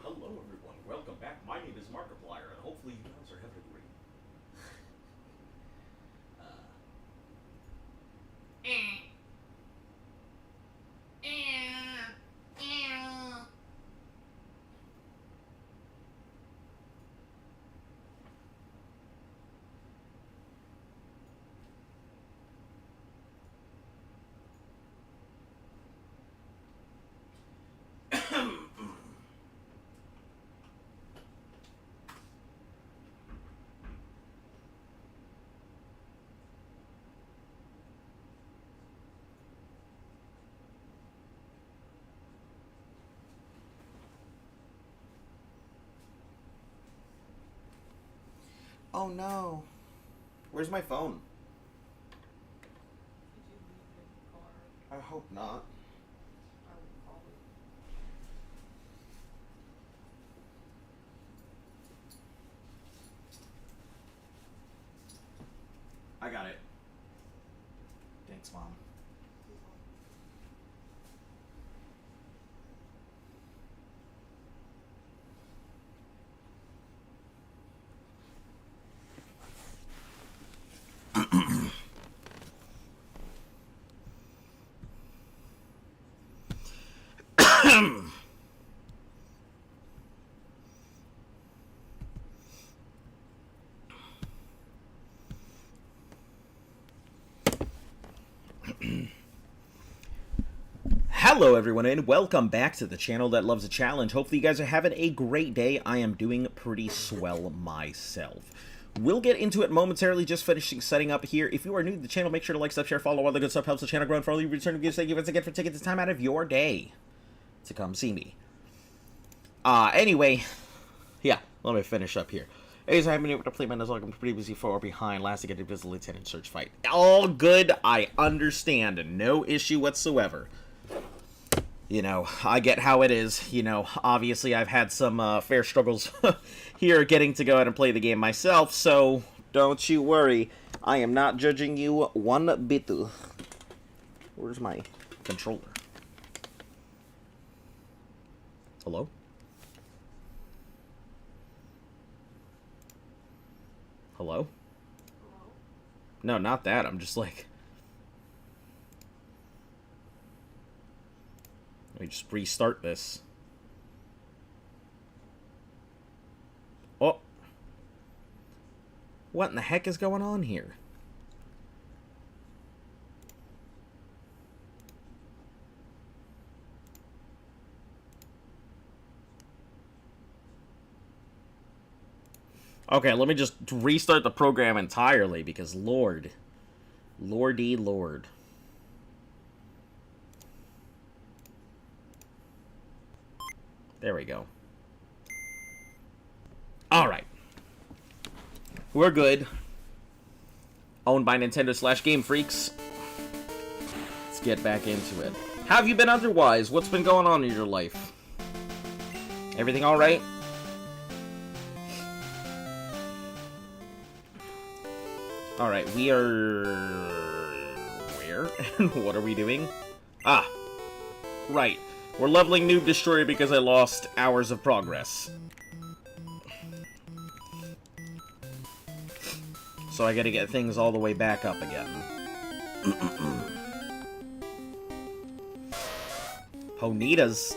Hello everyone, welcome back. My name is Markiplier, and hopefully you guys are having a great... Oh no. Where's my phone? Did you leave it in the car? I hope not. I will call it. I got it. Thanks, Mom. Hello everyone and welcome back to the channel that loves a challenge. Hopefully you guys are having a great day. I am doing pretty swell myself. We'll get into it momentarily, just finishing setting up here. If you are new to the channel, make sure to like, sub, share, follow, all the good stuff helps the channel grow, and for all you return gifts, thank you once again for taking the time out of your day to come see me. Anyway, yeah, let me finish up here. As I haven't been able to play my Nuzlocke, I'm pretty busy far behind. Last I get a Invisible Lieutenant search fight. All good, I understand, no issue whatsoever. You know, I get how it is. You know, obviously I've had some fair struggles here getting to go out and play the game myself, so don't you worry. I am not judging you one bit. Where's my controller? Hello? Hello? Hello? No, not that. I'm just like... Let me just restart this. Oh. What in the heck is going on here? Okay, let me just restart the program entirely because Lordy Lord. There we go. Alright. We're good. Owned by Nintendo / Game Freaks. Let's get back into it. How have you been otherwise? What's been going on in your life? Everything alright? Alright, we are... Where? And what are we doing? Ah. Right. We're leveling Noob Destroyer because I lost hours of progress. So I gotta get things all the way back up again. Ponitas.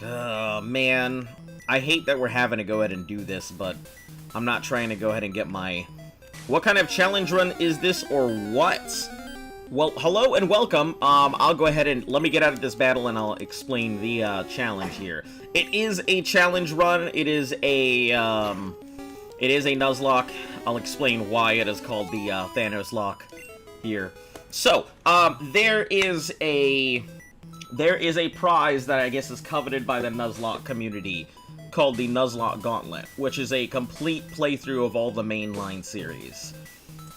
Man. I hate that we're having to go ahead and do this, but I'm not trying to go ahead and get my... What kind of challenge run is this, or what? Well, hello and welcome. I'll go ahead and let me get out of this battle and I'll explain the challenge here. It is a challenge run. It is a Nuzlocke. I'll explain why it is called the Thanos lock here. So, there is a prize that I guess is coveted by the Nuzlocke community called the Nuzlocke Gauntlet, which is a complete playthrough of all the mainline series.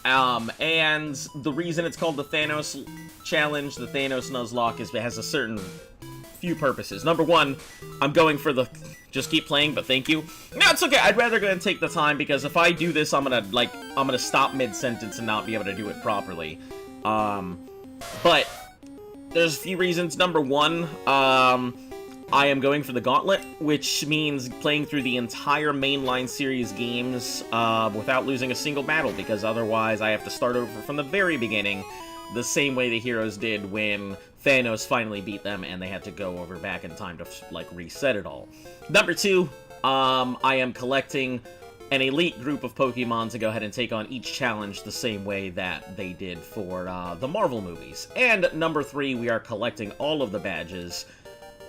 And the reason it's called the Thanos Challenge, the Thanos Nuzlocke, is it has a certain few purposes. Number one, I'm going for the just keep playing, but thank you. No, it's okay. I'd rather go and take the time, because if I do this, I'm gonna stop mid-sentence and not be able to do it properly. But there's a few reasons. Number one, I am going for the Gauntlet, which means playing through the entire mainline series games without losing a single battle, because otherwise I have to start over from the very beginning, the same way the heroes did when Thanos finally beat them and they had to go over back in time to, like, reset it all. Number two, I am collecting an elite group of Pokemon to go ahead and take on each challenge the same way that they did for the Marvel movies. And number three, we are collecting all of the badges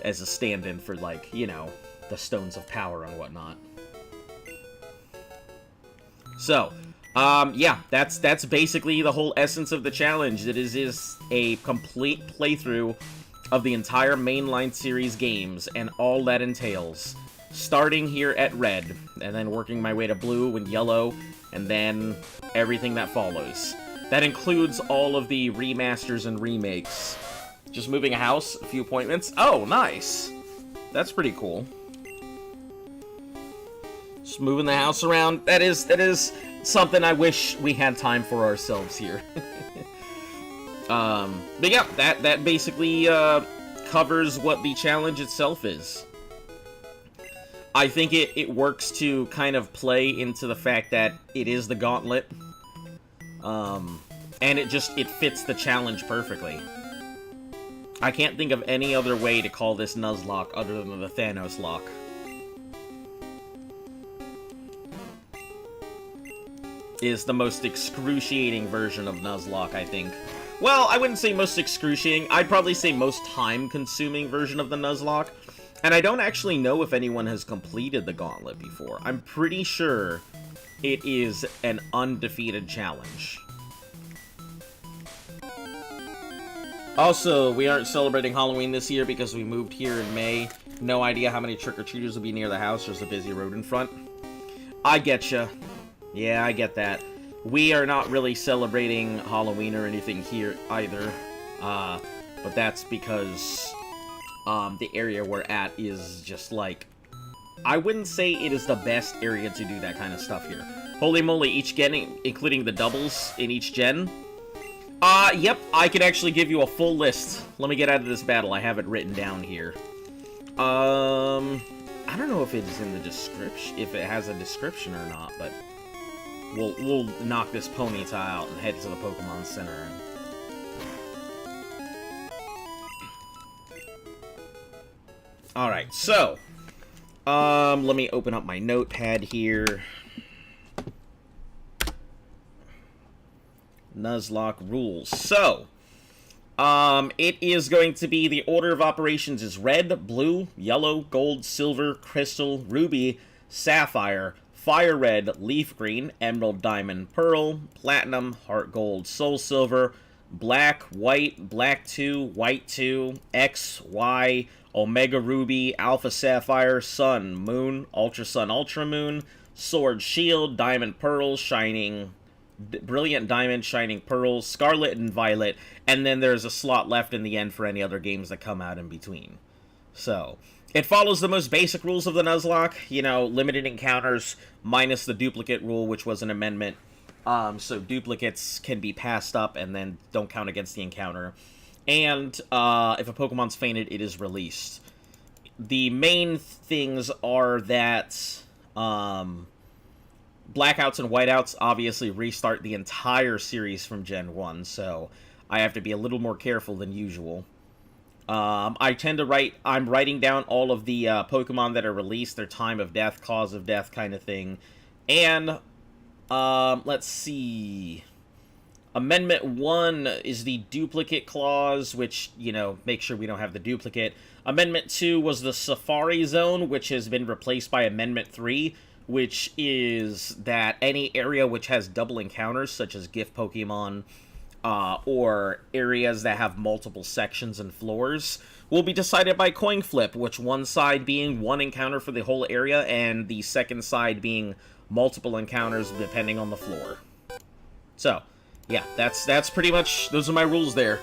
as a stand-in for, like, you know, the Stones of Power and whatnot. So, yeah, that's basically the whole essence of the challenge. It is a complete playthrough of the entire mainline series games and all that entails. Starting here at red, and then working my way to blue and yellow, and then everything that follows. That includes all of the remasters and remakes. Just moving a house, a few appointments. Oh, nice! That's pretty cool. Just moving the house around. That is something I wish we had time for ourselves here. But yeah, that basically covers what the challenge itself is. I think it works to kind of play into the fact that it is the Gauntlet. And it fits the challenge perfectly. I can't think of any other way to call this Nuzlocke other than the Thanos lock. Is the most excruciating version of Nuzlocke, I think. Well, I wouldn't say most excruciating. I'd probably say most time-consuming version of the Nuzlocke. And I don't actually know if anyone has completed the Gauntlet before. I'm pretty sure it is an undefeated challenge. Also, we aren't celebrating Halloween this year because we moved here in May. No idea how many trick-or-treaters will be near the house. There's a busy road in front. I getcha. Yeah, I get that. We are not really celebrating Halloween or anything here either. But that's because the area we're at is just like... I wouldn't say it is the best area to do that kind of stuff here. Holy moly, each gen, including the doubles in each gen... yep, I can actually give you a full list. Let me get out of this battle. I have it written down here. I don't know if it's in the description, if it has a description or not, but we'll knock this Ponyta out and head to the Pokemon Center. Alright, so, let me open up my notepad here. Nuzlocke rules. So, it is going to be the order of operations is red, blue, yellow, gold, silver, crystal, ruby, sapphire, fire red, leaf green, emerald, diamond, pearl, platinum, heart gold, soul silver, black, white, black 2, white 2, X, Y, omega ruby, alpha sapphire, sun, moon, ultra sun, ultra moon, sword, shield, diamond, pearl, shining... Brilliant Diamond, Shining Pearls, Scarlet, and Violet, and then there's a slot left in the end for any other games that come out in between. So, it follows the most basic rules of the Nuzlocke, you know, limited encounters, minus the duplicate rule, which was an amendment. So duplicates can be passed up and then don't count against the encounter. And if a Pokemon's fainted, it is released. The main things are that... Blackouts and whiteouts obviously restart the entire series from Gen 1, so I have to be a little more careful than usual. I'm writing down all of the Pokemon that are released, their time of death, cause of death kind of thing. And, let's see. Amendment 1 is the duplicate clause, which, you know, make sure we don't have the duplicate. Amendment 2 was the Safari Zone, which has been replaced by Amendment 3, which is that any area which has double encounters, such as gift Pokemon, or areas that have multiple sections and floors, will be decided by coin flip, which one side being one encounter for the whole area, and the second side being multiple encounters depending on the floor. So, yeah, that's pretty much, those are my rules there.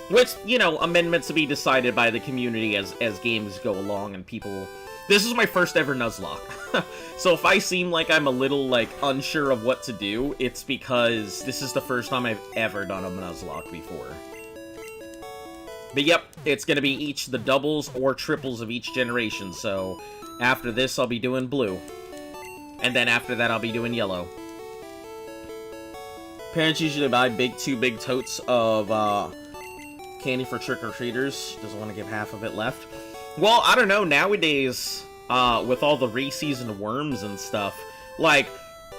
With, you know, amendments to be decided by the community as games go along and people... This is my first ever Nuzlocke. So if I seem like I'm a little, like, unsure of what to do, it's because this is the first time I've ever done a Nuzlocke before. But yep, it's gonna be each the doubles or triples of each generation, so after this I'll be doing blue. And then after that I'll be doing yellow. Parents usually buy two big totes of candy for trick-or-treaters. Doesn't want to give half of it left. Well, I don't know, nowadays, with all the Reese's and worms and stuff, like,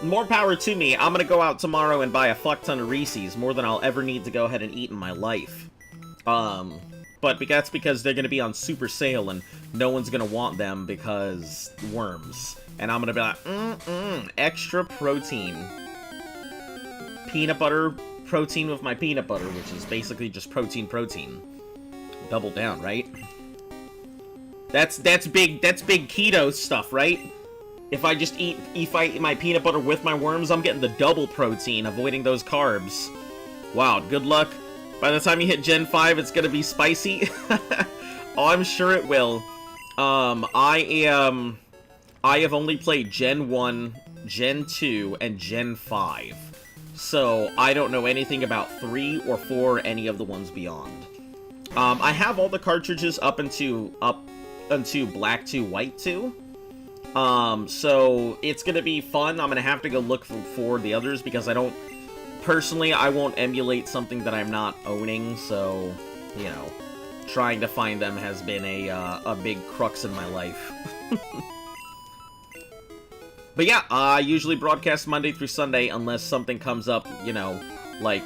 more power to me. I'm gonna go out tomorrow and buy a fuck ton of Reese's, more than I'll ever need to go ahead and eat in my life. But that's because they're gonna be on super sale and no one's gonna want them because worms. And I'm gonna be like, extra protein. Peanut butter protein with my peanut butter, which is basically just protein. Double down, right? That's big keto stuff, right? If I eat my peanut butter with my worms, I'm getting the double protein, avoiding those carbs. Wow, good luck. By the time you hit Gen 5, it's gonna be spicy. Oh, I'm sure it will. I have only played Gen 1, Gen 2, and Gen 5. So, I don't know anything about 3 or 4 or any of the ones beyond. I have all the cartridges up into Black 2, White 2. So, it's gonna be fun. I'm gonna have to go look for the others, because personally, I won't emulate something that I'm not owning, so, you know, trying to find them has been a big crux in my life. But yeah, I usually broadcast Monday through Sunday unless something comes up, you know, like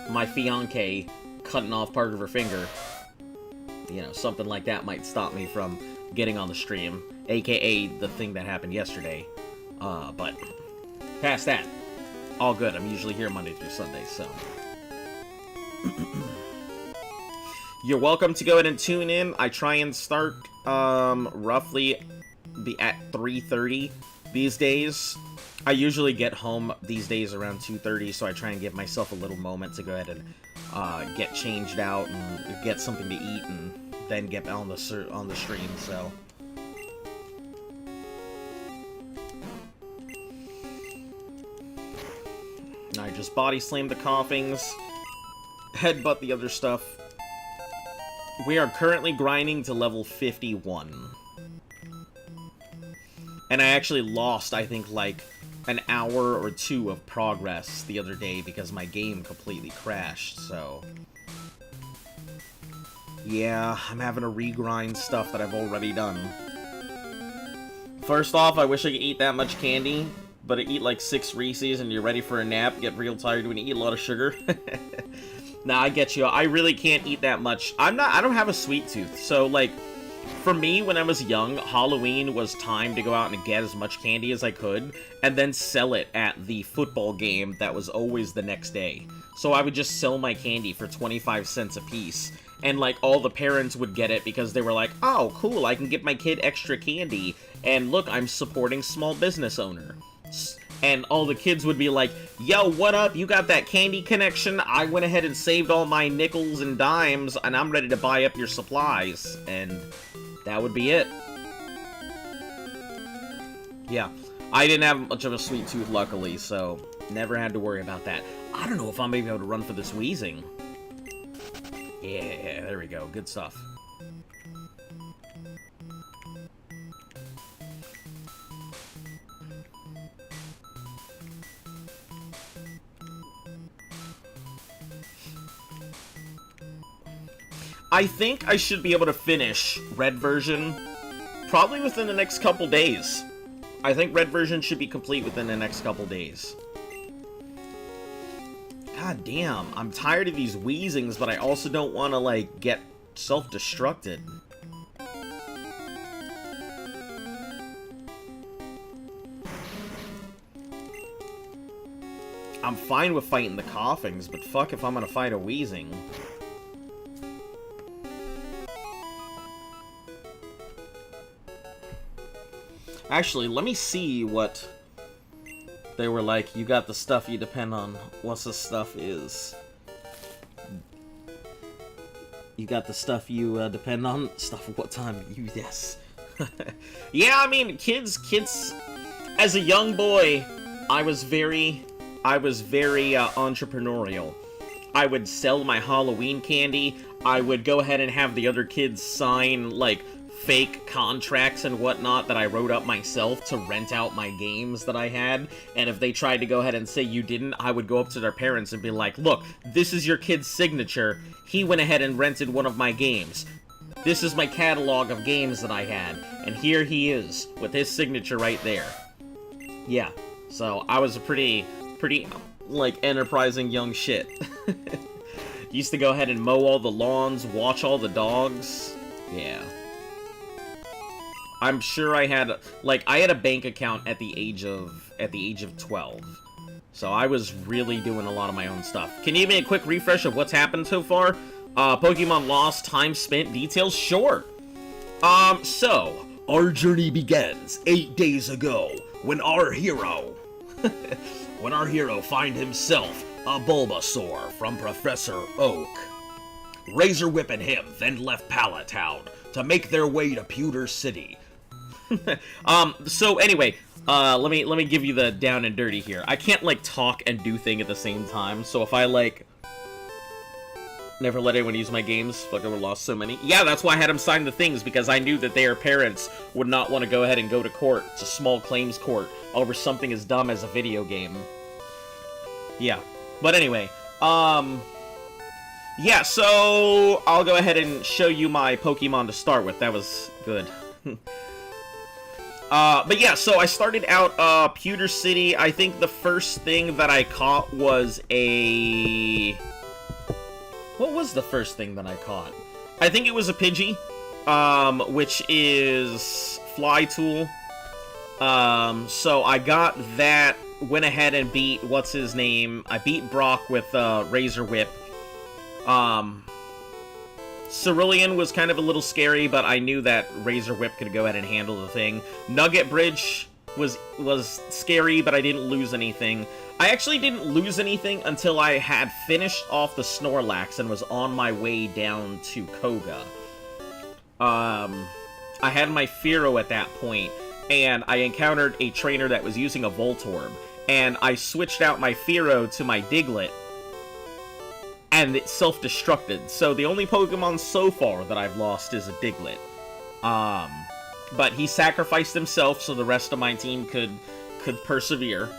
my fiancé cutting off part of her finger. You know, something like that might stop me from getting on the stream, aka the thing that happened yesterday. But past that, all good. I'm usually here Monday through Sunday, so. You're welcome to go ahead and tune in. I try and start, roughly at 3:30 these days. I usually get home these days around 2:30, so I try and give myself a little moment to go ahead and get changed out and get something to eat and then get on the stream, so. I just body slam the coughings, headbutt the other stuff. We are currently grinding to level 51. And I actually lost, I think, like, an hour or two of progress the other day because my game completely crashed, so. Yeah, I'm having to regrind stuff that I've already done. First off, I wish I could eat that much candy, but I eat like 6 Reese's and you're ready for a nap, get real tired when you eat a lot of sugar. Nah, I get you. I really can't eat that much. I don't have a sweet tooth, so, like, for me, when I was young, Halloween was time to go out and get as much candy as I could, and then sell it at the football game that was always the next day. So I would just sell my candy for 25 cents a piece, and, like, all the parents would get it because they were like, oh, cool, I can give my kid extra candy, and look, I'm supporting small business owner. And all the kids would be like, yo, what up? You got that candy connection? I went ahead and saved all my nickels and dimes, and I'm ready to buy up your supplies. And that would be it. Yeah, I didn't have much of a sweet tooth, luckily, so never had to worry about that. I don't know if I'm able to run for this wheezing. Yeah, there we go. Good stuff. I think I should be able to finish Red version probably within the next couple days. I think Red version should be complete within the next couple days. God damn, I'm tired of these wheezings, but I also don't want to, like, get self-destructed. I'm fine with fighting the coughings, but fuck if I'm gonna fight a wheezing. Actually, let me see what they were like. You got the stuff you depend on. What's the stuff is? You got the stuff you depend on. Stuff of what time? You, yes. Yeah, I mean, kids. As a young boy, I was very entrepreneurial. I would sell my Halloween candy. I would go ahead and have the other kids sign, like, fake contracts and whatnot that I wrote up myself to rent out my games that I had, and if they tried to go ahead and say you didn't, I would go up to their parents and be like, look, this is your kid's signature, he went ahead and rented one of my games. This is my catalog of games that I had, and here he is, with his signature right there. Yeah, so I was a pretty, like, enterprising young shit. Used to go ahead and mow all the lawns, watch all the dogs, yeah. I'm sure I had, like, I had a bank account at the age of 12. So I was really doing a lot of my own stuff. Can you give me a quick refresh of what's happened so far? Pokemon Lost, time spent, details? Sure. So, our journey begins 8 days ago, when our hero find himself a Bulbasaur from Professor Oak. Razor whipping him, then left Pallet Town to make their way to Pewter City. So anyway, let me give you the down and dirty here. I can't, like, talk and do thing at the same time, so if I, like, never let anyone use my games, fuck, I would've lost so many. Yeah, that's why I had them sign the things, because I knew that their parents would not want to go ahead and go to court, to small claims court, over something as dumb as a video game. Yeah. But anyway, yeah, so I'll go ahead and show you my Pokemon to start with. That was good. But yeah, so I started out, Pewter City. I think the first thing that I caught was a... What was the first thing that I caught? I think it was a Pidgey, which is Fly Tool. So I got that, went ahead and beat, what's his name? I beat Brock with, Razor Whip. Cerulean was kind of a little scary, but I knew that Razor Whip could go ahead and handle the thing. Nugget Bridge was scary, but I didn't lose anything. I actually didn't lose anything until I had finished off the Snorlax and was on my way down to Koga. I had my Fearow at that point, and I encountered a trainer that was using a Voltorb, and I switched out my Fearow to my Diglett, and it self-destructed. So the only Pokemon so far that I've lost is a Diglett. But he sacrificed himself so the rest of my team could persevere.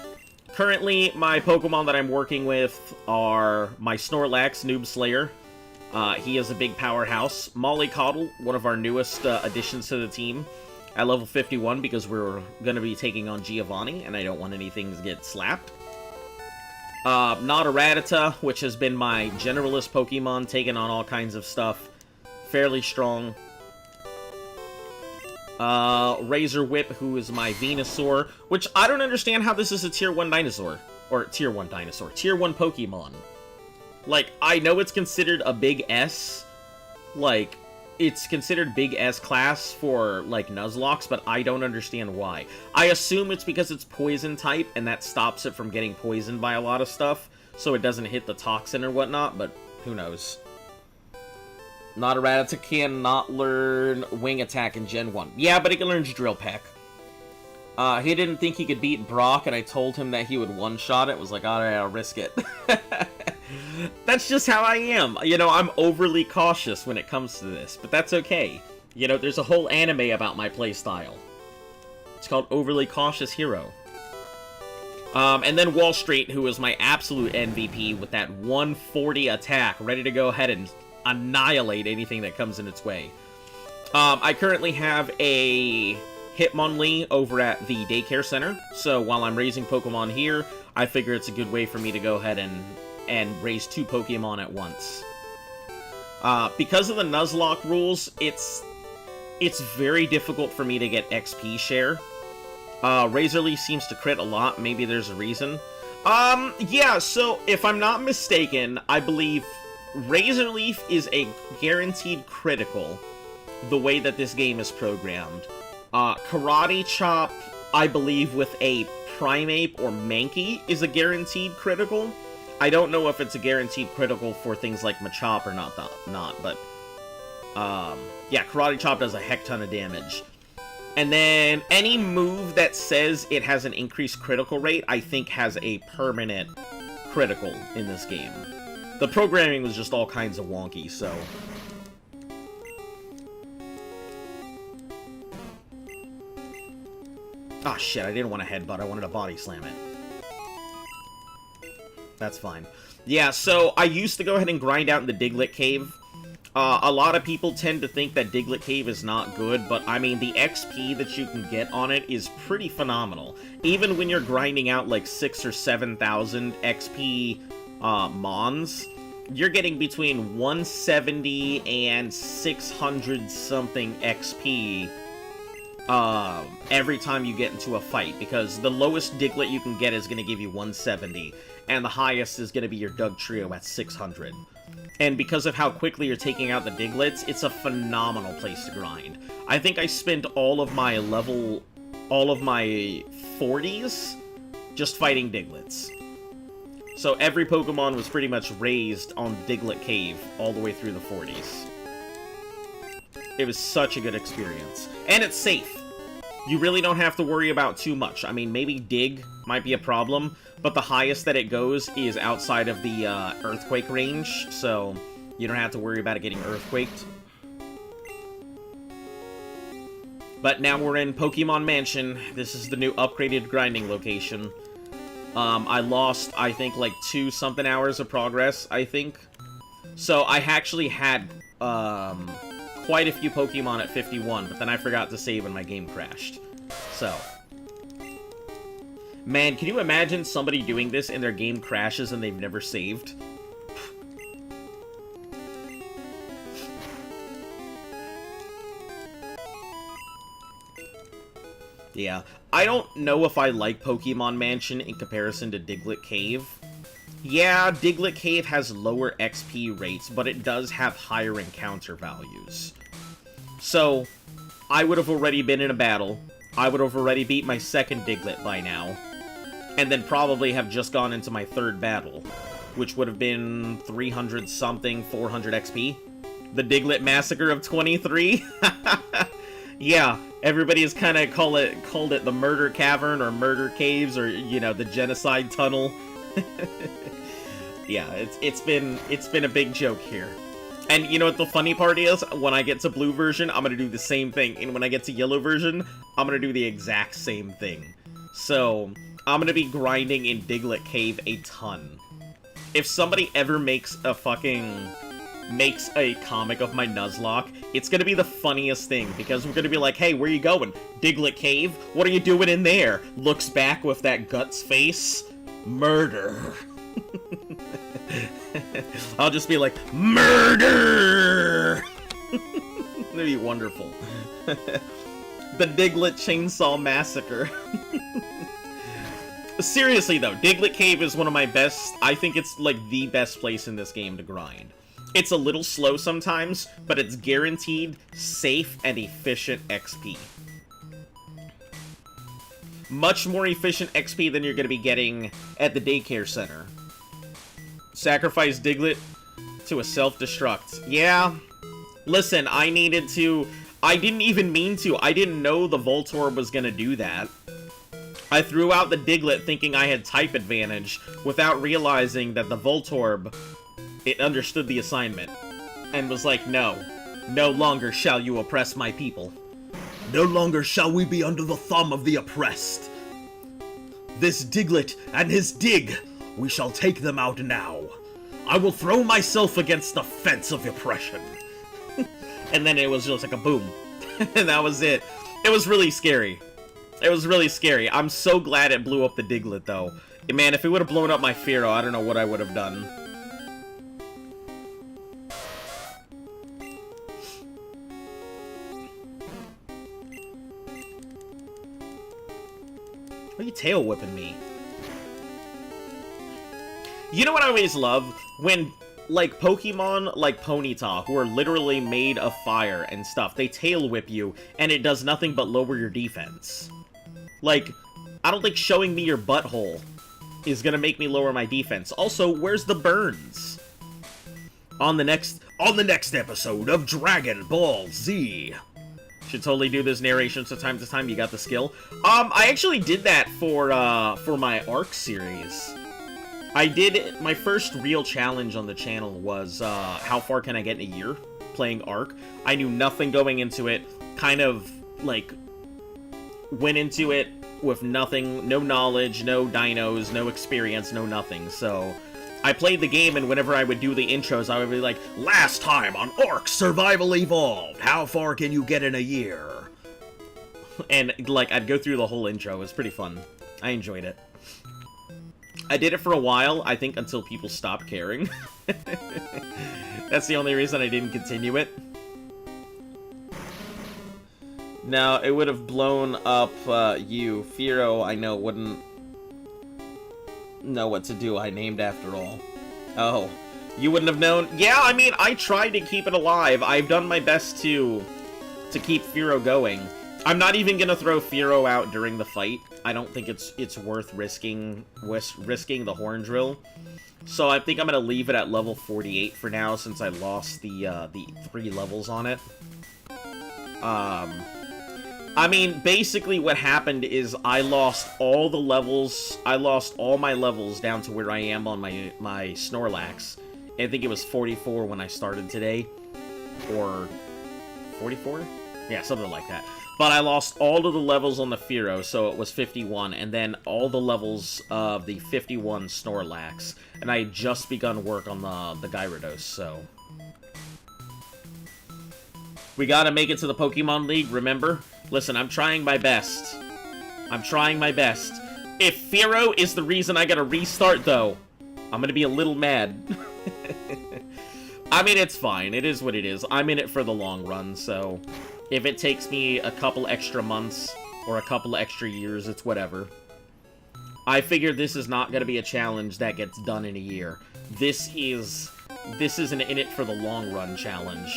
Currently, my Pokemon that I'm working with are my Snorlax, Noob Slayer. He is a big powerhouse. Mollycoddle, one of our newest additions to the team, at level 51 because we're going to be taking on Giovanni, and I don't want anything to get slapped. Not a Rattata, which has been my generalist Pokemon, taking on all kinds of stuff. Fairly strong. Razor Whip, who is my Venusaur, which I don't understand how this is a Tier 1 dinosaur. Or Tier 1 dinosaur. Tier 1 Pokemon. Like, I know it's considered a big S. Like, it's considered big S class for, like, Nuzlocks, but I don't understand why. I assume it's because it's poison type, and that stops it from getting poisoned by a lot of stuff, so it doesn't hit the toxin or whatnot, but who knows. Not a Rattata cannot learn Wing Attack in Gen 1. Yeah, but he can learn Drill Peck. He didn't think he could beat Brock, and I told him that he would one-shot it. Was like, alright, I'll risk it. That's just how I am. You know, I'm overly cautious when it comes to this, but that's okay. You know, there's a whole anime about my playstyle. It's called Overly Cautious Hero. And then Wall Street, who was my absolute MVP with that 140 attack, ready to go ahead and annihilate anything that comes in its way. I currently have a Hitmonlee over at the daycare center, so while I'm raising Pokemon here, I figure it's a good way for me to go ahead and raise 2 Pokemon at once. Because of the Nuzlocke rules, it's very difficult for me to get XP share. Razor Leaf seems to crit a lot, maybe there's a reason. Yeah, so if I'm not mistaken, I believe Razor Leaf is a guaranteed critical, the way that this game is programmed. Karate Chop, I believe with a Primeape or Mankey, is a guaranteed critical. I don't know if it's a guaranteed critical for things like Machop or not, but... yeah, Karate Chop does a heck ton of damage. And then any move that says it has an increased critical rate, I think has a permanent critical in this game. The programming was just all kinds of wonky, so... Ah, shit, I didn't want a headbutt, I wanted to body slam it. That's fine. Yeah, so I used to go ahead and grind out in the Diglett Cave. A lot of people tend to think that Diglett Cave is not good, but I mean, the XP that you can get on it is pretty phenomenal. Even when you're grinding out like 6,000 or 7,000 XP Mons, you're getting between 170 and 600 something XP every time you get into a fight, because the lowest Diglett you can get is going to give you 170, and the highest is going to be your Dugtrio at 600. And because of how quickly you're taking out the Diglets, it's a phenomenal place to grind. I think I spent all of my 40s just fighting Diglets. So every Pokemon was pretty much raised on Diglett Cave all the way through the 40s. It was such a good experience. And it's safe. You really don't have to worry about too much. I mean, maybe Dig might be a problem, but the highest that it goes is outside of the Earthquake range, so you don't have to worry about it getting Earthquaked. But now we're in Pokemon Mansion. This is the new upgraded grinding location. I lost, I think, like 2-something hours of progress, I think. So I actually had quite a few Pokemon at 51, but then I forgot to save and my game crashed. So... Man, can you imagine somebody doing this and their game crashes and they've never saved? Yeah, I don't know if I like Pokemon Mansion in comparison to Diglett Cave. Yeah, Diglett Cave has lower XP rates, but it does have higher encounter values. So, I would have already been in a battle. I would have already beat my second Diglett by now. And then probably have just gone into my third battle, which would have been 300-something, 400 XP. The Diglett Massacre of 23? Yeah, everybody has kind of called it the Murder Cavern, or Murder Caves, or, you know, the Genocide Tunnel. Yeah, it's been a big joke here. And you know what the funny part is? When I get to blue version, I'm gonna do the same thing. And when I get to yellow version, I'm gonna do the exact same thing. So... I'm gonna be grinding in Diglett Cave a ton. If somebody ever makes a comic of my Nuzlocke, it's gonna be the funniest thing, because we're gonna be like, hey, where you going? Diglett Cave? What are you doing in there? Looks back with that guts face. Murder. I'll just be like, murder! That'd be wonderful. The Diglett Chainsaw Massacre. Seriously, though, Diglett Cave is one of my best... I think it's, like, the best place in this game to grind. It's a little slow sometimes, but it's guaranteed, safe, and efficient XP. Much more efficient XP than you're going to be getting at the daycare center. Sacrifice Diglett to a self-destruct. Yeah. Listen, I needed to... I didn't even mean to. I didn't know the Voltorb was going to do that. I threw out the Diglett thinking I had type advantage, without realizing that the Voltorb, it understood the assignment, and was like, no longer shall you oppress my people. No longer shall we be under the thumb of the oppressed. This Diglett and his dig, we shall take them out now. I will throw myself against the fence of oppression. And then it was just like a boom. And that was it. It was really scary. It was really scary. I'm so glad it blew up the Diglett, though. Man, if it would have blown up my Fearow, I don't know what I would have done. Why are you tail whipping me? You know what I always love? When, like, Pokemon like Ponyta, who are literally made of fire and stuff, they tail whip you, and it does nothing but lower your defense. Like, I don't think showing me your butthole is gonna make me lower my defense. Also, where's the burns? On the next episode of Dragon Ball Z. Should totally do this narration so time to time. You got the skill. I actually did that for my Arc series. I did, my first real challenge on the channel was, how far can I get in a year playing Arc? I knew nothing going into it, kind of, like, went into it with nothing, no knowledge, no dinos, no experience, no nothing, so I played the game, and whenever I would do the intros, I would be like, last time on Arc Survival Evolved, how far can you get in a year? And, like, I'd go through the whole intro. It was pretty fun. I enjoyed it. I did it for a while, I think, until people stopped caring. That's the only reason I didn't continue it. Now, it would have blown up, you. Fearow, I know, wouldn't know what to do. I named after all. Oh. You wouldn't have known? Yeah, I mean, I tried to keep it alive. I've done my best to keep Fearow going. I'm not even gonna throw Fearow out during the fight. I don't think it's worth risking the Horn Drill. So I think I'm gonna leave it at level 48 for now, since I lost the 3 levels on it. I mean, basically what happened is I lost all the levels. I lost all my levels down to where I am on my Snorlax. I think it was 44 when I started today, or 44? Yeah, something like that. But I lost all of the levels on the Fearow, so it was 51, and then all the levels of the 51 Snorlax. And I had just begun work on the Gyarados, so... We gotta make it to the Pokemon League, remember? Listen, I'm trying my best. I'm trying my best. If Fearow is the reason I gotta restart, though, I'm gonna be a little mad. I mean, it's fine. It is what it is. I'm in it for the long run, so... If it takes me a couple extra months, or a couple extra years, it's whatever. I figure this is not going to be a challenge that gets done in a year. This is an in it for the long run challenge.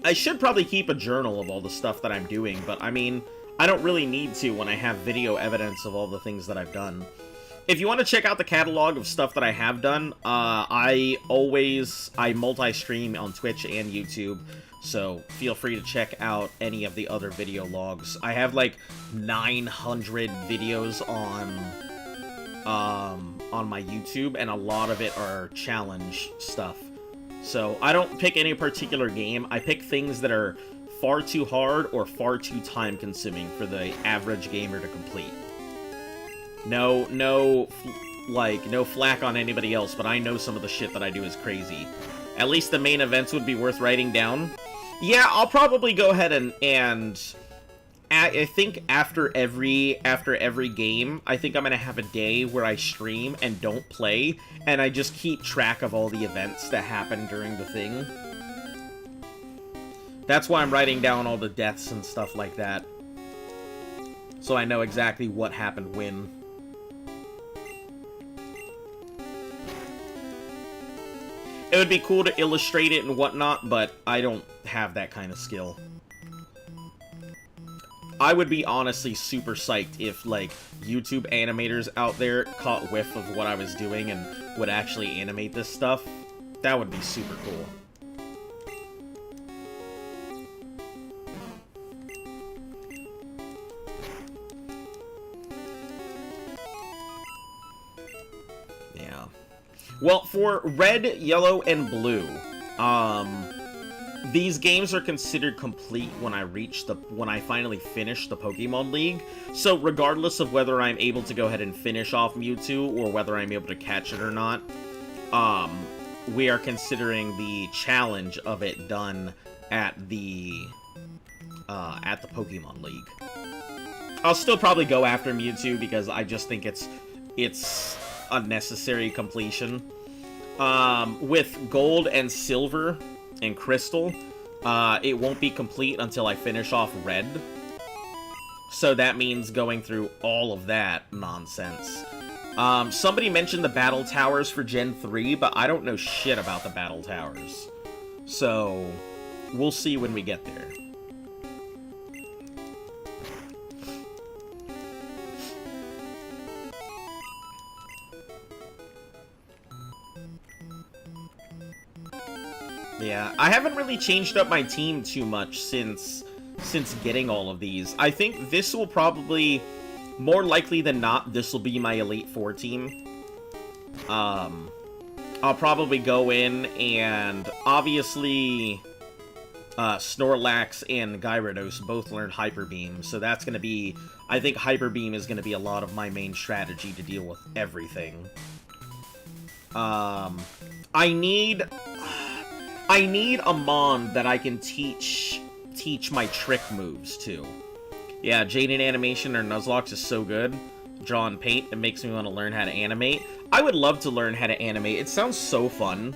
I should probably keep a journal of all the stuff that I'm doing, but I mean, I don't really need to when I have video evidence of all the things that I've done. If you want to check out the catalog of stuff that I have done, I multi-stream on Twitch and YouTube, so feel free to check out any of the other video logs. I have like 900 videos on my YouTube, and a lot of it are challenge stuff. So I don't pick any particular game. I pick things that are far too hard or far too time-consuming for the average gamer to complete. No flack on anybody else, but I know some of the shit that I do is crazy. At least the main events would be worth writing down. Yeah, I'll probably go ahead and I think after every game, I think I'm gonna have a day where I stream and don't play, and I just keep track of all the events that happen during the thing. That's why I'm writing down all the deaths and stuff like that, so I know exactly what happened when. It would be cool to illustrate it and whatnot, but I don't have that kind of skill. I would be honestly super psyched if, like, YouTube animators out there caught whiff of what I was doing and would actually animate this stuff. That would be super cool. Yeah. Well, for red, yellow, and blue, these games are considered complete when I finally finish the Pokemon League. So regardless of whether I'm able to go ahead and finish off Mewtwo or whether I'm able to catch it or not, we are considering the challenge of it done at the Pokemon League. I'll still probably go after Mewtwo because I just think it's a necessary completion. With Gold and Silver and Crystal, it won't be complete until I finish off Red. So that means going through all of that nonsense. Somebody mentioned the Battle Towers for Gen 3, but I don't know shit about the Battle Towers. So, we'll see when we get there. Yeah, I haven't really changed up my team too much since getting all of these. I think this will probably, more likely than not, this will be my Elite Four team. I'll probably go in and obviously Snorlax and Gyarados both learned Hyper Beam, so that's going to be, I think Hyper Beam is going to be a lot of my main strategy to deal with everything. I need a Mon that I can teach my trick moves to. Yeah, Jaden Animation or Nuzlocke is so good. Draw and paint, it makes me want to learn how to animate. I would love to learn how to animate. It sounds so fun.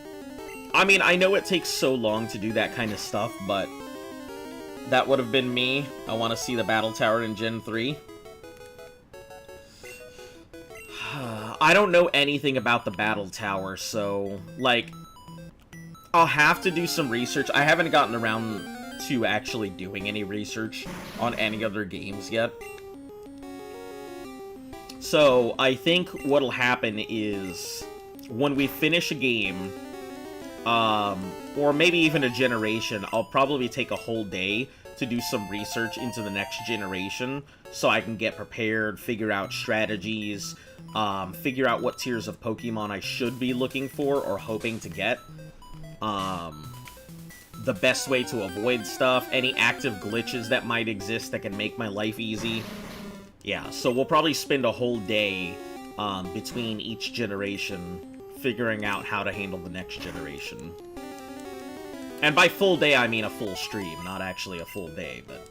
I mean, I know it takes so long to do that kind of stuff, but that would have been me. I want to see the Battle Tower in Gen 3. I don't know anything about the Battle Tower, so, like, I'll have to do some research. I haven't gotten around to actually doing any research on any other games yet. So, I think what'll happen is, when we finish a game, or maybe even a generation, I'll probably take a whole day to do some research into the next generation, so I can get prepared, figure out strategies, figure out what tiers of Pokemon I should be looking for or hoping to get. The best way to avoid stuff, any active glitches that might exist that can make my life easy. Yeah, so we'll probably spend a whole day between each generation figuring out how to handle the next generation. And by full day, I mean a full stream, not actually a full day, but...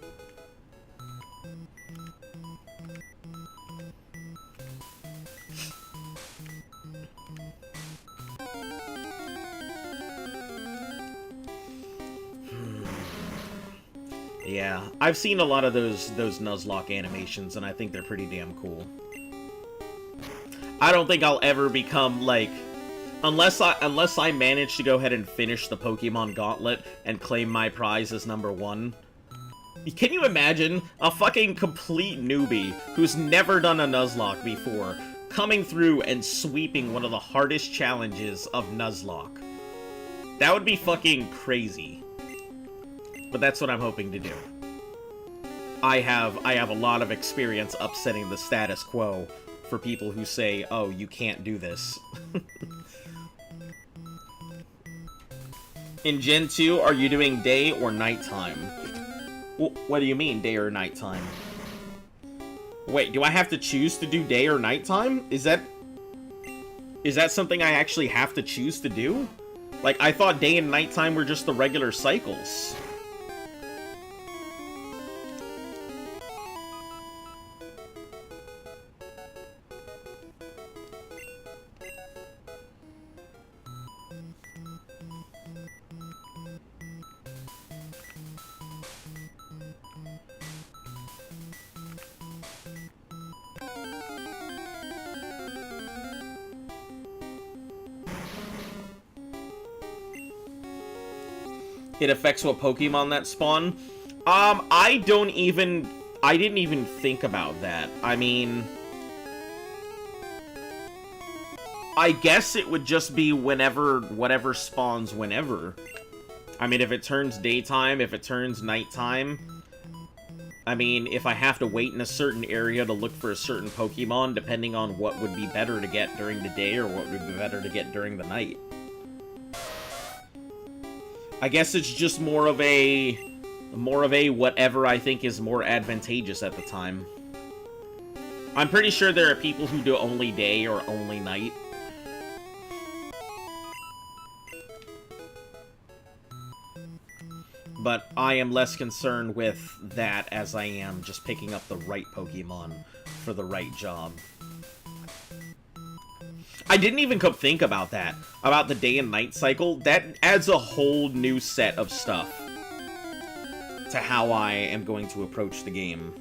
Yeah, I've seen a lot of those Nuzlocke animations, and I think they're pretty damn cool. I don't think I'll ever become, like... Unless I manage to go ahead and finish the Pokemon Gauntlet and claim my prize as #1. Can you imagine a fucking complete newbie who's never done a Nuzlocke before coming through and sweeping one of the hardest challenges of Nuzlocke? That would be fucking crazy. But that's what I'm hoping to do. I have a lot of experience upsetting the status quo for people who say, oh, you can't do this. In Gen 2, are you doing day or nighttime? Well, what do you mean, day or nighttime? Wait, do I have to choose to do day or nighttime? Is that something I actually have to choose to do? Like, I thought day and nighttime were just the regular cycles. It affects what Pokemon that spawn? I didn't even think about that. I mean... I guess it would just be whatever spawns whenever. I mean, if it turns daytime, if it turns nighttime... I mean, if I have to wait in a certain area to look for a certain Pokemon, depending on what would be better to get during the day or what would be better to get during the night. I guess it's just more of a whatever I think is more advantageous at the time. I'm pretty sure there are people who do only day or only night. But I am less concerned with that as I am just picking up the right Pokemon for the right job. I didn't even think about that, about the day and night cycle. That adds a whole new set of stuff to how I am going to approach the game.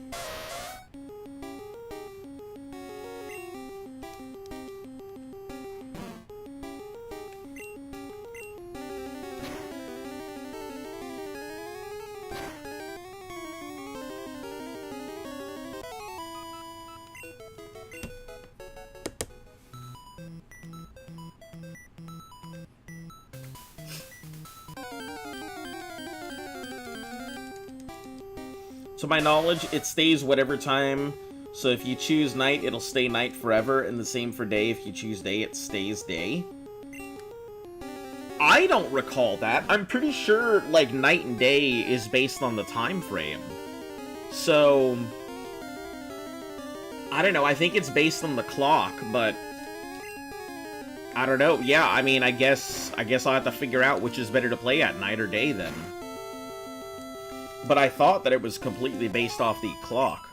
To my knowledge, it stays whatever time. So if you choose night, it'll stay night forever, and the same for day. If you choose day, it stays day. I don't recall that. I'm pretty sure, like, night and day is based on the time frame. So, I don't know. I think it's based on the clock, but I don't know. Yeah, I mean, I guess I'll have to figure out which is better to play at, night or day then. But I thought that it was completely based off the clock.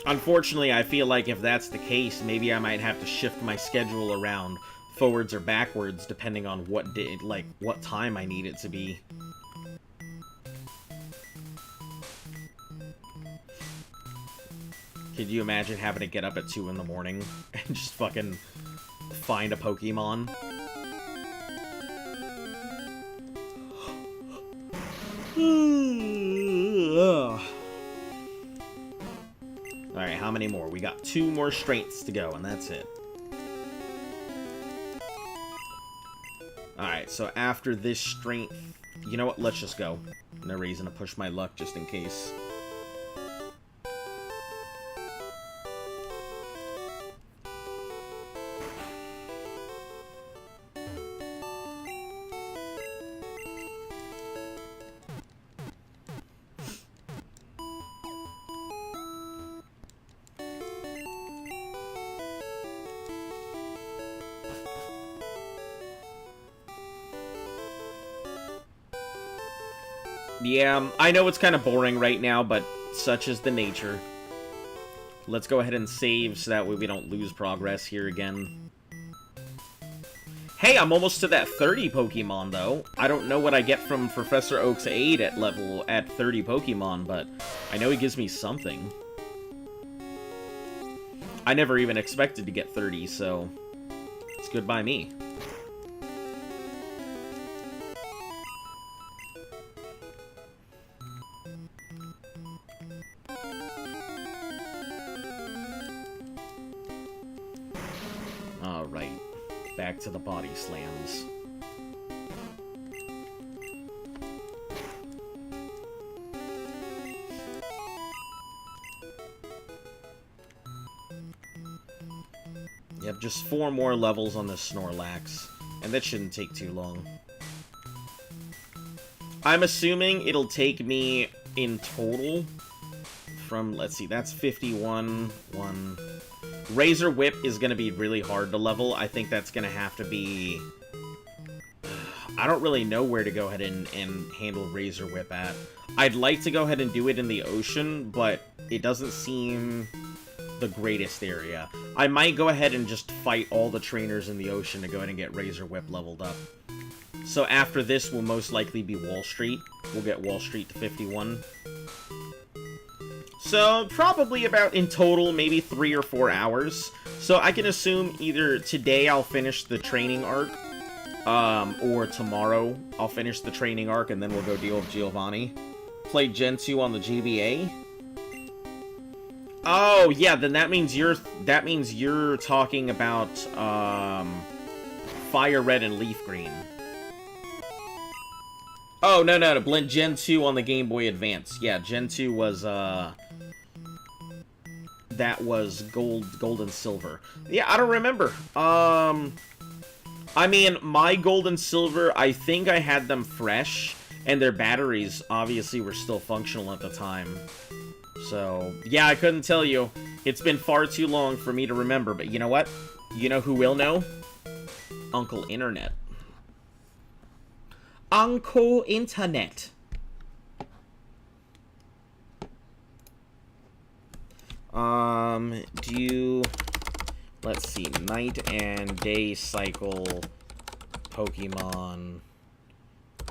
Unfortunately, I feel like if that's the case, maybe I might have to shift my schedule around forwards or backwards depending on what day, like what time I need it to be. Could you imagine having to get up at 2 in the morning and just fucking find a Pokemon? Alright, how many more? We got 2 more strengths to go, and that's it. Alright, so after this strength... You know what? Let's just go. No reason to push my luck just in case. Yeah, I know it's kind of boring right now, but such is the nature. Let's go ahead and save so that way we don't lose progress here again. Hey, I'm almost to that 30 Pokemon, though. I don't know what I get from Professor Oak's aid at 30 Pokemon, but I know he gives me something. I never even expected to get 30, so it's good by me. Alright, back to the body slams. Yep, just 4 more levels on this Snorlax, and that shouldn't take too long. I'm assuming it'll take me in total from, let's see, that's 51, 1... Razor Whip is going to be really hard to level. I think that's going to have to be... I don't really know where to go ahead and handle Razor Whip at. I'd like to go ahead and do it in the ocean, but it doesn't seem the greatest area. I might go ahead and just fight all the trainers in the ocean to go ahead and get Razor Whip leveled up. So after this will most likely be Wall Street. We'll get Wall Street to 51. So, probably about, in total, maybe 3 or 4 hours. So, I can assume either today I'll finish the training arc, or tomorrow I'll finish the training arc, and then we'll go deal with Giovanni. Play Gen 2 on the GBA. Oh, yeah, then that means you're talking about, Fire Red and Leaf Green. Oh, no, no, Blend Gen 2 on the Game Boy Advance. Yeah, Gen 2 was, that was gold and silver. Yeah, I don't remember. I mean, my gold and silver, I think I had them fresh, and their batteries obviously were still functional at the time. So, yeah, I couldn't tell you. It's been far too long for me to remember, but you know what? You know who will know? Uncle Internet. Uncle Internet. Let's see, night and day cycle Pokemon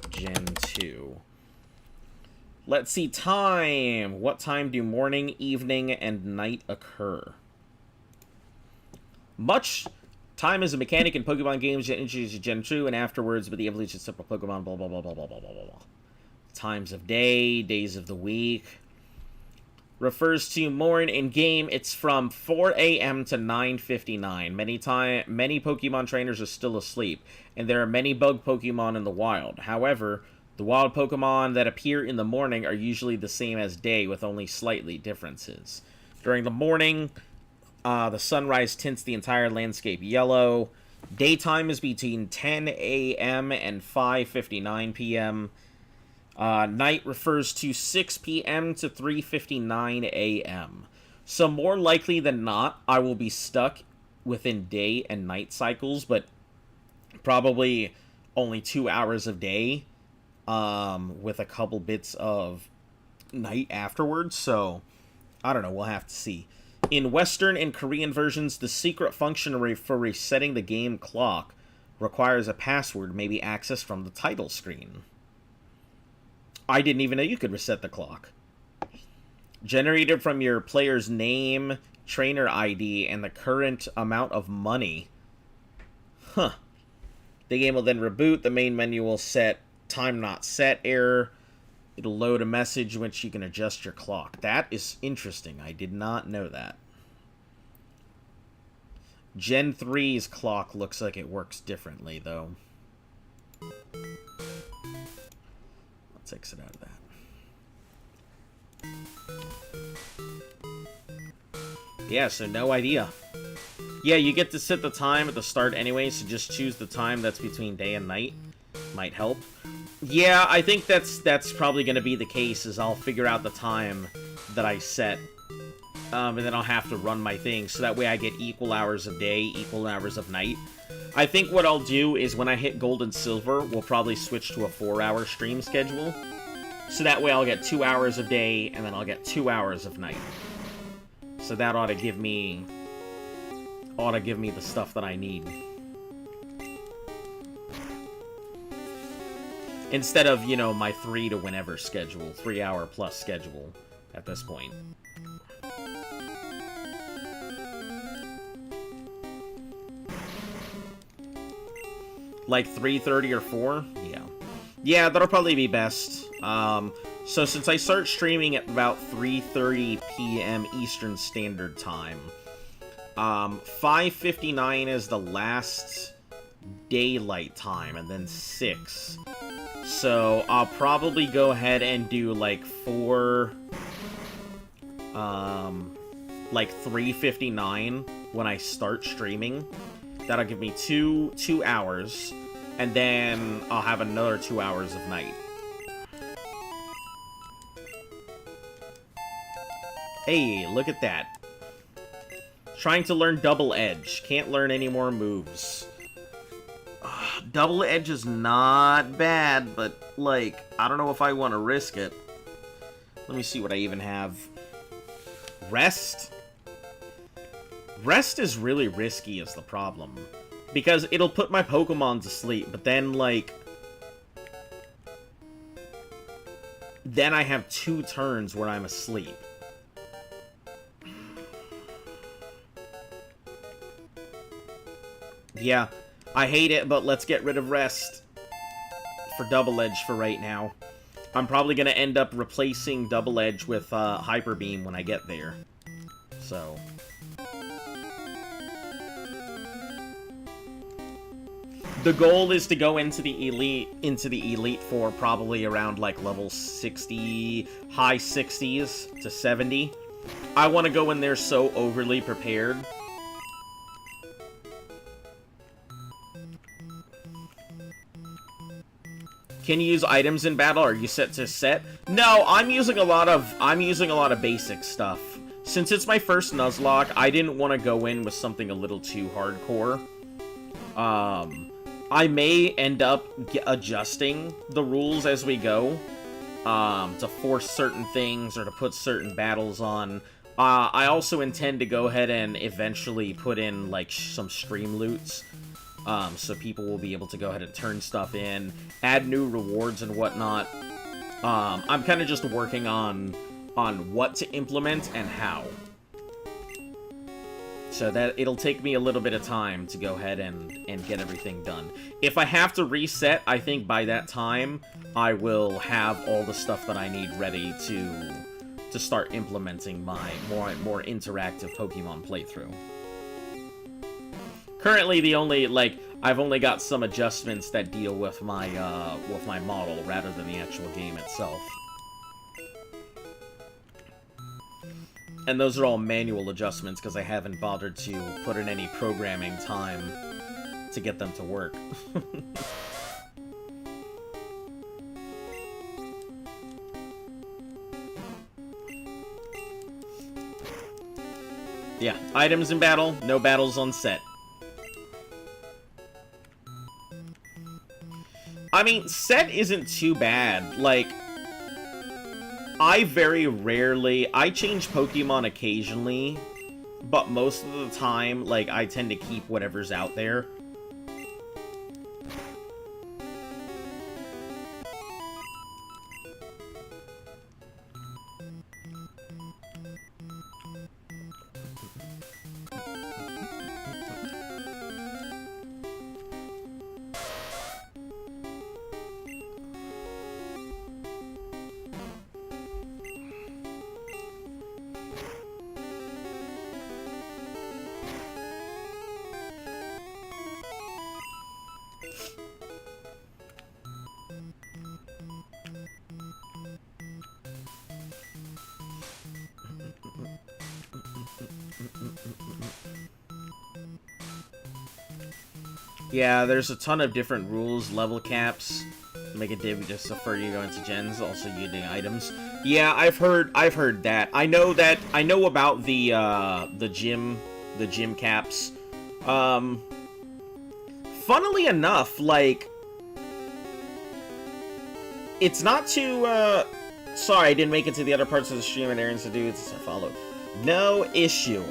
Gen 2. Let's see, time. What time do morning, evening, and night occur? Much time is a mechanic in Pokemon games that introduces Gen 2 and afterwards, but the evolution of simple Pokemon, blah, blah, blah, blah, blah, blah, blah, blah. Times of day, days of the week. Refers to morn in game. It's from 4 a.m. to 9:59. Many Pokemon trainers are still asleep, and there are many bug Pokemon in the wild. However, the wild Pokemon that appear in the morning are usually the same as day, with only slightly differences. During the morning, the sunrise tints the entire landscape yellow. Daytime is between 10 a.m. and 5:59 p.m. Night refers to 6 p.m. to 3:59 a.m. So more likely than not, I will be stuck within day and night cycles, but probably only 2 hours of day, with a couple bits of night afterwards. So I don't know. We'll have to see. In Western and Korean versions, the secret function for resetting the game clock requires a password, maybe accessed from the title screen. I didn't even know you could reset the clock. Generated from your player's name, trainer ID, and the current amount of money. Huh. The game will then reboot. The main menu will set time not set error. It'll load a message which you can adjust your clock. That is interesting. I did not know that. Gen 3's clock looks like it works differently, though. Let's exit out of that. Yeah, so no idea. Yeah, you get to set the time at the start anyway, so just choose the time that's between day and night. Might help. Yeah, I think that's probably going to be the case, is I'll figure out the time that I set. And then I'll have to run my thing, so that way I get equal hours of day, equal hours of night. I think what I'll do is when I hit Gold and Silver, we'll probably switch to a 4-hour stream schedule. So that way I'll get 2 hours of day, and then I'll get 2 hours of night. So that ought to give me the stuff that I need. Instead of, you know, my 3 to whenever schedule, 3-hour plus schedule at this point. Like 3:30 or 4? Yeah. Yeah, that'll probably be best. So since I start streaming at about 3:30 p.m. Eastern Standard Time, 5:59 is the last daylight time, and then 6. So I'll probably go ahead and do like 3:59 when I start streaming. That'll give me two hours, and then I'll have another 2 hours of night. Hey, look at that. Trying to learn Double Edge. Can't learn any more moves. Double Edge is not bad, but, like, I don't know if I want to risk it. Let me see what I even have. Rest? Rest is really risky is the problem. Because it'll put my Pokemon to sleep, but then, like... then I have 2 turns where I'm asleep. Yeah, I hate it, but let's get rid of Rest for Double Edge for right now. I'm probably going to end up replacing Double Edge with Hyper Beam when I get there. So... The goal is to go into the elite for probably around like level 60, high 60s to 70. I want to go in there so overly prepared. Can you use items in battle? Are you set to set? No, I'm using a lot of basic stuff. Since it's my first Nuzlocke, I didn't want to go in with something a little too hardcore. I may end up adjusting the rules as we go, to force certain things or to put certain battles on. I also intend to go ahead and eventually put in, like, some stream loots, so people will be able to go ahead and turn stuff in, add new rewards and whatnot. I'm kind of just working on what to implement and how. So that it'll take me a little bit of time to go ahead and get everything done. If I have to reset, I think by that time, I will have all the stuff that I need ready to start implementing my more interactive Pokemon playthrough. Currently, I've only got some adjustments that deal with my model rather than the actual game itself. And those are all manual adjustments because I haven't bothered to put in any programming time to get them to work. Yeah, items in battle, no battles on set. I mean, set isn't too bad. Like, I very rarely... I change Pokemon occasionally, but most of the time, like, I tend to keep whatever's out there. Yeah, there's a ton of different rules, level caps. Make a dig just for you go into gens, also getting items. Yeah, I've heard that. I know about the gym caps. Funnily enough, like, it's not too sorry I didn't make it to the other parts of the stream and errands to do, it's a follow. No issue.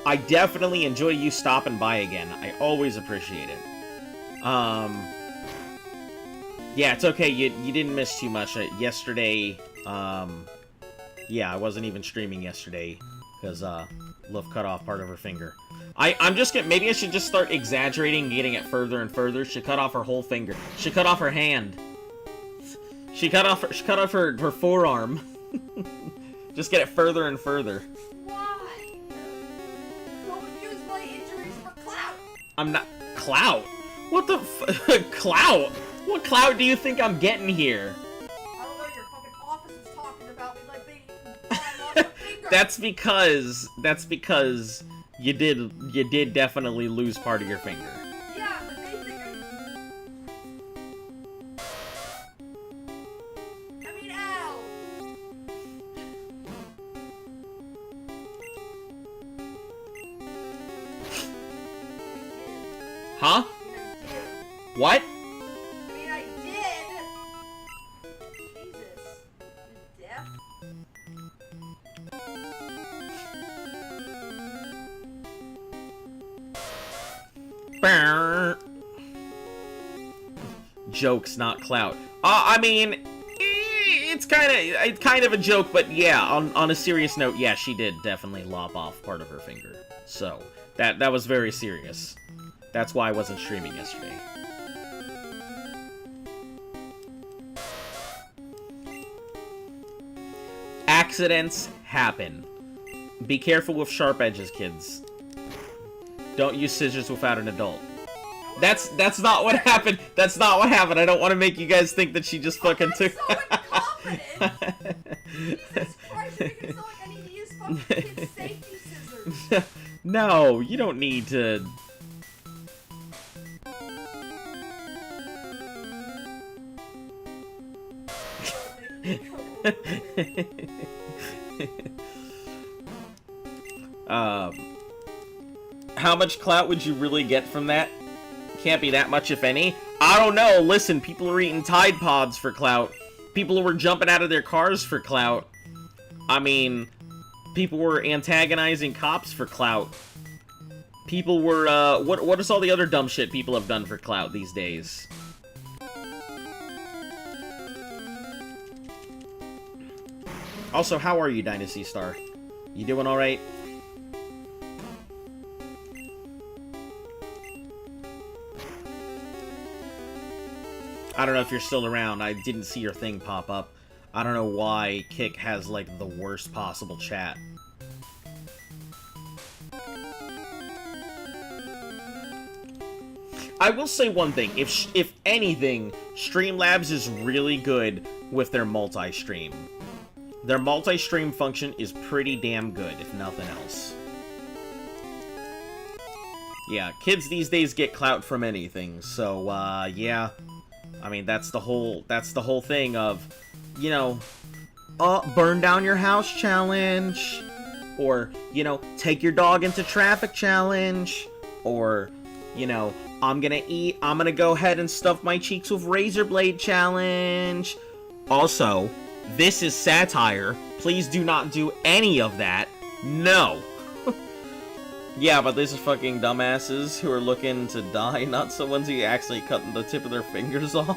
I definitely enjoy you stopping by again. I always appreciate it. Yeah, it's okay. You didn't miss too much. Yesterday, yeah, I wasn't even streaming yesterday because Luff cut off part of her finger. I'm just gonna, maybe I should just start exaggerating, getting it further and further. She cut off her whole finger. She cut off her hand. She cut off her forearm. Just get it further and further. Why? Don't use my injuries for clout. I'm not clout. What the clout? What clout do you think I'm getting here? I don't know. Your fucking office is talking about me like they lost a finger. That's because you did definitely lose part of your finger. Yeah, but they think I mean, ow. Huh? What? I mean, I did. Jesus. You're deaf? Brr. Jokes, not clout. I mean, it's kind of a joke, but yeah, on a serious note, yeah, she did definitely lop off part of her finger. So, that was very serious. That's why I wasn't streaming yesterday. Accidents happen. Be careful with sharp edges, kids. Don't use scissors without an adult. That's not what happened. That's not what happened. I don't want to make you guys think that she just fucking took. So incompetent. Jesus Christ, you're making it sound like I need to use fucking kid safety scissors. No, you don't need to. How much clout would you really get from that? Can't be that much, if any. I don't know. Listen, people were eating Tide Pods for clout. People were jumping out of their cars for clout. I mean, people were antagonizing cops for clout. People were, what is all the other dumb shit people have done for clout these days? Also, how are you, Dynasty Star? You doing alright? I don't know if you're still around. I didn't see your thing pop up. I don't know why Kick has, like, the worst possible chat. I will say one thing. If anything, Streamlabs is really good with their multi-stream. Their multi-stream function is pretty damn good, if nothing else. Yeah, kids these days get clout from anything, so, yeah. I mean, that's the whole thing of, you know, burn down your house challenge, or, you know, take your dog into traffic challenge, or, you know, I'm gonna go ahead and stuff my cheeks with razor blade challenge. Also, this is satire. Please do not do any of that. No. Yeah, but these are fucking dumbasses who are looking to die, not the ones who actually cut the tip of their fingers off.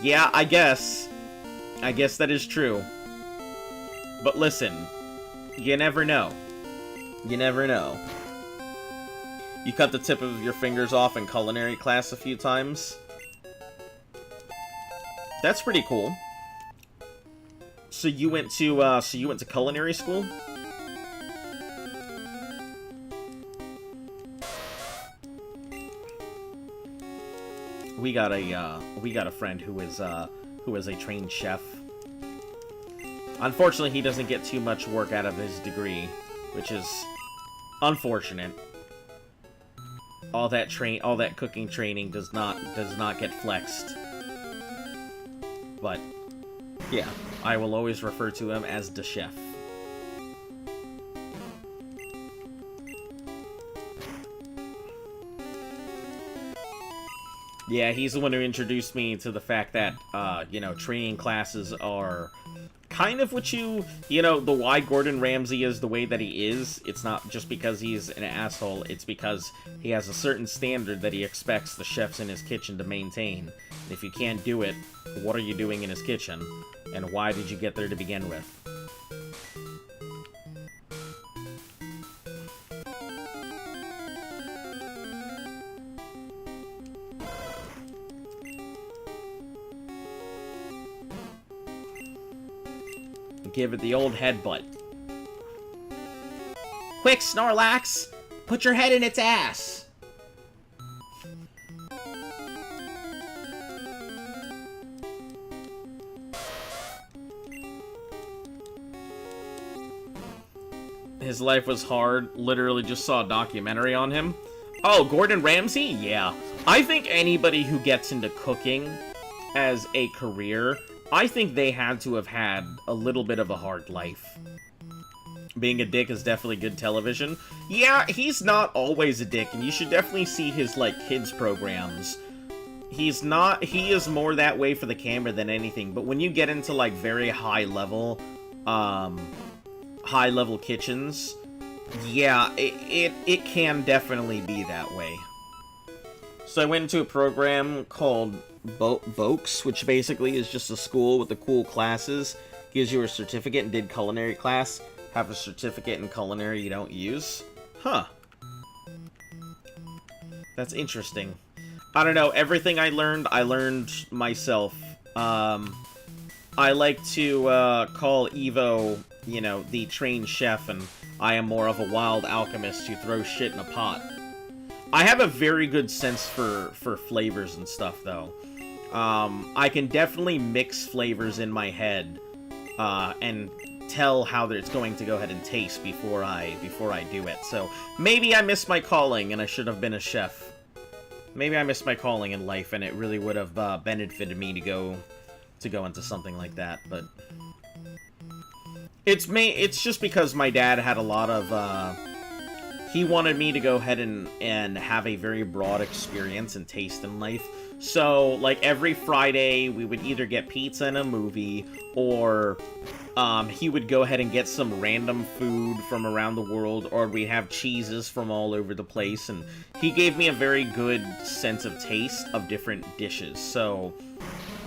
Yeah, I guess. I guess that is true. But listen, you never know. You never know. You cut the tip of your fingers off in culinary class a few times. That's pretty cool. So you went to culinary school? We got a friend who is a trained chef. Unfortunately, he doesn't get too much work out of his degree, which is unfortunate. All that cooking training does not get flexed. But yeah, I will always refer to him as the chef. Yeah, he's the one who introduced me to the fact that, you know, training classes are kind of what you know, the why Gordon Ramsay is the way that he is. It's not just because he's an asshole, it's because he has a certain standard that he expects the chefs in his kitchen to maintain. And if you can't do it, what are you doing in his kitchen? And why did you get there to begin with? Give it the old headbutt. Quick, Snorlax! Put your head in its ass! His life was hard. Literally just saw a documentary on him. Oh, Gordon Ramsay? Yeah. I think anybody who gets into cooking as a career, I think they had to have had a little bit of a hard life. Being a dick is definitely good television. Yeah, he's not always a dick, and you should definitely see his, like, kids programs. He is more that way for the camera than anything, but when you get into, like, very high-level kitchens, yeah, it can definitely be that way. So I went into a program called Vokes, which basically is just a school with the cool classes. Gives you a certificate and did culinary class. Have a certificate in culinary you don't use. Huh. That's interesting. I don't know, everything I learned myself. I like to call Evo, you know, the trained chef, and I am more of a wild alchemist who throws shit in a pot. I have a very good sense for flavors and stuff, though. I can definitely mix flavors in my head, and tell how it's going to go ahead and taste before I do it. So maybe I missed my calling and I should have been a chef. Maybe I missed my calling in life and it really would have benefited me to go into something like that. But it's just because my dad had a lot of he wanted me to go ahead and have a very broad experience and taste in life. So, like, every Friday, we would either get pizza and a movie, or he would go ahead and get some random food from around the world, or we'd have cheeses from all over the place, and he gave me a very good sense of taste of different dishes. So,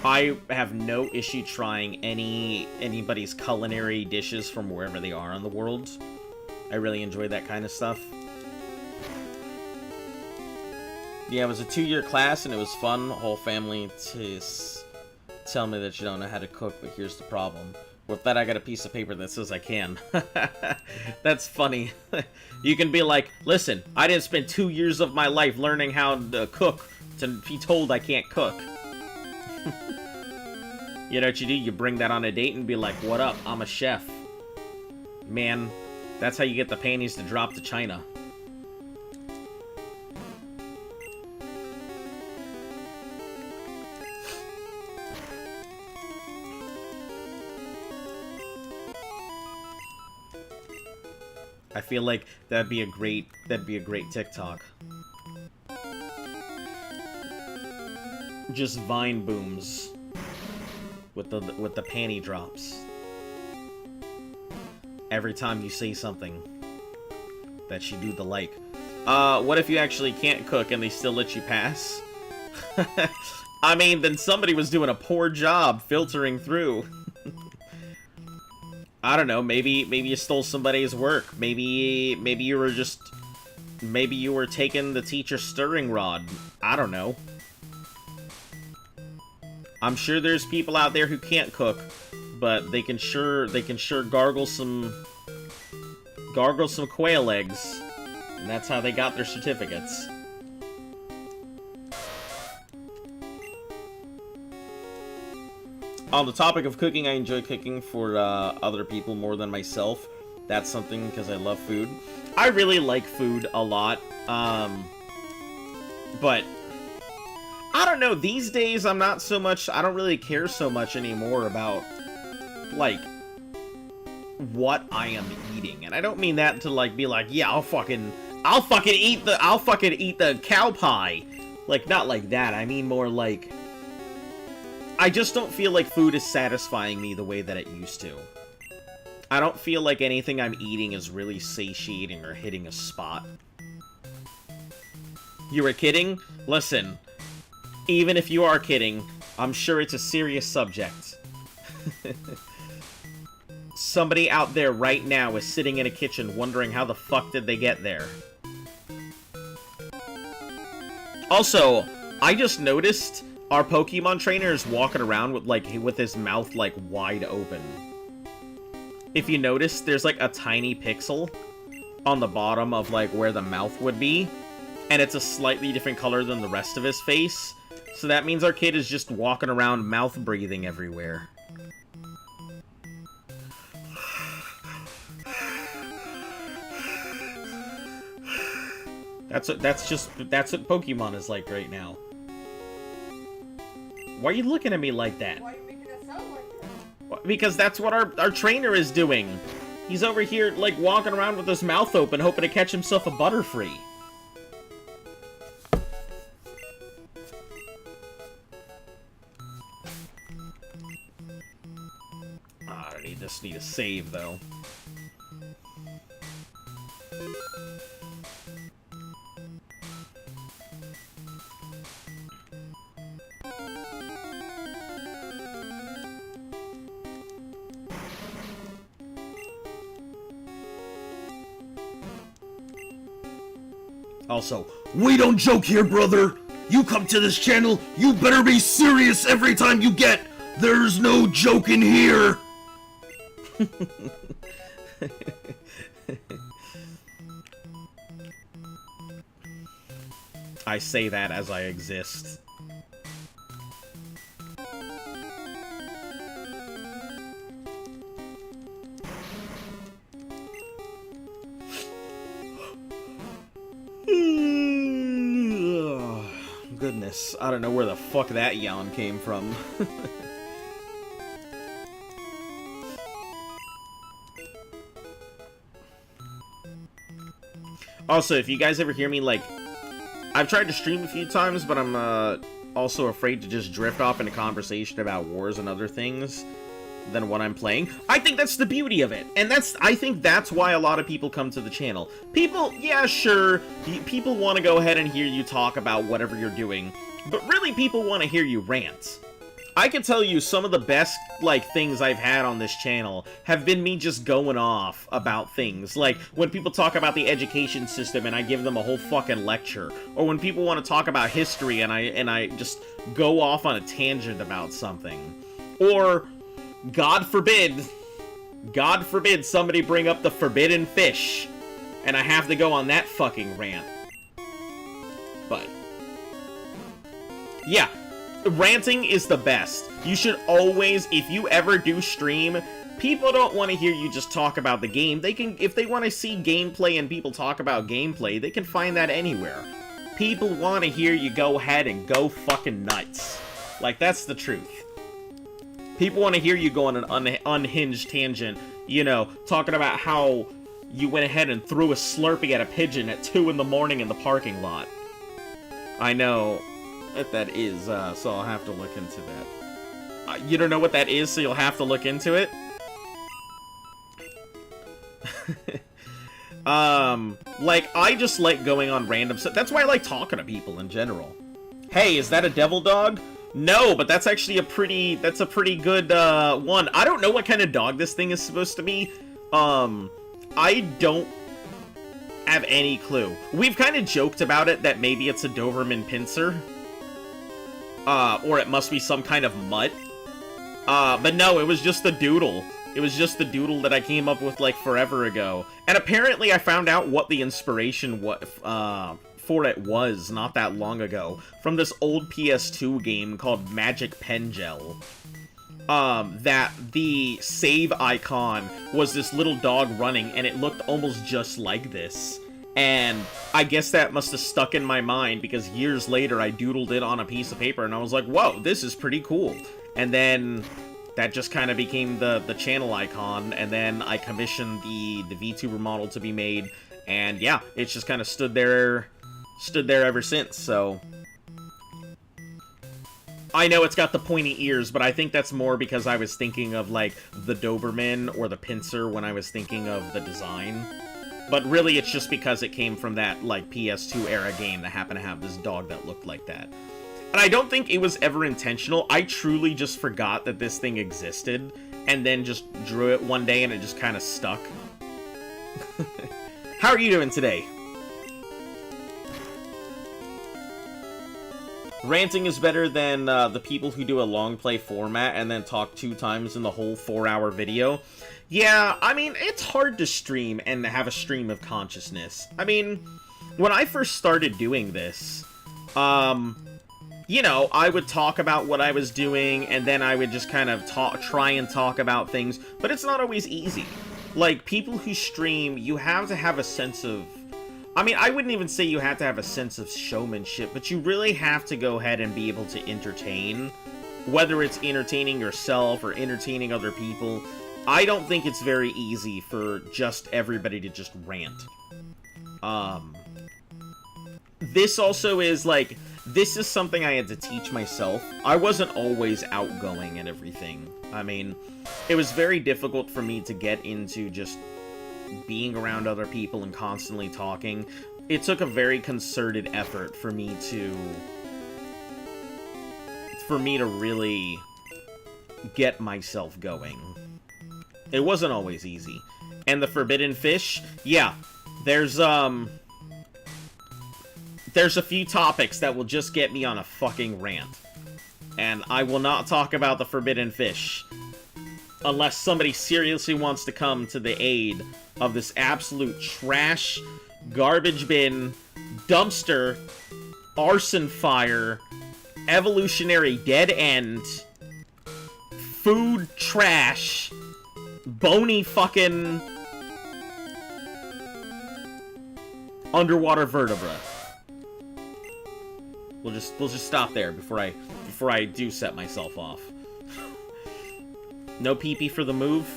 I have no issue trying anybody's culinary dishes from wherever they are in the world. I really enjoy that kind of stuff. Yeah, it was a 2-year class, and it was fun. The whole family to tell me that you don't know how to cook, but here's the problem. With that, I got a piece of paper that says I can. That's funny. You can be like, listen, I didn't spend 2 years of my life learning how to cook to be told I can't cook. You know what you do? You bring that on a date and be like, what up? I'm a chef. Man, that's how you get the panties to drop to China. I feel like that'd be a great TikTok. Just Vine booms with the panty drops. Every time you say something that she do the like. What if you actually can't cook and they still let you pass? I mean, then somebody was doing a poor job filtering through. I don't know, maybe you stole somebody's work. Maybe you were taking the teacher's stirring rod. I don't know. I'm sure there's people out there who can't cook, but they can sure gargle some quail eggs, and that's how they got their certificates. On the topic of cooking, I enjoy cooking for other people more than myself. That's something because I love food. I really like food a lot, but I don't know, these days I don't really care so much anymore about, like, what I am eating. And I don't mean that to, like, be like, yeah, I'll fucking eat the cow pie. Like, not like that. I mean more like, I just don't feel like food is satisfying me the way that it used to. I don't feel like anything I'm eating is really satiating or hitting a spot. You were kidding? Listen, even if you are kidding, I'm sure it's a serious subject. Somebody out there right now is sitting in a kitchen wondering how the fuck did they get there. Also, I just noticed our Pokemon trainer is walking around with his mouth, like, wide open. If you notice, there's, like, a tiny pixel on the bottom of, like, where the mouth would be, and it's a slightly different color than the rest of his face. So that means our kid is just walking around mouth breathing everywhere. That's what Pokemon is like right now. Why are you looking at me like that? Why are you making that sound like that? Because that's what our trainer is doing. He's over here, like, walking around with his mouth open, hoping to catch himself a Butterfree. I just need a save, though. Also, we don't joke here, brother! You come to this channel, you better be serious every time you get! There's no joking here! I say that as I exist. Goodness, I don't know where the fuck that yawn came from. Also, if you guys ever hear me, like, I've tried to stream a few times, but I'm also afraid to just drift off into conversation about wars and other things than what I'm playing. I think that's the beauty of it, and I think that's why a lot of people come to the channel. People, yeah, sure, people want to go ahead and hear you talk about whatever you're doing, but really people want to hear you rant. I can tell you some of the best, like, things I've had on this channel have been me just going off about things. Like, when people talk about the education system and I give them a whole fucking lecture. Or when people want to talk about history and I just go off on a tangent about something. Or, God forbid somebody bring up the forbidden fish. And I have to go on that fucking rant. But, yeah. Ranting is the best. You should always, if you ever do stream, people don't want to hear you just talk about the game. They can, if they want to see gameplay and people talk about gameplay, they can find that anywhere. People want to hear you go ahead and go fucking nuts. Like, that's the truth. People want to hear you go on an unhinged tangent, you know, talking about how you went ahead and threw a Slurpee at a pigeon at 2 in the morning in the parking lot. I know that is, so I'll have to look into that. You don't know what that is, so you'll have to look into it? Like, I just like going on random stuff. That's why I like talking to people in general. Hey, is that a devil dog? No, but that's actually that's a pretty good, one. I don't know what kind of dog this thing is supposed to be. I don't have any clue. We've kind of joked about it that maybe it's a Doberman Pinscher. Or it must be some kind of mutt. But no, it was just the doodle. It was just the doodle that I came up with, like, forever ago. And apparently I found out what the inspiration for it was not that long ago. From this old PS2 game called Magic Pen Gel. That the save icon was this little dog running, and it looked almost just like this. And I guess that must have stuck in my mind, because years later I doodled it on a piece of paper, and I was like, whoa, this is pretty cool. And then that just kind of became the channel icon, and then I commissioned the VTuber model to be made, and yeah, it's just kind of stood there ever since, so. I know it's got the pointy ears, but I think that's more because I was thinking of, like, the Doberman or the Pinscher when I was thinking of the design. But really, it's just because it came from that, like, PS2 era game that happened to have this dog that looked like that. And I don't think it was ever intentional. I truly just forgot that this thing existed, and then just drew it one day and it just kind of stuck. How are you doing today? Ranting is better than the people who do a long play format and then talk 2 times in the whole 4-hour video. Yeah, I mean, it's hard to stream and have a stream of consciousness. I mean, when I first started doing this, you know, I would talk about what I was doing, and then I would just kind of try and talk about things, but it's not always easy. Like, people who stream, you have to have a sense of... I mean, I wouldn't even say you have to have a sense of showmanship, but you really have to go ahead and be able to entertain. Whether it's entertaining yourself or entertaining other people, I don't think it's very easy for just everybody to just rant. This also is, like, this is something I had to teach myself. I wasn't always outgoing and everything. I mean, it was very difficult for me to get into just being around other people and constantly talking. It took a very concerted effort for me to really get myself going. It wasn't always easy. And the forbidden fish, yeah, there's a few topics that will just get me on a fucking rant. And I will not talk about the forbidden fish unless somebody seriously wants to come to the aid of this absolute trash, garbage bin, dumpster arson fire, evolutionary dead end, food trash, bony fucking underwater vertebra. We'll just stop there before I do set myself off. No pee-pee for the move?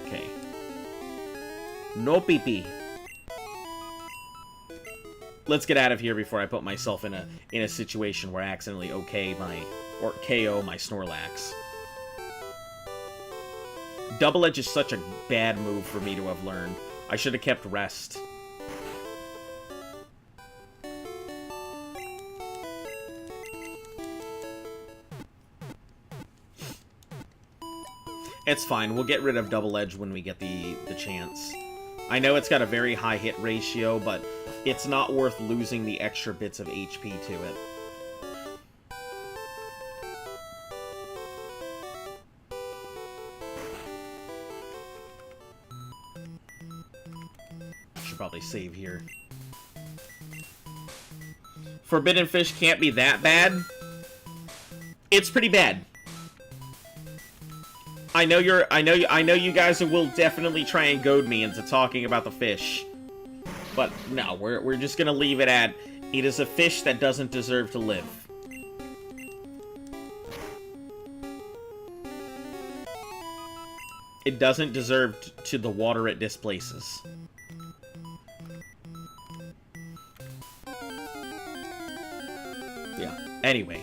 Okay. No pee-pee. Let's get out of here before I put myself in a situation where I accidentally KO my Snorlax. Double Edge is such a bad move for me to have learned. I should have kept Rest. It's fine. We'll get rid of Double Edge when we get the chance. I know it's got a very high hit ratio, but it's not worth losing the extra bits of HP to it. Should probably save here. Forbidden Fish can't be that bad. It's pretty bad. I know you guys will definitely try and goad me into talking about the fish. But no, we're just gonna leave it at, it is a fish that doesn't deserve to live. It doesn't deserve to the water it displaces. Yeah. Anyway,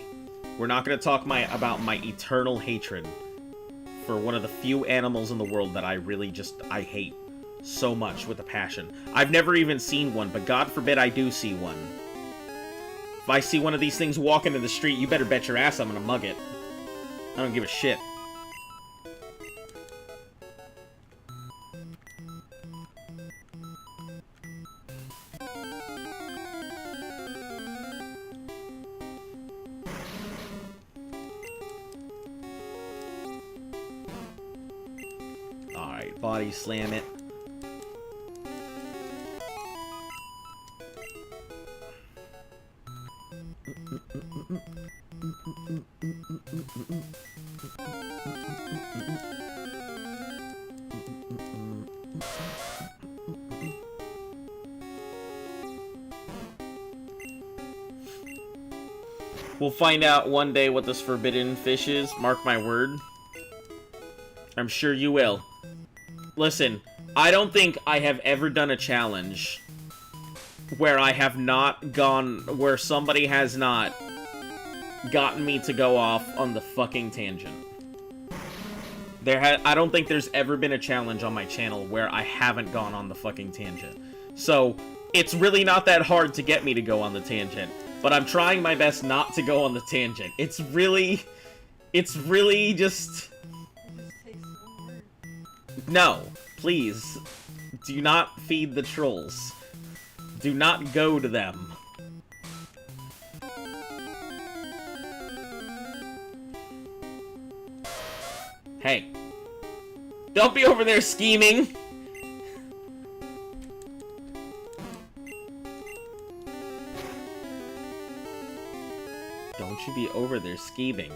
we're not gonna talk about my eternal hatred for one of the few animals in the world that I really I hate so much with a passion. I've never even seen one, but God forbid I do see one. If I see one of these things walking in the street, you better bet your ass I'm gonna mug it. I don't give a shit. Alright, body slam it. We'll find out one day what this forbidden fish is, mark my word. I'm sure you will. Listen, I don't think I have ever done a challenge where I have not gone, where somebody has not gotten me to go off on the fucking tangent. I don't think there's ever been a challenge on my channel where I haven't gone on the fucking tangent. So, it's really not that hard to get me to go on the tangent, but I'm trying my best not to go on the tangent. It's really just... No, please, do not feed the trolls. Do not go to them. Hey, don't be over there scheming. Don't you be over there scheming.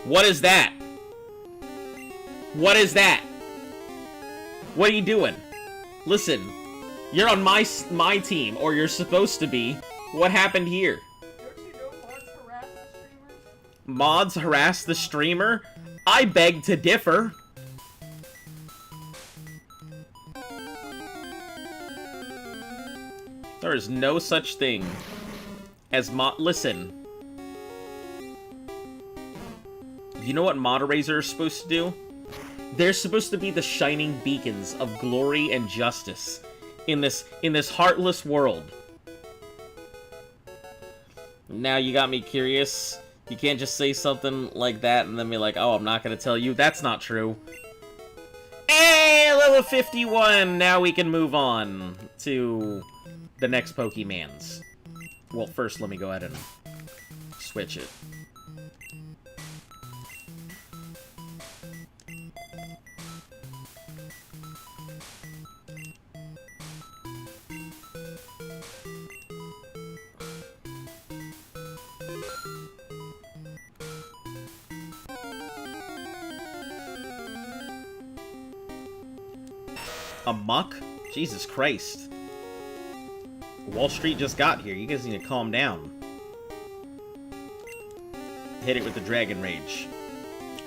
What is that? What is that? What are you doing? Listen, you're on my team, or you're supposed to be. What happened here? Don't you know mods harass the streamers? Mods harass the streamer? I beg to differ. There is no such thing as listen. You know what moderators are supposed to do? They're supposed to be the shining beacons of glory and justice in this heartless world. Now you got me curious. You can't just say something like that and then be like, oh, I'm not gonna tell you. That's not true. Hey, level 51! Now we can move on to the next Pokemans. Well, first let me go ahead and switch it. A muck? Jesus Christ. Wall Street just got here. You guys need to calm down. Hit it with the Dragon Rage.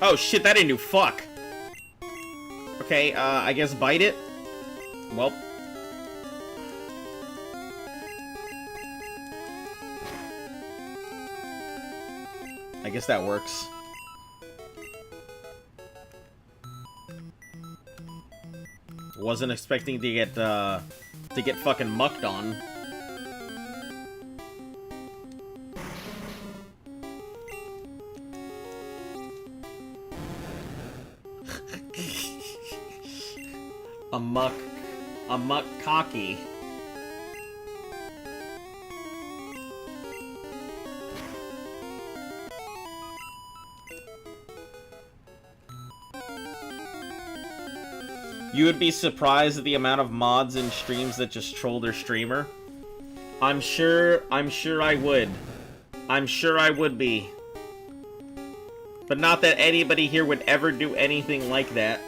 Oh shit, that didn't do fuck. Okay, I guess bite it. Well. I guess that works. Wasn't expecting to get fucking mucked on. A muck cocky. You would be surprised at the amount of mods in streams that just troll their streamer. I'm sure I would. I'm sure I would be. But not that anybody here would ever do anything like that.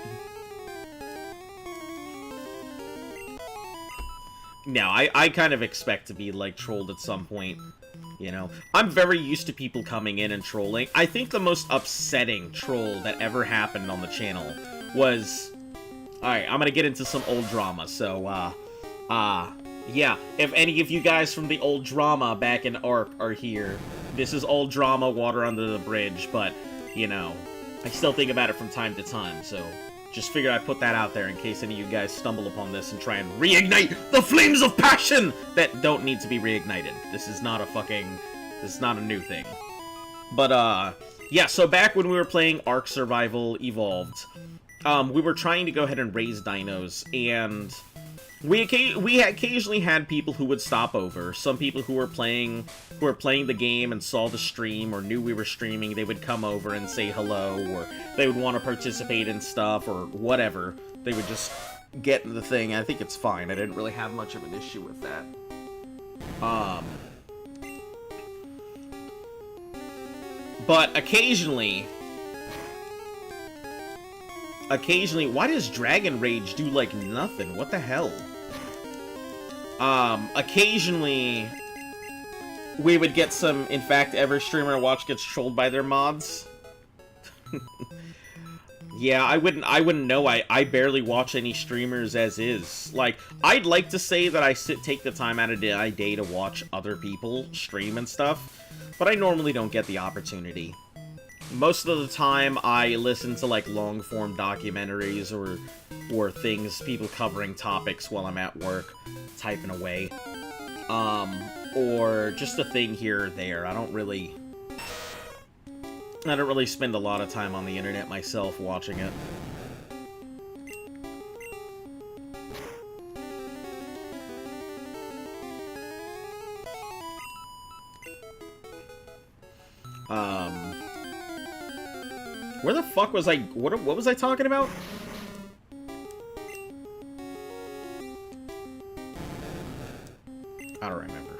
No, I kind of expect to be, like, trolled at some point, you know? I'm very used to people coming in and trolling. I think the most upsetting troll that ever happened on the channel was... Alright, I'm gonna get into some old drama, so, yeah, if any of you guys from the old drama back in ARC are here, this is old drama, water under the bridge, but, you know, I still think about it from time to time, so just figured I'd put that out there in case any of you guys stumble upon this and try and reignite the flames of passion that don't need to be reignited. This is not a new thing. But, yeah, so back when we were playing Ark Survival Evolved, we were trying to go ahead and raise dinos, and we occasionally had people who would stop over. Some people who were playing the game and saw the stream or knew we were streaming, they would come over and say hello, or they would want to participate in stuff, or whatever. They would just get in the thing. I think it's fine. I didn't really have much of an issue with that. But occasionally, why does Dragon Rage do, like, nothing? What the hell? Occasionally, we would get some, in fact, every streamer I watch gets trolled by their mods. Yeah, I wouldn't know. I barely watch any streamers as is. Like, I'd like to say that I take the time out of my day to watch other people stream and stuff, but I normally don't get the opportunity. Most of the time, I listen to, like, long-form documentaries or things, people covering topics while I'm at work, typing away. Or just a thing here or there. I don't really spend a lot of time on the internet myself watching it. Where the fuck was I? What was I talking about? I don't remember.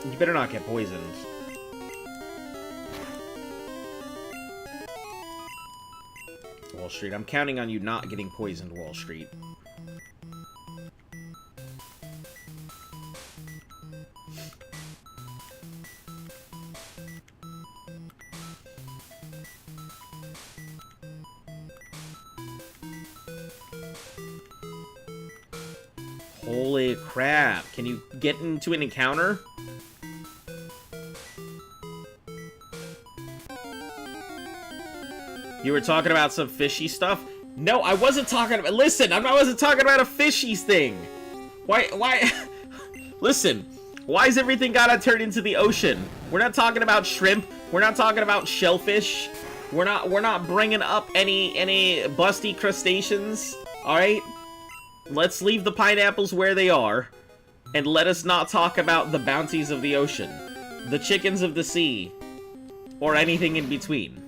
You better not get poisoned. Wall Street. I'm counting on you not getting poisoned, Wall Street. Holy crap. Can you get into an encounter? You were talking about some fishy stuff? No, I wasn't talking about... Listen, I wasn't talking about a fishy thing. Why... Listen, why is everything gotta turn into the ocean? We're not talking about shrimp. We're not talking about shellfish. We're not bringing up any busty crustaceans, alright? Let's leave the pineapples where they are, and let us not talk about the bounties of the ocean, the chickens of the sea, or anything in between.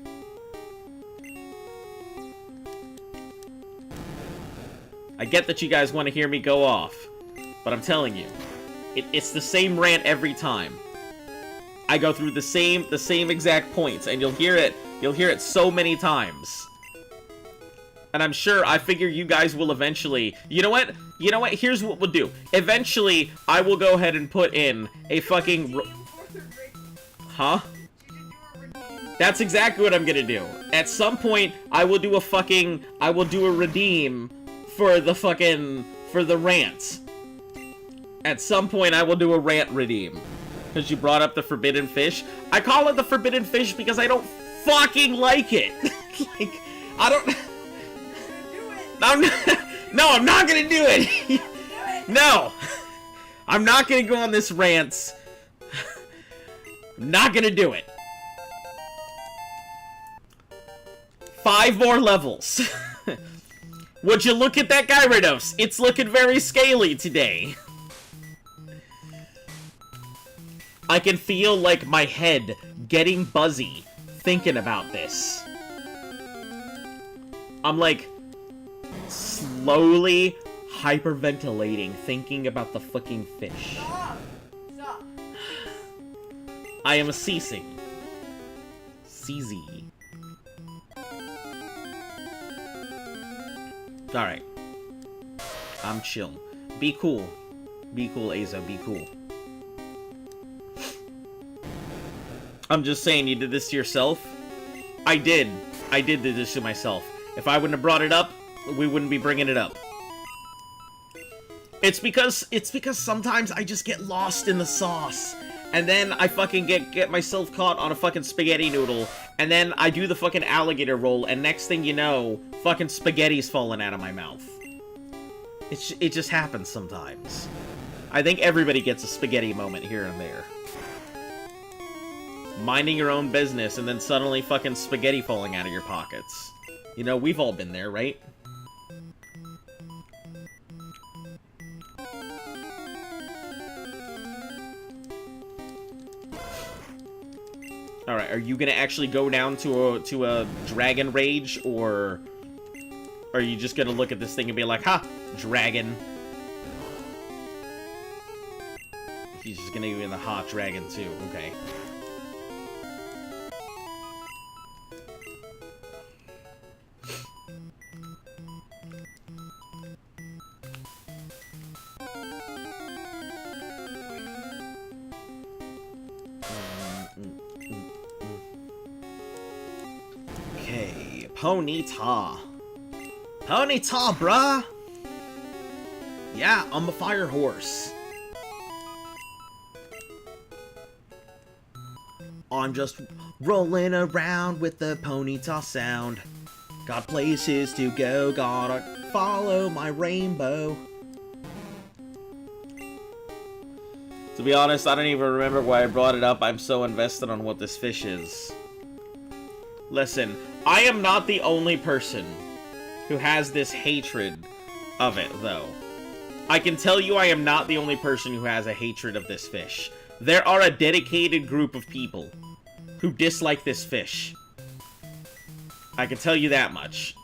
I get that you guys want to hear me go off, but I'm telling you, it's the same rant every time. I go through the same exact points, and you'll hear it so many times. And I'm sure, I figure you guys will eventually... You know what? Here's what we'll do. Eventually, I will go ahead and put in a fucking... Huh? That's exactly what I'm gonna do. At some point, I will do a redeem for the rant. At some point, I will do a rant redeem. Because you brought up the forbidden fish. I call it the forbidden fish because I don't fucking like it. Like, I don't... No, I'm not gonna do it! No! I'm not gonna go on this rant. I'm not gonna do it. 5 more levels. Would you look at that Gyarados? It's looking very scaly today. I can feel, like, my head getting buzzy thinking about this. I'm, like, slowly hyperventilating thinking about the fucking fish. Stop. I am ceasing. CZ. Alright. I'm chill. Be cool. Be cool, Azo. Be cool. I'm just saying, you did this to yourself? I did. I did do this to myself. If I wouldn't have brought it up, we wouldn't be bringing it up. It's because sometimes I just get lost in the sauce. And then I fucking get myself caught on a fucking spaghetti noodle. And then I do the fucking alligator roll, and next thing you know, fucking spaghetti's falling out of my mouth. It just happens sometimes. I think everybody gets a spaghetti moment here and there. Minding your own business, and then suddenly fucking spaghetti falling out of your pockets. You know, we've all been there, right? Alright, are you gonna actually go down to a dragon rage, or are you just gonna look at this thing and be like, ha! Dragon. He's just gonna give me the hot dragon too, okay. Okay, Ponyta. Ponyta, bruh! Yeah, I'm a fire horse. I'm just rolling around with the Ponyta sound. Got places to go, gotta follow my rainbow. To be honest, I don't even remember why I brought it up. I'm so invested on what this fish is. Listen, I am not the only person who has this hatred of it, though. I can tell you I am not the only person who has a hatred of this fish. There are a dedicated group of people who dislike this fish. I can tell you that much.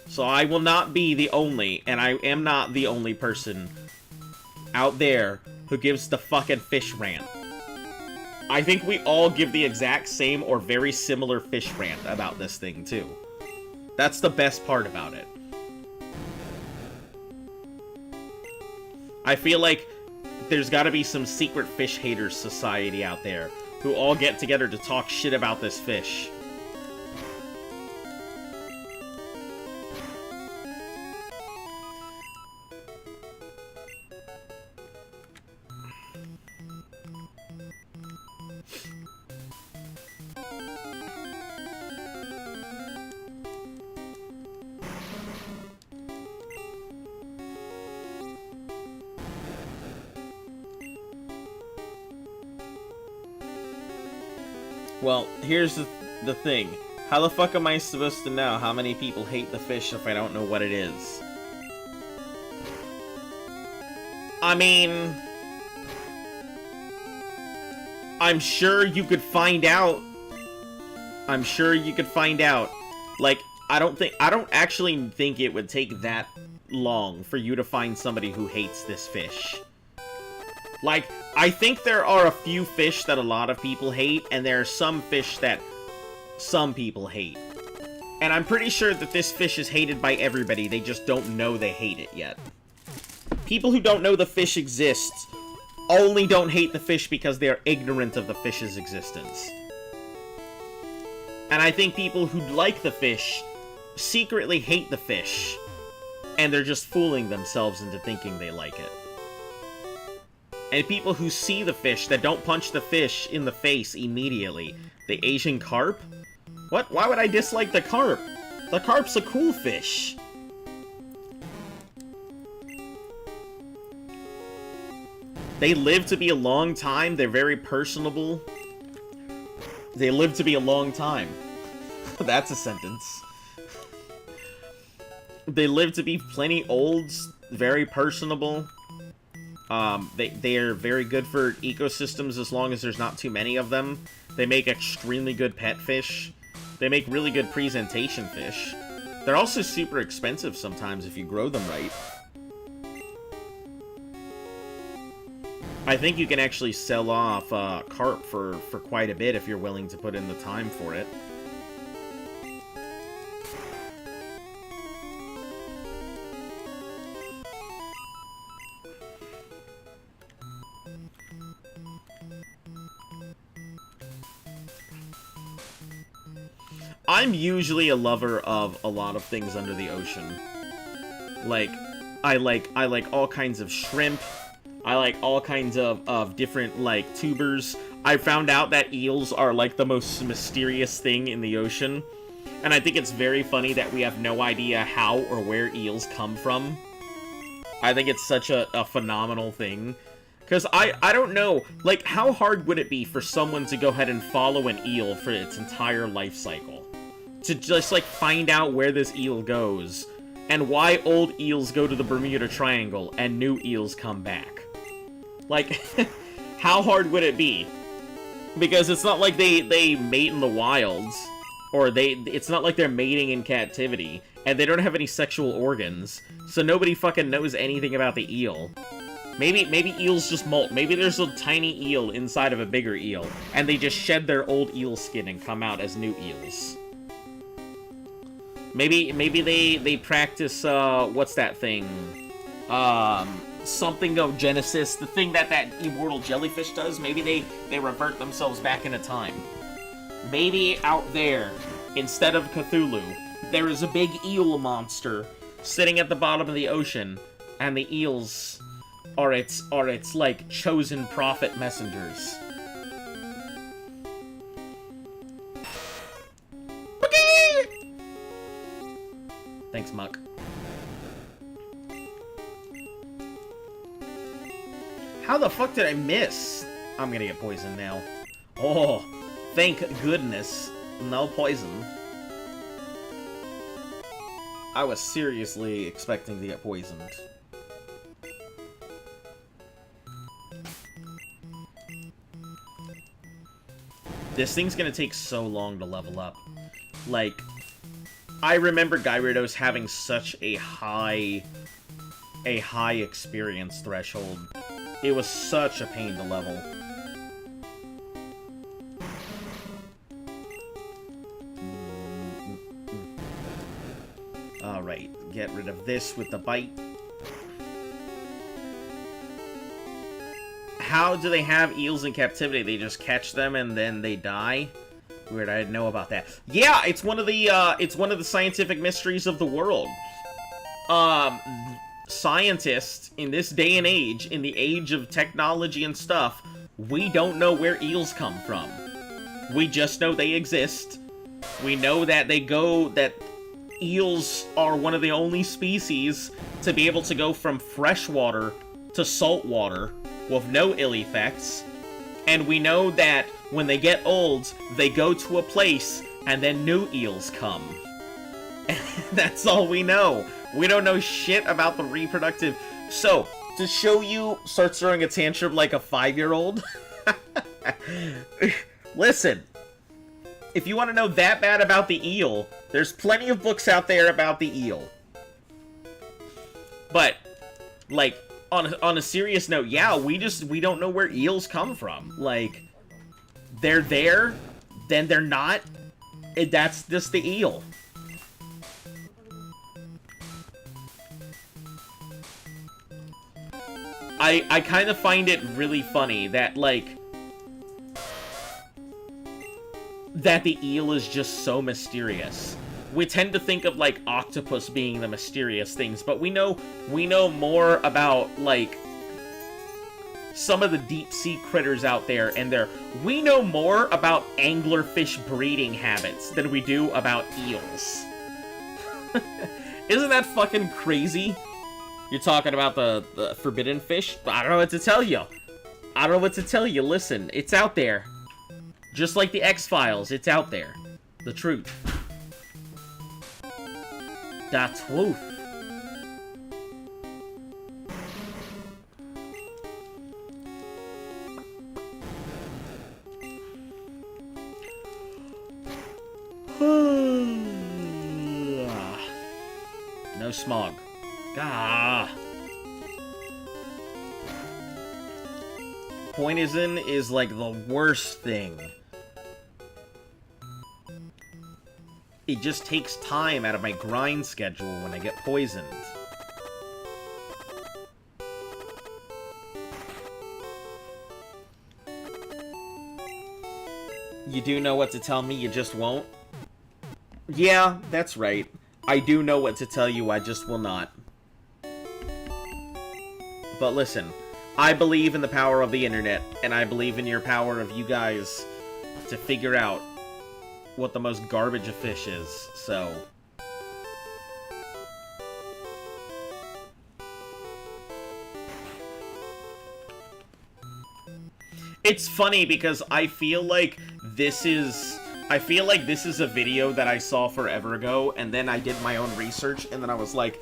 So I will not be the only, and I am not the only person out there who gives the fucking fish rant. I think we all give the exact same or very similar fish rant about this thing, too. That's the best part about it. I feel like there's gotta be some secret fish haters society out there who all get together to talk shit about this fish. Well, here's the thing. How the fuck am I supposed to know how many people hate the fish if I don't know what it is? I mean... I'm sure you could find out. I'm sure you could find out. Like, I don't actually think it would take that long for you to find somebody who hates this fish. Like, I think there are a few fish that a lot of people hate, and there are some fish that some people hate. And I'm pretty sure that this fish is hated by everybody, they just don't know they hate it yet. People who don't know the fish exists only don't hate the fish because they are ignorant of the fish's existence. And I think people who like the fish secretly hate the fish, and they're just fooling themselves into thinking they like it. And people who see the fish that don't punch the fish in the face immediately. The Asian carp? What? Why would I dislike the carp? The carp's a cool fish. They live to be a long time. They're very personable. They live to be a long time. That's a sentence. They live to be plenty old, very personable. They are very good for ecosystems as long as there's not too many of them. They make extremely good pet fish. They make really good presentation fish. They're also super expensive sometimes if you grow them right. I think you can actually sell off carp for quite a bit if you're willing to put in the time for it. I'm usually a lover of a lot of things under the ocean. Like, I like all kinds of shrimp. I like all kinds of different, like, tubers. I found out that eels are, like, the most mysterious thing in the ocean. And I think it's very funny that we have no idea how or where eels come from. I think it's such a phenomenal thing. Because I don't know, like, how hard would it be for someone to go ahead and follow an eel for its entire life cycle? To just, like, find out where this eel goes, and why old eels go to the Bermuda Triangle, and new eels come back. Like, how hard would it be? Because it's not like they mate in the wilds, or it's not like they're mating in captivity, and they don't have any sexual organs, so nobody fucking knows anything about the eel. Maybe eels just molt. Maybe there's a tiny eel inside of a bigger eel, and they just shed their old eel skin and come out as new eels. Maybe they practice, what's that thing? Something of Genesis, the thing that immortal jellyfish does. Maybe they revert themselves back into time. Maybe out there, instead of Cthulhu, there is a big eel monster sitting at the bottom of the ocean, and the eels are its like chosen prophet messengers. Thanks, Muck. How the fuck did I miss? I'm gonna get poisoned now. Oh, thank goodness. No poison. I was seriously expecting to get poisoned. This thing's gonna take so long to level up. Like, I remember Gyarados having such a high experience threshold. It was such a pain to level. Alright, get rid of this with the bite. How do they have eels in captivity? They just catch them and then they die? Weird, I didn't know about that. Yeah, it's one of the scientific mysteries of the world. Scientists in this day and age, in the age of technology and stuff, we don't know where eels come from. We just know they exist. We know that that eels are one of the only species to be able to go from freshwater to saltwater with no ill effects. And we know that when they get old, they go to a place, and then new eels come. And that's all we know. We don't know shit about the reproductive... So, to show you start throwing a tantrum like a 5-year-old... Listen, if you want to know that bad about the eel, there's plenty of books out there about the eel. But, like, on a serious note, yeah, we don't know where eels come from. Like, they're there, then they're not. That's just the eel. I kind of find it really funny that, like, that the eel is just so mysterious. We tend to think of, like, octopus being the mysterious things, but we know more about, like, some of the deep-sea critters out there, and we know more about anglerfish breeding habits than we do about eels. Isn't that fucking crazy? You're talking about the forbidden fish? I don't know what to tell you. I don't know what to tell you. Listen, it's out there. Just like the X-Files, it's out there. The truth. The truth. No smog. Gah. Poison is like the worst thing. It just takes time out of my grind schedule when I get poisoned. You do know what to tell me, you just won't? Yeah, that's right. I do know what to tell you, I just will not. But listen, I believe in the power of the internet, and I believe in your power of you guys to figure out what the most garbage a fish is, so... It's funny because I feel like this is a video that I saw forever ago, and then I did my own research, and then I was like,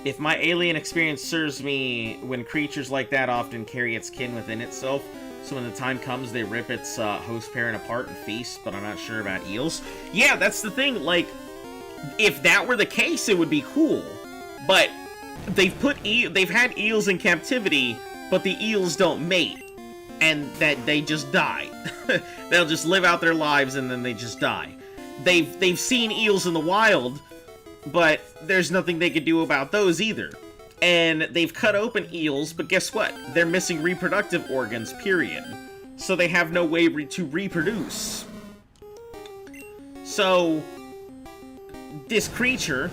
if my alien experience serves me, when creatures like that often carry its kin within itself, so when the time comes, they rip its host parent apart and feast, but I'm not sure about eels. Yeah, that's the thing, like, if that were the case, it would be cool. But they've had eels in captivity, but the eels don't mate, and that they just die. They'll just live out their lives and then they just die. They've seen eels in the wild, but there's nothing they could do about those either. And they've cut open eels, but guess what? They're missing reproductive organs, period. So they have no way to reproduce. So, this creature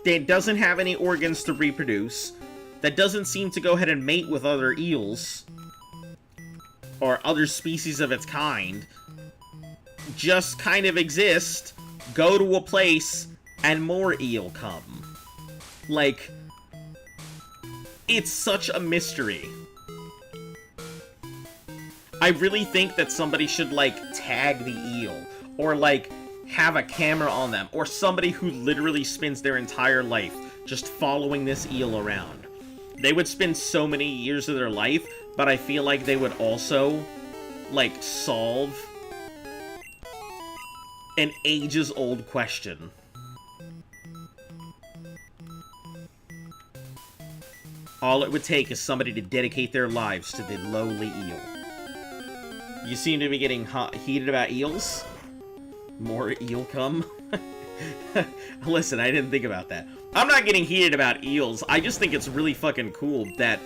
that doesn't have any organs to reproduce, that doesn't seem to go ahead and mate with other eels, or other species of its kind, just kind of exist, go to a place, and more eel come. Like, it's such a mystery. I really think that somebody should, like, tag the eel, or, like, have a camera on them, or somebody who literally spends their entire life just following this eel around. They would spend so many years of their life, but I feel like they would also, like, solve an ages-old question. All it would take is somebody to dedicate their lives to the lowly eel. You seem to be getting heated about eels? More eel cum? Listen, I didn't think about that. I'm not getting heated about eels. I just think it's really fucking cool that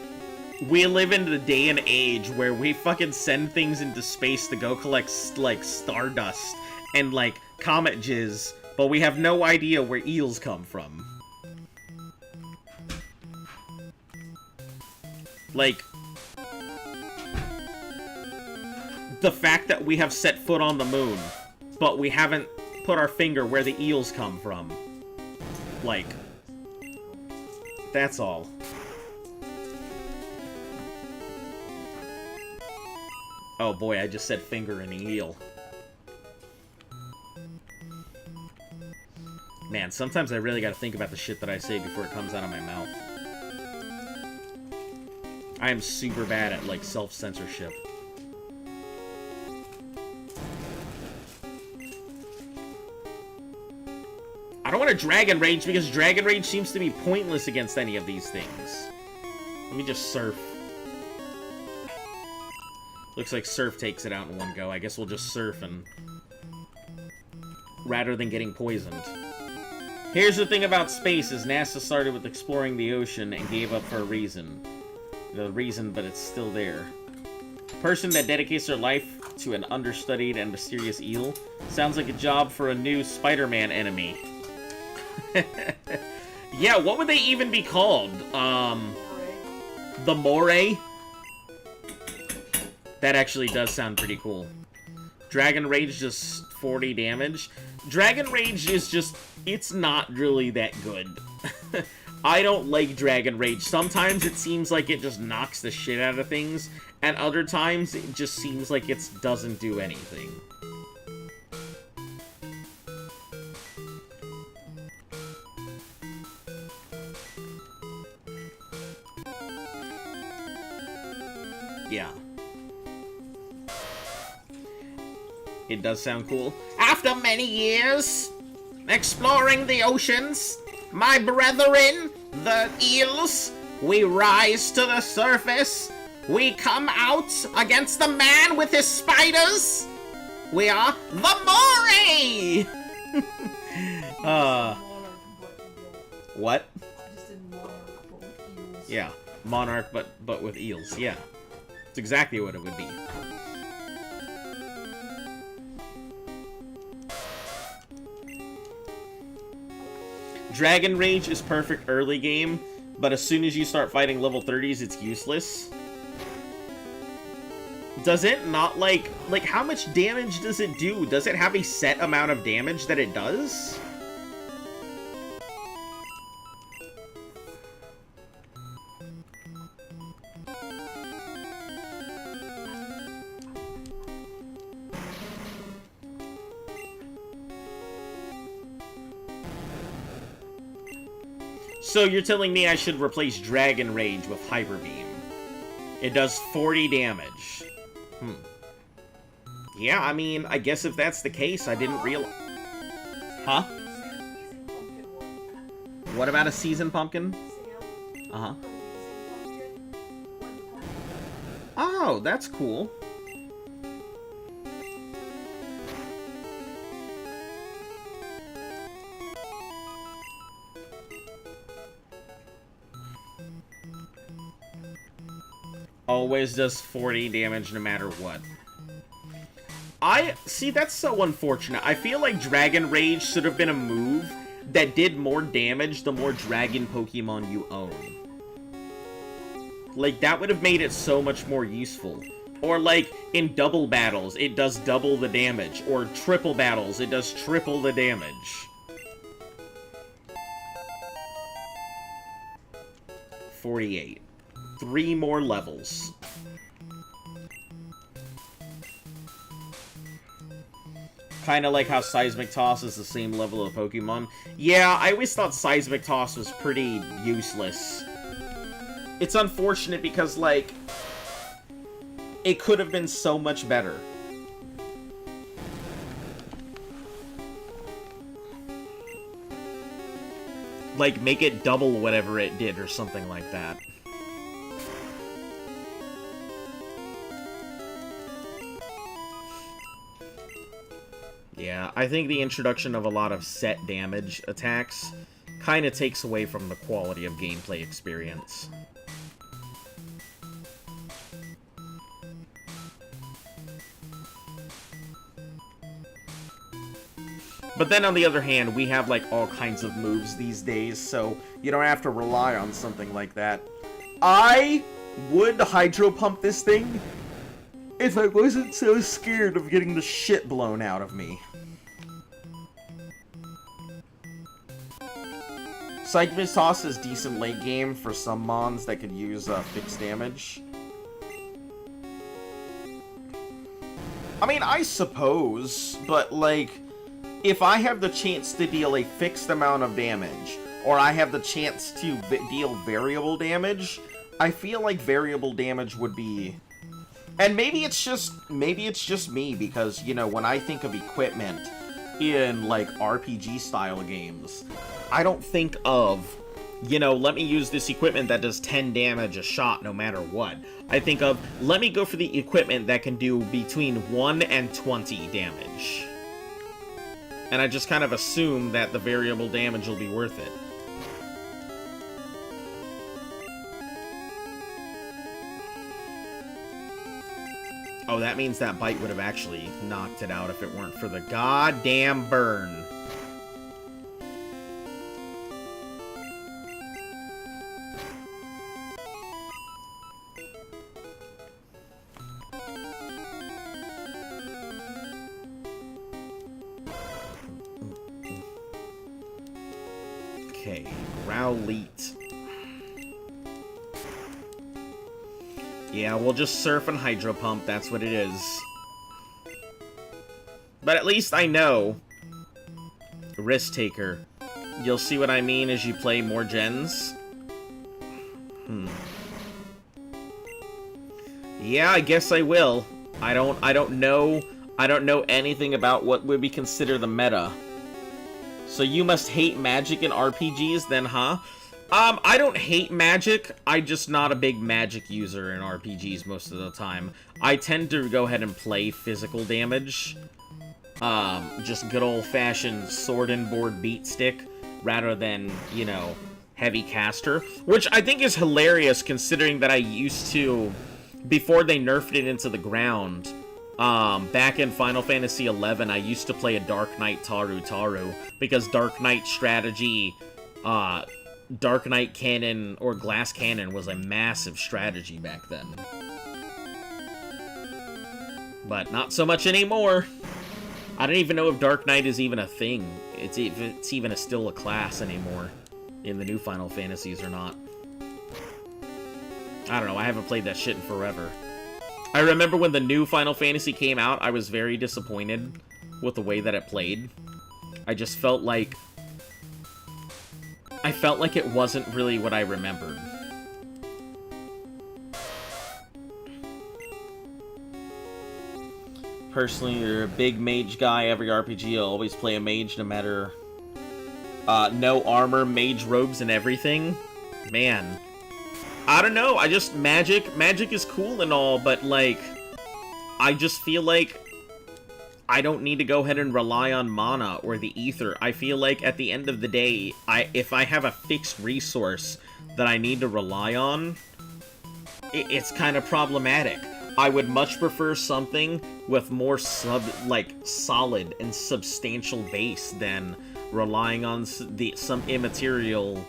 we live in the day and age where we fucking send things into space to go collect, like, stardust and, like, comet jizz, but we have no idea where eels come from. Like, the fact that we have set foot on the moon, but we haven't put our finger where the eels come from. Like, that's all. Oh boy, I just said finger and eel. Man, sometimes I really gotta think about the shit that I say before it comes out of my mouth. I am super bad at, like, self-censorship. I don't want to Dragon Rage because Dragon Rage seems to be pointless against any of these things. Let me just Surf. Looks like Surf takes it out in one go. I guess we'll just Surf and... rather than getting poisoned. Here's the thing about space, is NASA started with exploring the ocean and gave up for a reason. The reason, but it's still there. Person that dedicates their life to an understudied and mysterious eel sounds like a job for a new Spider-Man enemy. Yeah, what would they even be called? The Moray? That actually does sound pretty cool. Dragon Rage does 40 damage. Dragon Rage is just... it's not really that good. I don't like Dragon Rage. Sometimes it seems like it just knocks the shit out of things, and other times it just seems like it doesn't do anything. Yeah. It does sound cool. After many years exploring the oceans, my brethren, the eels, we rise to the surface. We come out against the man with his spiders. We are the Moray! What? Yeah, Monarch, but with eels, yeah. It's exactly what it would be. Dragon Rage is perfect early game, but as soon as you start fighting level 30s, it's useless. Does it not, like, how much damage does it do? Does it have a set amount of damage that it does? So you're telling me I should replace Dragon Rage with Hyper Beam. It does 40 damage. Yeah, I mean, I guess if that's the case, I didn't realize... Huh? What about a Seasoned Pumpkin? Uh-huh. Oh, that's cool. Always does 40 damage no matter what. See, that's so unfortunate. I feel like Dragon Rage should have been a move that did more damage the more dragon Pokemon you own. Like, that would have made it so much more useful. Or, like, in double battles, it does double the damage. Or triple battles, it does triple the damage. 48. 3 more levels. Kinda like how Seismic Toss is the same level of Pokemon. Yeah, I always thought Seismic Toss was pretty useless. It's unfortunate because, like, it could have been so much better. Like, make it double whatever it did or something like that. Yeah, I think the introduction of a lot of set damage attacks kind of takes away from the quality of gameplay experience. But then on the other hand, we have like all kinds of moves these days, so you don't have to rely on something like that. I would Hydro Pump this thing if I wasn't so scared of getting the shit blown out of me. Seismic Toss is decent late game for some mons that could use fixed damage. I mean, I suppose, but, like, if I have the chance to deal a fixed amount of damage, or I have the chance to deal variable damage, I feel like variable damage would be... And maybe it's just me, because, you know, when I think of equipment in, like, RPG-style games, I don't think of, you know, let me use this equipment that does 10 damage a shot no matter what. I think of, let me go for the equipment that can do between 1 and 20 damage. And I just kind of assume that the variable damage will be worth it. Oh, that means that bite would have actually knocked it out if it weren't for the goddamn burn. Okay, Growlite. Yeah, we'll just surf and hydro pump, that's what it is. But at least I know. Risk taker. You'll see what I mean as you play more gens. Yeah, I guess I will. I don't know anything about what would be considered the meta. So you must hate magic in RPGs then, huh? I don't hate magic, I'm just not a big magic user in RPGs most of the time. I tend to go ahead and play physical damage. Just good old-fashioned sword and board beat stick, rather than, you know, heavy caster. Which I think is hilarious, considering that I used to, before they nerfed it into the ground, back in Final Fantasy XI, I used to play a Dark Knight Taru, because Dark Knight strategy, Dark Knight Cannon, or Glass Cannon, was a massive strategy back then. But not so much anymore. I don't even know if Dark Knight is even a thing. It's even still a class anymore in the new Final Fantasies or not. I don't know, I haven't played that shit in forever. I remember when the new Final Fantasy came out, I was very disappointed with the way that it played. I just felt like... it wasn't really what I remembered. Personally, you're a big mage guy. Every RPG, I'll always play a mage no matter... no armor, mage robes, and everything. Man. I don't know, I just... Magic is cool and all, but, like... I just feel like... I don't need to go ahead and rely on mana or the ether. I feel like at the end of the day, if I have a fixed resource that I need to rely on, it's kind of problematic. I would much prefer something with more solid and substantial base than relying on some immaterial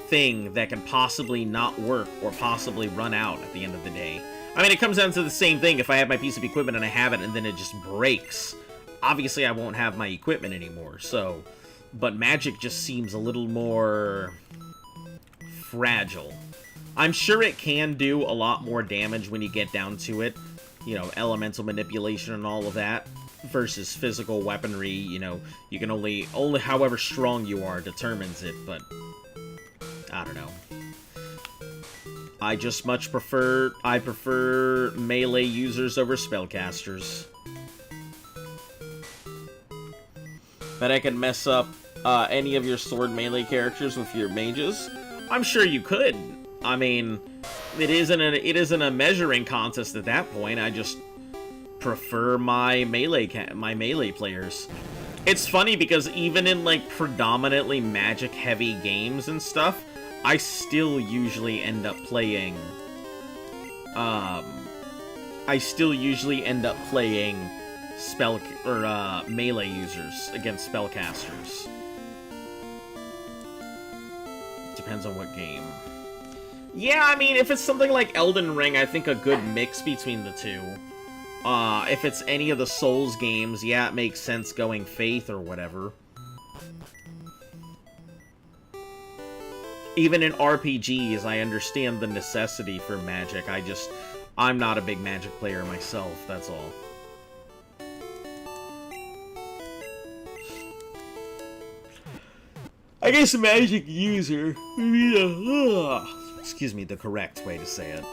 thing that can possibly not work or possibly run out at the end of the day. I mean, it comes down to the same thing. If I have my piece of equipment and I have it and then it just breaks, obviously I won't have my equipment anymore, so... But magic just seems a little more... fragile. I'm sure it can do a lot more damage when you get down to it. You know, elemental manipulation and all of that. Versus physical weaponry, you know, you can only however strong you are determines it, but... I don't know. I just much prefer... I prefer melee users over spellcasters. Bet I could mess up any of your sword melee characters with your mages? I'm sure you could. I mean, it isn't a measuring contest at that point. I just prefer my melee players. It's funny because even in like predominantly magic heavy games and stuff, I still usually end up playing spell or melee users against spellcasters. Depends on what game. Yeah, I mean, if it's something like Elden Ring, I think a good mix between the two. If it's any of the Souls games, yeah, it makes sense going Faith or whatever. Even in RPGs, I understand the necessity for magic. I'm not a big magic player myself, that's all. I guess magic user. Excuse me, the correct way to say it.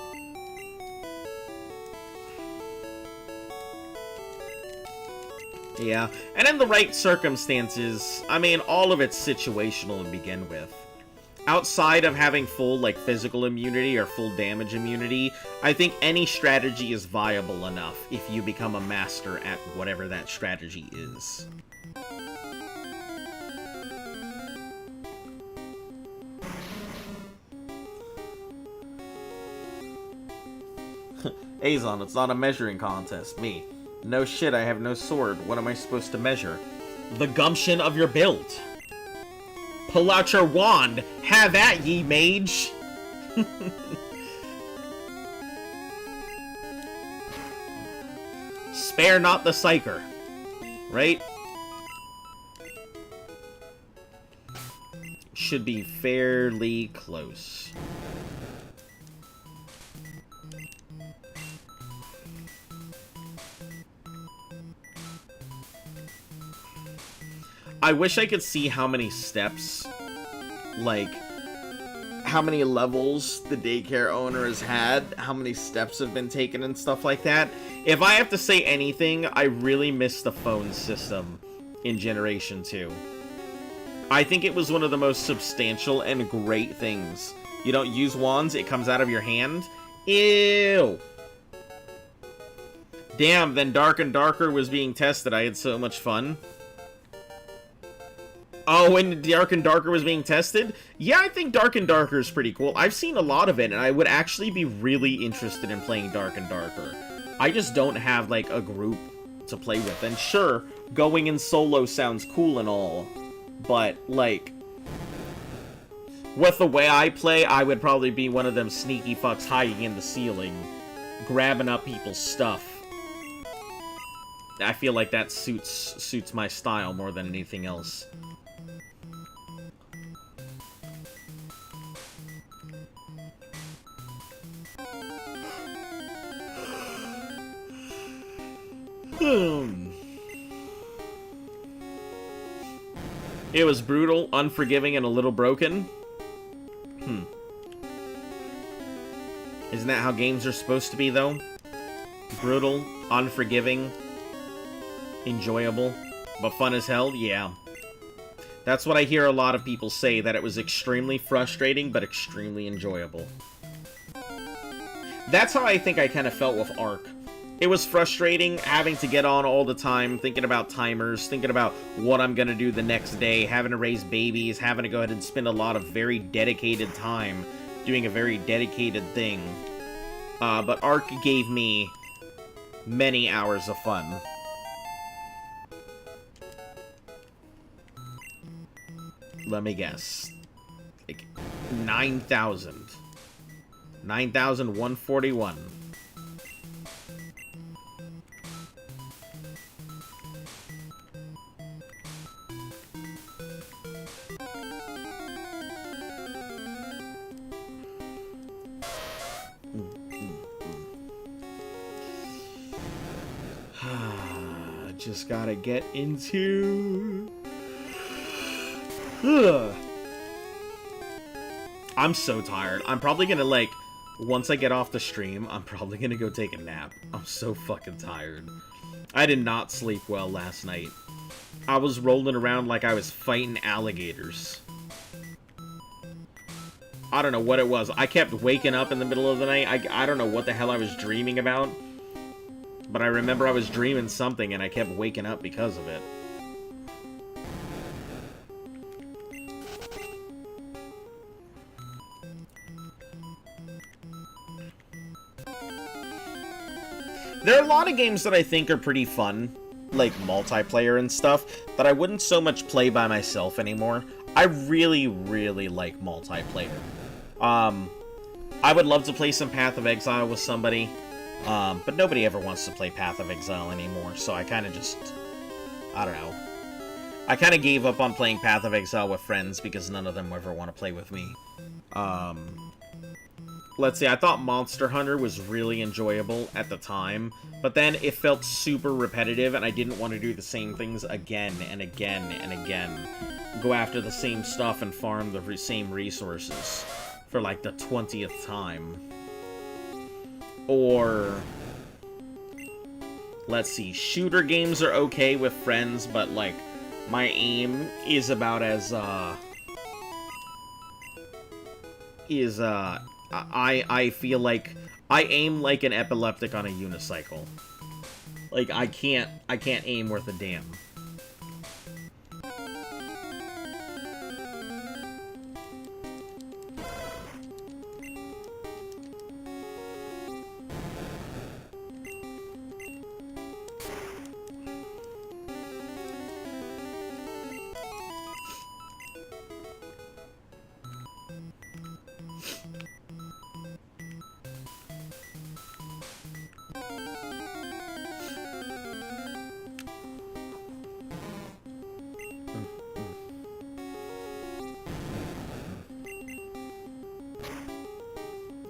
Yeah, and in the right circumstances, I mean, all of it's situational to begin with. Outside of having full, like, physical immunity or full damage immunity, I think any strategy is viable enough if you become a master at whatever that strategy is. Azon, it's not a measuring contest. Me. No shit, I have no sword. What am I supposed to measure? The gumption of your build. Pull out your wand. Have at ye, mage. Spare not the psyker. Right? Should be fairly close. I wish I could see how many steps, like, how many levels the daycare owner has had, how many steps have been taken and stuff like that. If I have to say anything, I really miss the phone system in Generation 2. I think it was one of the most substantial and great things. You don't use wands, it comes out of your hand. Ew! Damn, then Dark and Darker was being tested. I had so much fun. Oh, when Dark and Darker was being tested? Yeah, I think Dark and Darker is pretty cool. I've seen a lot of it, and I would actually be really interested in playing Dark and Darker. I just don't have, like, a group to play with. And sure, going in solo sounds cool and all, but, like, with the way I play, I would probably be one of them sneaky fucks hiding in the ceiling, grabbing up people's stuff. I feel like that suits my style more than anything else. It was brutal, unforgiving, and a little broken. Isn't that how games are supposed to be, though? Brutal, unforgiving, enjoyable, but fun as hell? Yeah. That's what I hear a lot of people say, that it was extremely frustrating, but extremely enjoyable. That's how I think I kind of felt with Ark. It was frustrating having to get on all the time, thinking about timers, thinking about what I'm going to do the next day, having to raise babies, having to go ahead and spend a lot of very dedicated time doing a very dedicated thing. But Ark gave me many hours of fun. Let me guess. Like, 9,000. 9,141. Just gotta get into... I'm so tired. I'm probably gonna, like, once I get off the stream, I'm probably gonna go take a nap. I'm so fucking tired. I did not sleep well last night. I was rolling around like I was fighting alligators. I don't know what it was. I kept waking up in the middle of the night. I don't know what the hell I was dreaming about. But I remember I was dreaming something and I kept waking up because of it. There are a lot of games that I think are pretty fun, like multiplayer and stuff, that I wouldn't so much play by myself anymore. I really, really like multiplayer. I would love to play some Path of Exile with somebody. But nobody ever wants to play Path of Exile anymore, so I kind of just... I don't know. I kind of gave up on playing Path of Exile with friends because none of them ever want to play with me. Let's see, I thought Monster Hunter was really enjoyable at the time, but then it felt super repetitive and I didn't want to do the same things again and again and again. go after the same stuff and farm the same resources for like the 20th time. Or, let's see, shooter games are okay with friends, but like my aim is about as I feel like I aim like an epileptic on a unicycle. Like I can't aim worth a damn.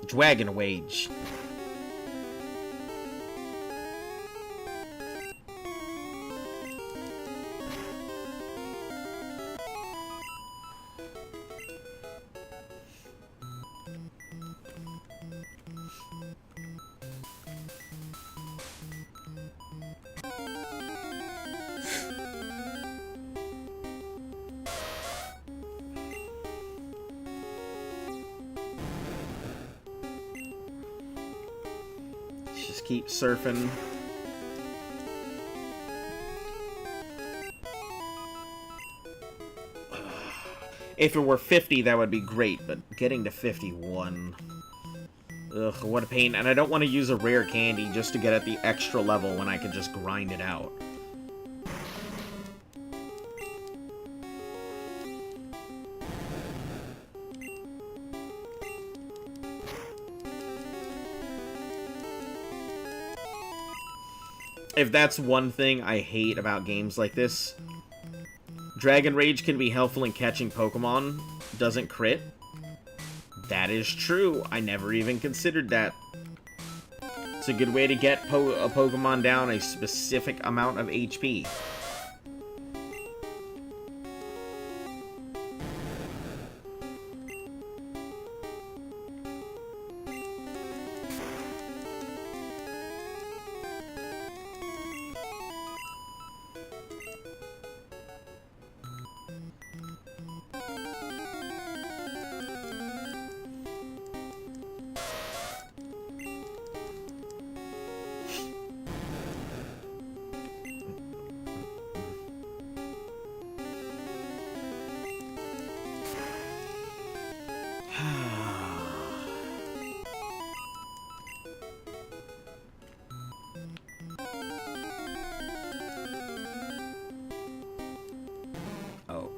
Dragon Wage. Keep surfing. If it were 50, that would be great, but getting to 51... Ugh, what a pain. And I don't want to use a rare candy just to get at the extra level when I can just grind it out. If that's one thing I hate about games like this, Dragon Rage can be helpful in catching Pokemon, doesn't crit. That is true. I never even considered that. It's a good way to get a Pokemon down a specific amount of HP.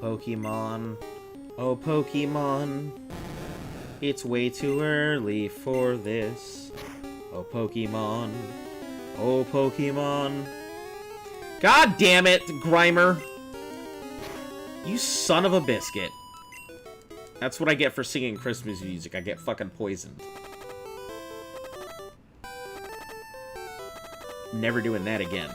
Pokemon, oh Pokemon, it's way too early for this. Oh Pokemon, oh Pokemon. God damn it, Grimer. You son of a biscuit. That's what I get for singing Christmas music. I get fucking poisoned. Never doing that again.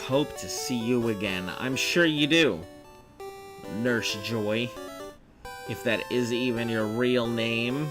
Hope to see you again. I'm sure you do, Nurse Joy. If that is even your real name.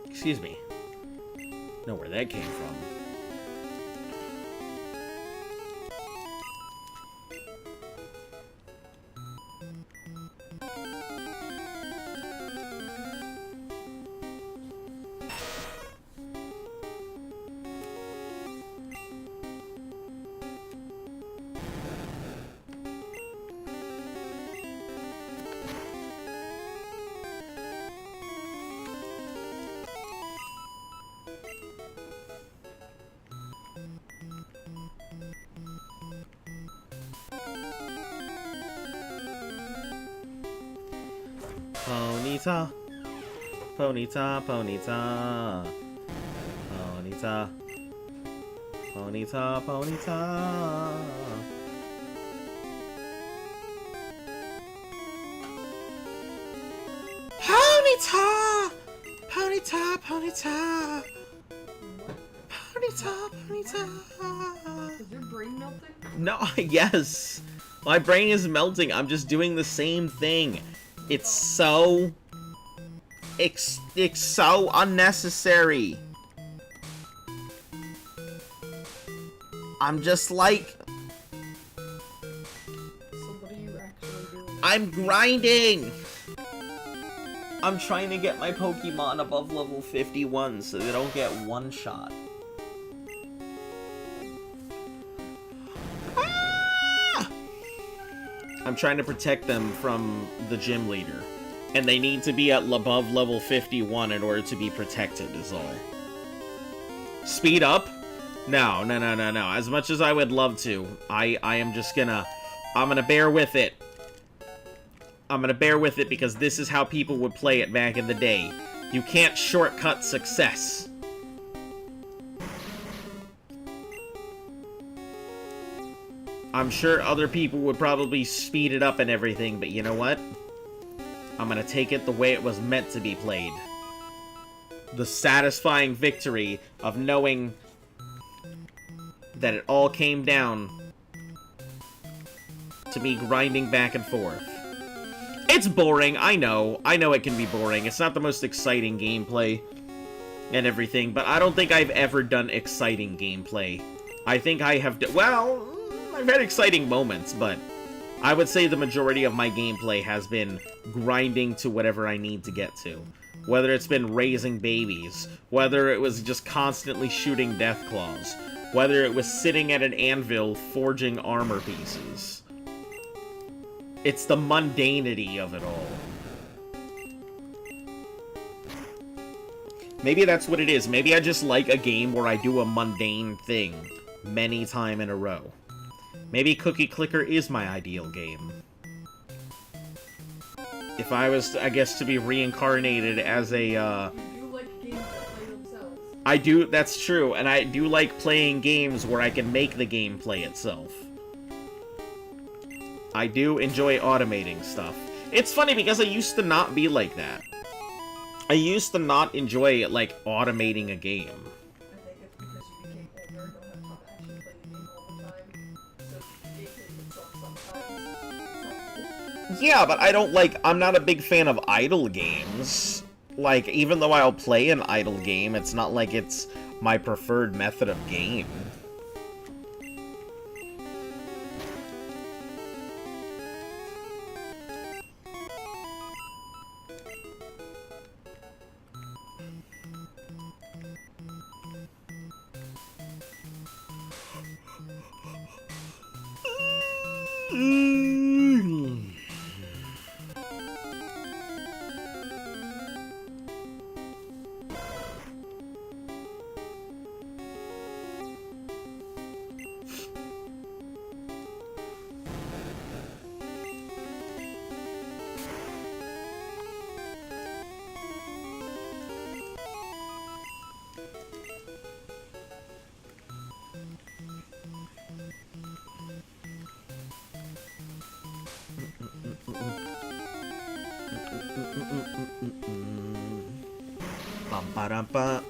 Excuse me. Know where that came from. Ponyta. Ponyta, Ponyta. Ponyta. Ponyta, Ponyta. Ponyta! Ponyta, Ponyta. Ponyta, Ponyta. Is your brain melting? No, yes. My brain is melting. I'm just doing the same thing. It's so... It's so unnecessary. I'm just like... So what are you actually doing? I'm grinding! I'm trying to get my Pokemon above level 51 so they don't get one shot. Ah! I'm trying to protect them from the gym leader. And they need to be at above level 51 in order to be protected, is all. Speed up? No, no, no, no, no. As much as I would love to, I am just gonna... I'm gonna bear with it. I'm gonna bear with it because this is how people would play it back in the day. You can't shortcut success. I'm sure other people would probably speed it up and everything, but you know what? I'm gonna take it the way it was meant to be played. The satisfying victory of knowing that it all came down to me grinding back and forth. It's boring, I know. I know it can be boring. It's not the most exciting gameplay and everything, but I don't think I've ever done exciting gameplay. I think I have... Well, I've had exciting moments, but I would say the majority of my gameplay has been grinding to whatever I need to get to. Whether it's been raising babies, whether it was just constantly shooting Deathclaws, whether it was sitting at an anvil forging armor pieces. It's the mundanity of it all. Maybe that's what it is. Maybe I just like a game where I do a mundane thing many times in a row. Maybe Cookie Clicker is my ideal game. If I was, I guess, to be reincarnated as a, You do like games that play themselves. I do, that's true, and I do like playing games where I can make the game play itself. I do enjoy automating stuff. It's funny because I used to not be like that. I used to not enjoy, like, automating a game. I think it's because you became older and don't have time to actually play the game all the time. So it plays itself sometimes. Yeah, but I don't like... I'm not a big fan of idle games. Like, even though I'll play an idle game, it's not like it's my preferred method of game. Bum-ba-dum-ba.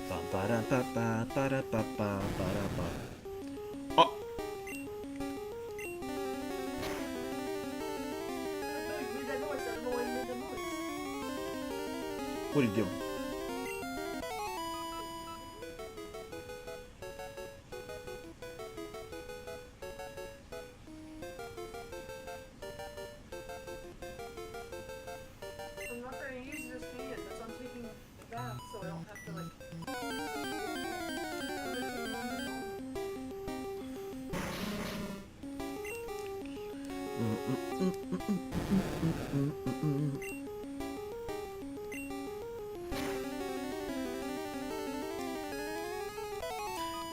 Bum-ba-dum-ba-ba, ba-da-ba-ba, ba-da-ba. Oh! No, you made that noise. I don't know why you made that noise. What are you doing? I'm not going to use this fan because I'm taking a bath, so I don't have to, like...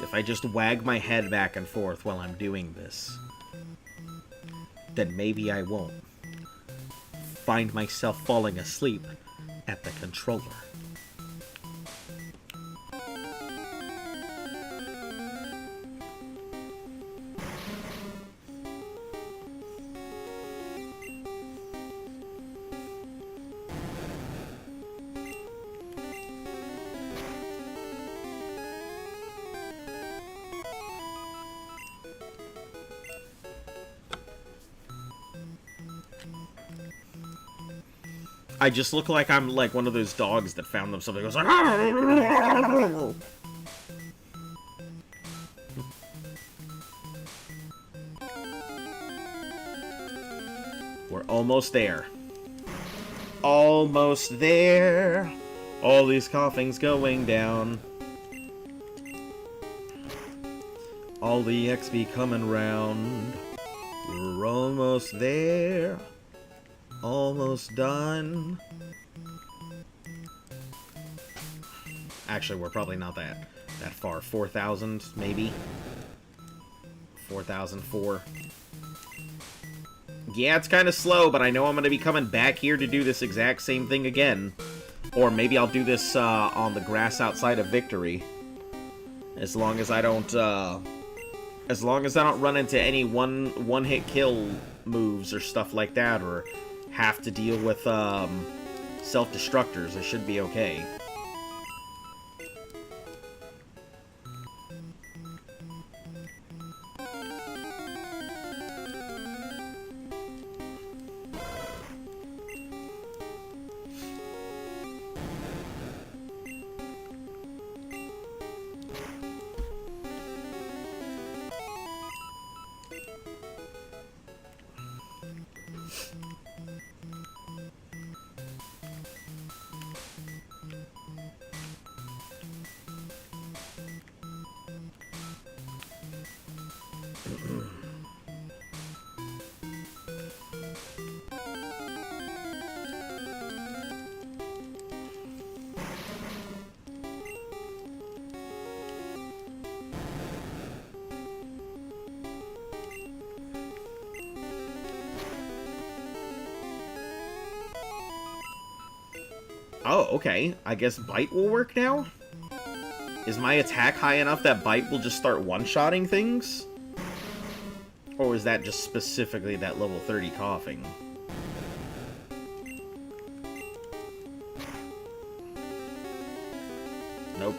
If I just wag my head back and forth while I'm doing this, then maybe I won't. find myself falling asleep at the controller. I just look like I'm like one of those dogs that found themselves and goes like... We're almost there. Almost there. All these coughing's going down. All the XP coming round. We're almost there. Almost done. Actually, we're probably not that far. 4,000, maybe. 4,004. Yeah, it's kind of slow, but I know I'm going to be coming back here to do this exact same thing again. Or maybe I'll do this on the grass outside of Victory. As long as I don't run into any one-hit kill moves or stuff like that, or have to deal with self-destructors, I should be okay. Oh, okay. I guess Bite will work now? Is my attack high enough that Bite will just start one-shotting things? Or is that just specifically that level 30 coughing? Nope.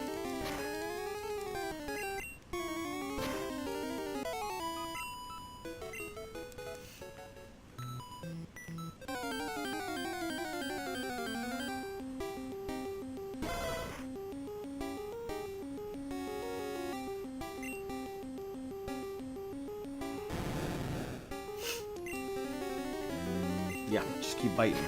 Yeah, just keep biting.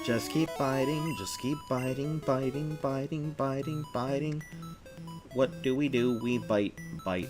Just keep biting, just keep biting, biting, biting, biting, biting. What do? We bite, bite.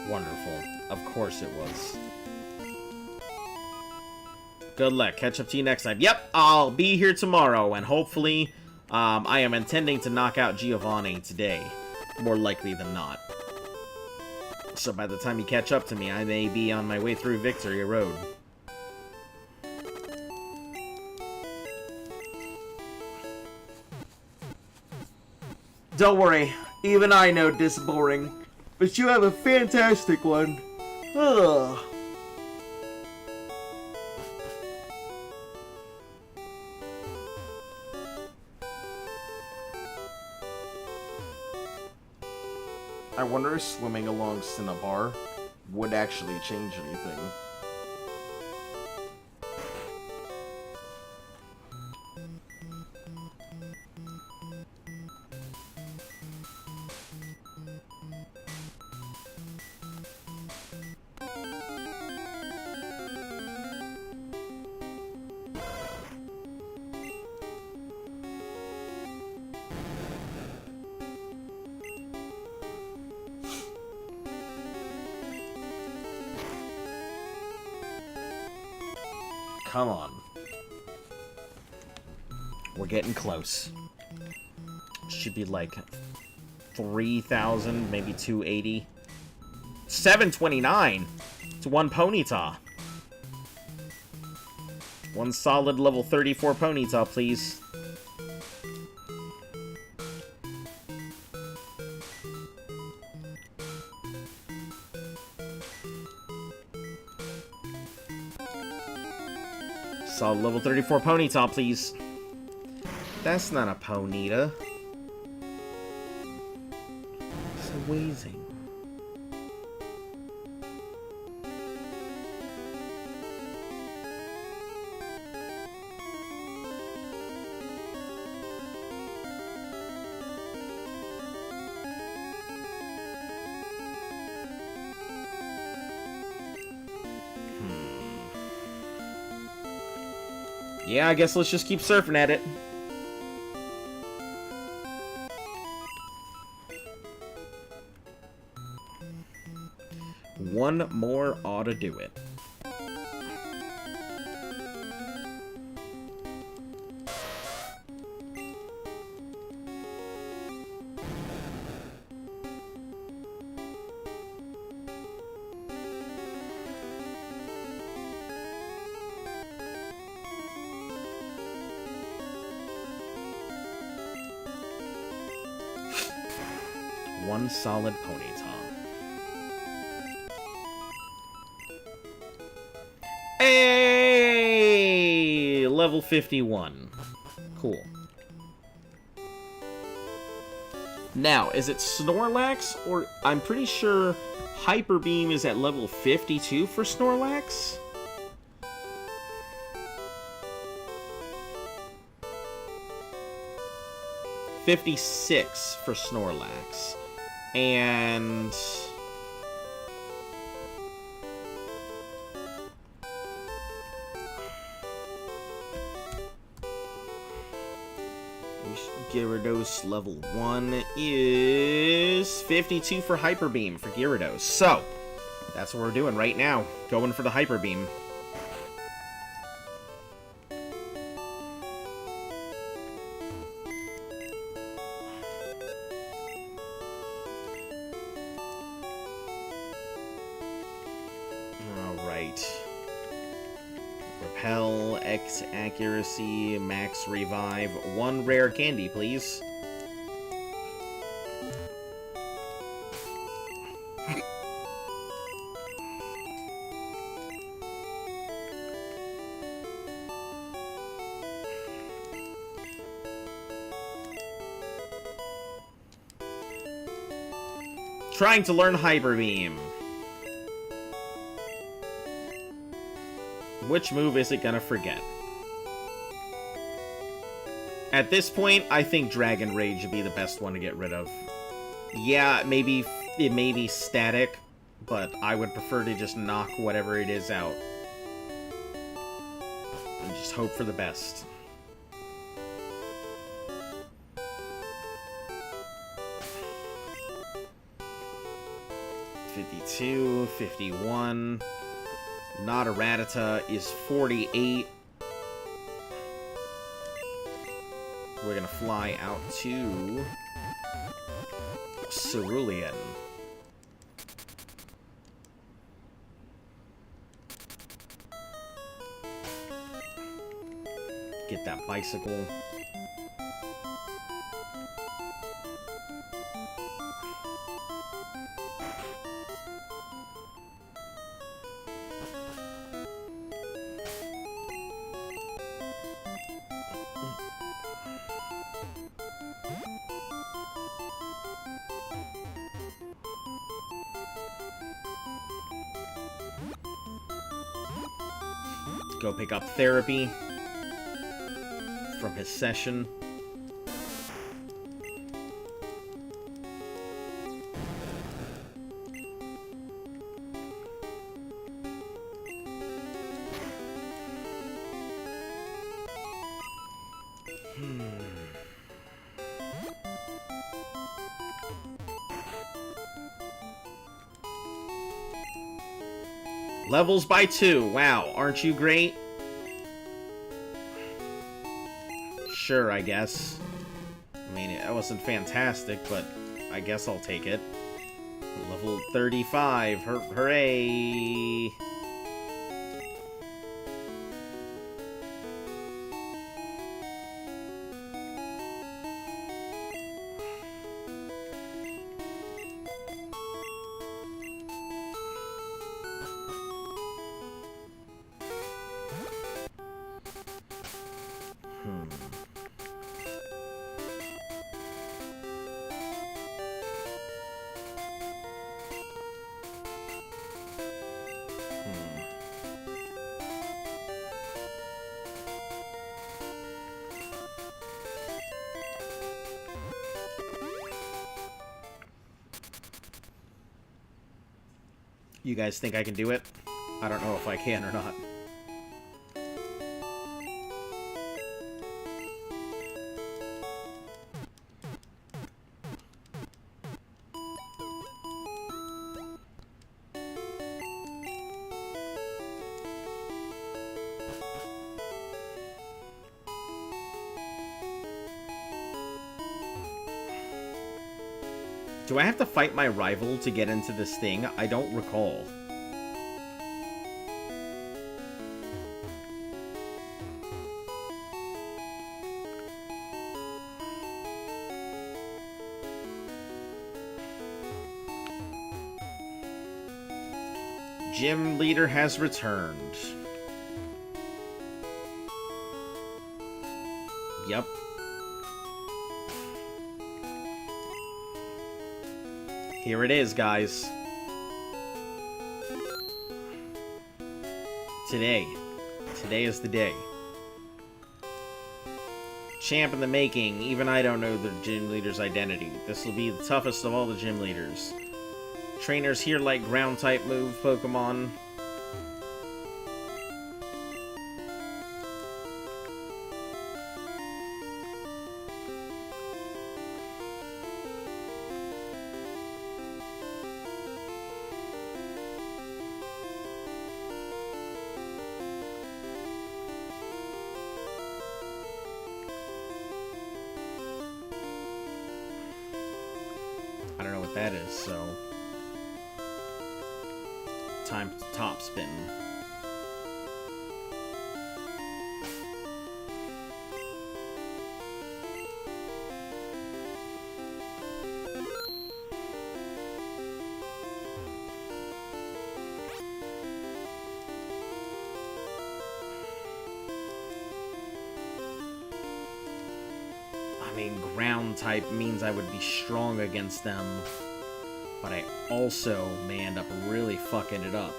Wonderful. Of course it was. Good luck. Catch up to you next time. Yep, I'll be here tomorrow, and hopefully, I am intending to knock out Giovanni today. More likely than not. So by the time you catch up to me, I may be on my way through Victory Road. Don't worry, even I know this is boring. But you have a fantastic one. Ugh. I wonder if swimming along Cinnabar would actually change anything. Come on. We're getting close. Should be like 3,000, maybe 280. 729! It's one Ponyta. One solid level 34 Ponyta, please. Solid level 34 Ponyta, please. That's not a Ponyta. It's a Weezing. Yeah, I guess let's just keep surfing at it. One more ought to do it. One solid Ponyta. Hey! Level 51. Cool. Now, is it Snorlax? Or I'm pretty sure Hyper Beam is at level 52 for Snorlax? $56 for Snorlax. And Gyarados level 1 is 52 for Hyper Beam for Gyarados. So, that's what we're doing right now. Going for the Hyper Beam. Repel, X accuracy, max revive. One rare candy, please. Trying to learn Hyper Beam. Which move is it gonna forget? At this point, I think Dragon Rage would be the best one to get rid of. Yeah, maybe it may be static, but I would prefer to just knock whatever it is out. And just hope for the best. $52, $51. Not a Rattata is 48. We're gonna fly out to Cerulean. Get that bicycle. go pick up therapy from his session. Levels by 2. Wow, aren't you great? Sure, I guess. I mean, it wasn't fantastic, but I guess I'll take it. Level 35. Hooray! You guys think I can do it? I don't know if I can or not. Do I have to fight my rival to get into this thing? I don't recall. Gym leader has returned. Yep. Here it is, guys. Today. Today is the day. Champ in the making. Even I don't know the gym leader's identity. This will be the toughest of all the gym leaders. Trainers here like ground-type move Pokemon. I don't know what that is, so... Time to top spin. I mean, ground type means I would be strong against them. But I also may end up really fucking it up.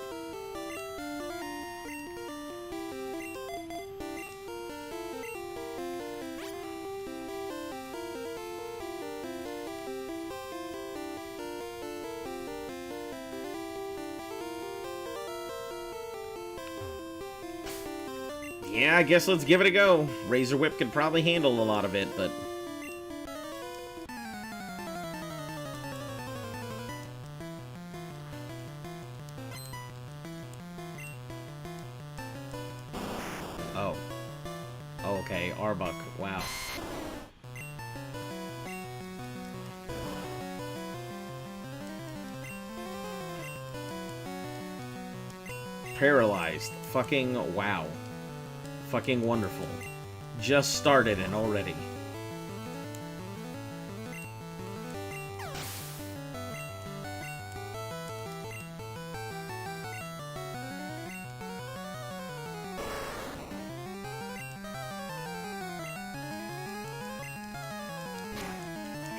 Yeah, I guess let's give it a go. Razor Whip could probably handle a lot of it, but... Oh. Okay, Arbok. Wow. Paralyzed. Fucking wow. Fucking wonderful. Just started and already.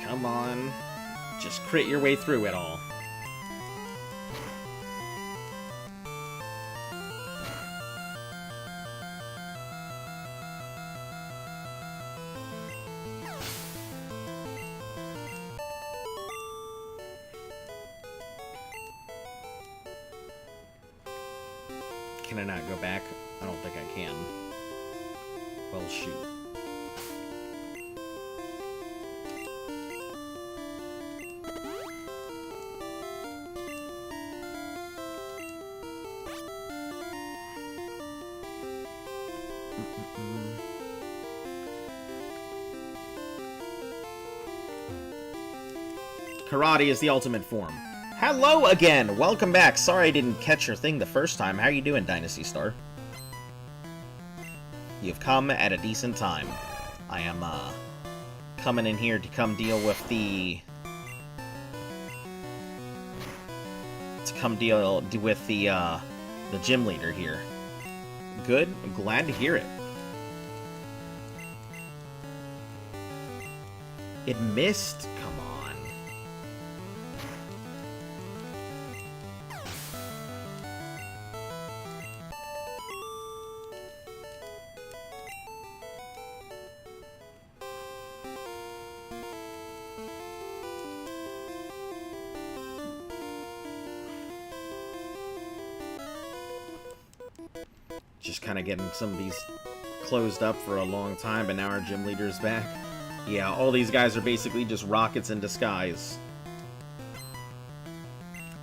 Come on. Just crit your way through it all. Can I not go back? I don't think I can. Well, shoot. Karate is the ultimate form. Hello again! Welcome back. Sorry I didn't catch your thing the first time. How are you doing, Dynasty Star? You've come at a decent time. I am, coming in here to come deal with the... the gym leader here. Good. I'm glad to hear it. It missed? Come on. Just kind of getting some of these closed up for a long time, but now our gym leader's back. Yeah, all these guys are basically just rockets in disguise.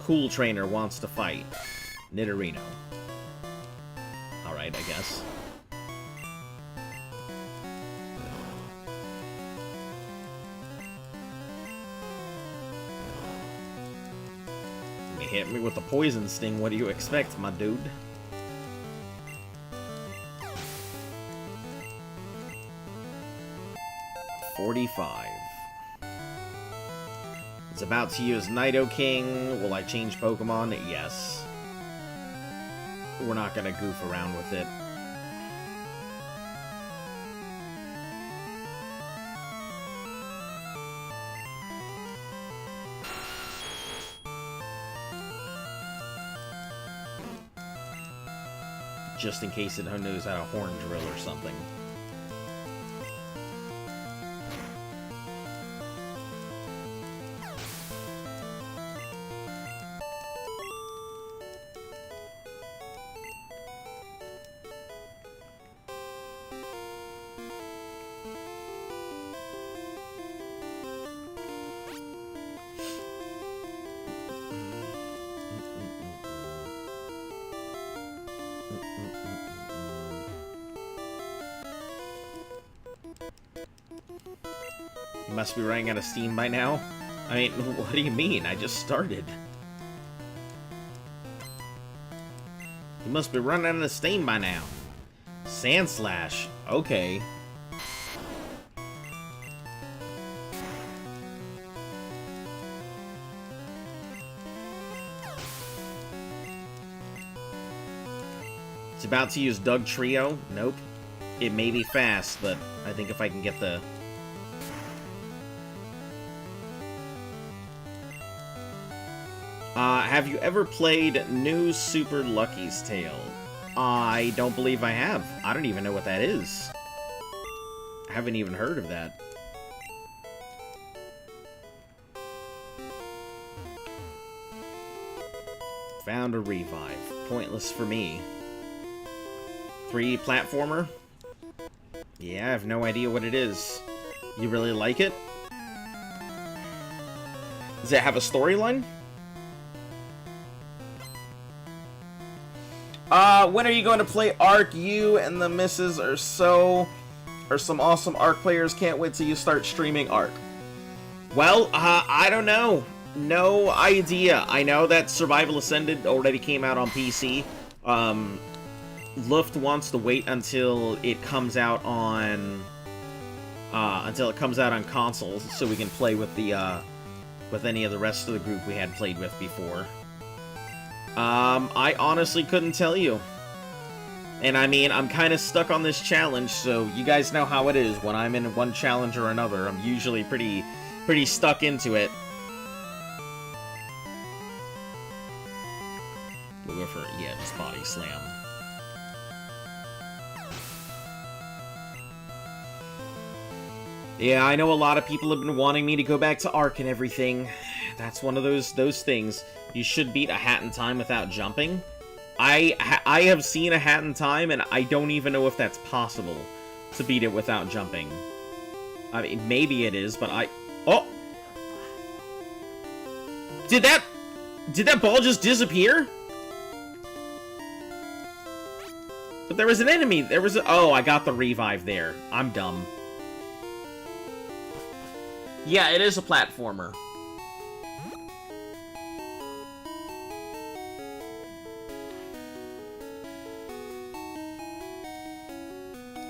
Cool trainer wants to fight. Nidorino. Alright, I guess. You hit me with the poison sting, what do you expect, my dude? $45. It's about to use Nidoking. Will I change Pokemon? Yes. We're not gonna goof around with it. Just in case it knows how to Horn Drill or something. You must be running out of steam by now. I mean, what do you mean? I just started. You must be running out of steam by now. Sand Slash. Okay. It's about to use Doug Trio. Nope. It may be fast, but I think if I can get the... have you ever played New Super Lucky's Tale? I don't believe I have. I don't even know what that is. I haven't even heard of that. Found a revive. Pointless for me. 3D platformer? Yeah, I have no idea what it is. You really like it? Does it have a storyline? When are you going to play Ark? You and the missus are some awesome Ark players. Can't wait till you start streaming Ark. Well, I don't know. No idea. I know that Survival Ascended already came out on PC. Luft wants to wait until it comes out on consoles so we can play with the with any of the rest of the group we had played with before. I honestly couldn't tell you. And I mean, I'm kind of stuck on this challenge, so you guys know how it is. When I'm in one challenge or another, I'm usually pretty stuck into it. We'll go for, yeah, just Body Slam. Yeah, I know a lot of people have been wanting me to go back to Ark and everything. That's one of those things. You should beat a Hat in Time without jumping. I have seen a Hat in Time, and I don't even know if that's possible to beat it without jumping. I mean, maybe it is, but Oh! Did that ball just disappear? But there was an enemy. There was oh, I got the revive there. I'm dumb. Yeah, it is a platformer.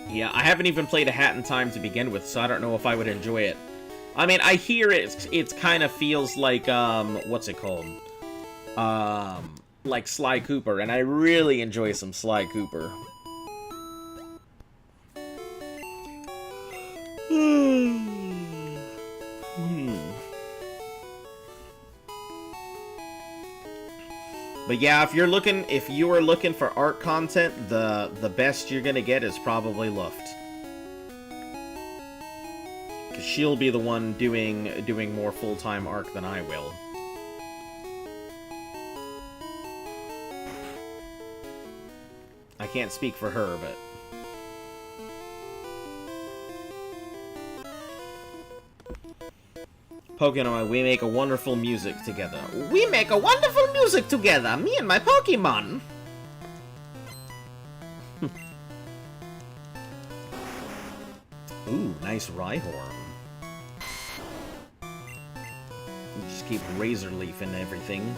Yeah, I haven't even played a Hat in Time to begin with, so I don't know if I would enjoy it. I mean, I hear it kind of feels like, what's it called? Like Sly Cooper, and I really enjoy some Sly Cooper. But yeah, if you are looking for art content, the best you're gonna get is probably Luft. Cause she'll be the one doing more full-time arc than I will. I can't speak for her, but Pokemon, we make a wonderful music together. We make a wonderful music together, me and my Pokemon! Ooh, nice Rhyhorn. You just keep Razor Leaf and everything.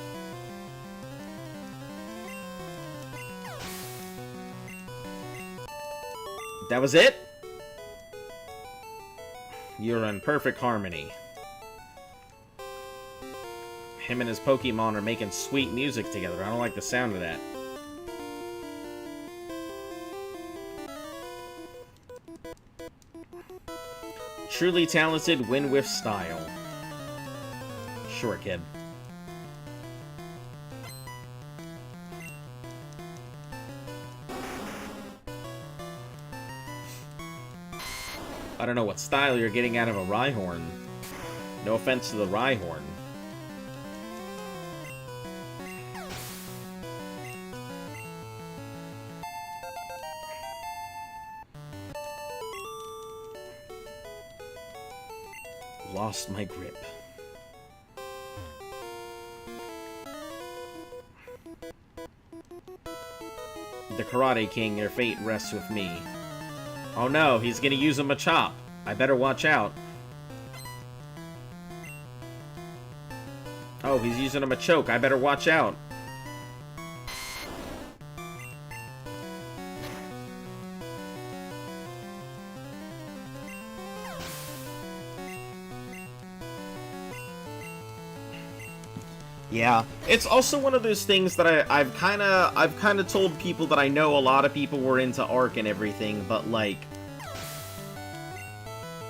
That was it? You're in perfect harmony. Him and his Pokemon are making sweet music together. I don't like the sound of that. Truly talented, win with style. Sure, kid. I don't know what style you're getting out of a Rhyhorn. No offense to the Rhyhorn. Lost my grip. The Karate King, your fate rests with me. Oh no, he's gonna use a Machop. I better watch out. Oh, he's using a Machoke. I better watch out. Yeah, it's also one of those things that I've kind of told people that I know a lot of people were into Arc and everything, but like,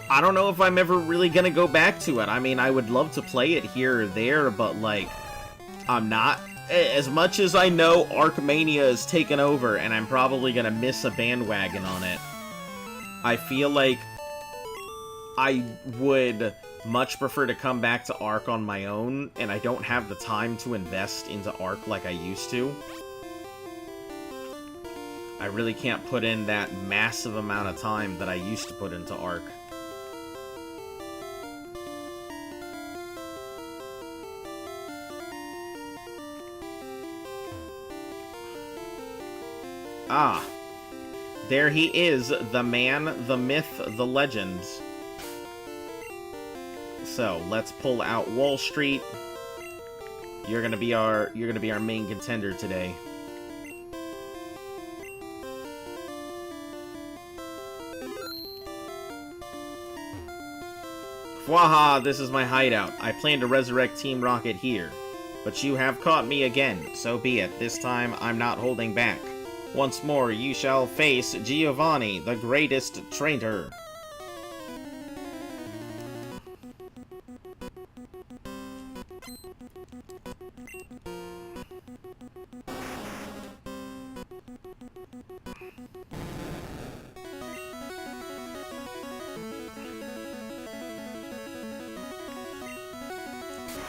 I don't know if I'm ever really gonna go back to it. I mean, I would love to play it here or there, but like, I'm not. As much as I know Arcmania is taken over, and I'm probably gonna miss a bandwagon on it, I feel like I would much prefer to come back to Arc on my own, and I don't have the time to invest into Arc like I used to. I really can't put in that massive amount of time that I used to put into Arc. Ah, there he is, the man, the myth, the legend. So let's pull out Wall Street. You're gonna be our main contender today. Waha, this is my hideout. I plan to resurrect Team Rocket here. But you have caught me again, so be it. This time I'm not holding back. Once more you shall face Giovanni, the greatest traitor.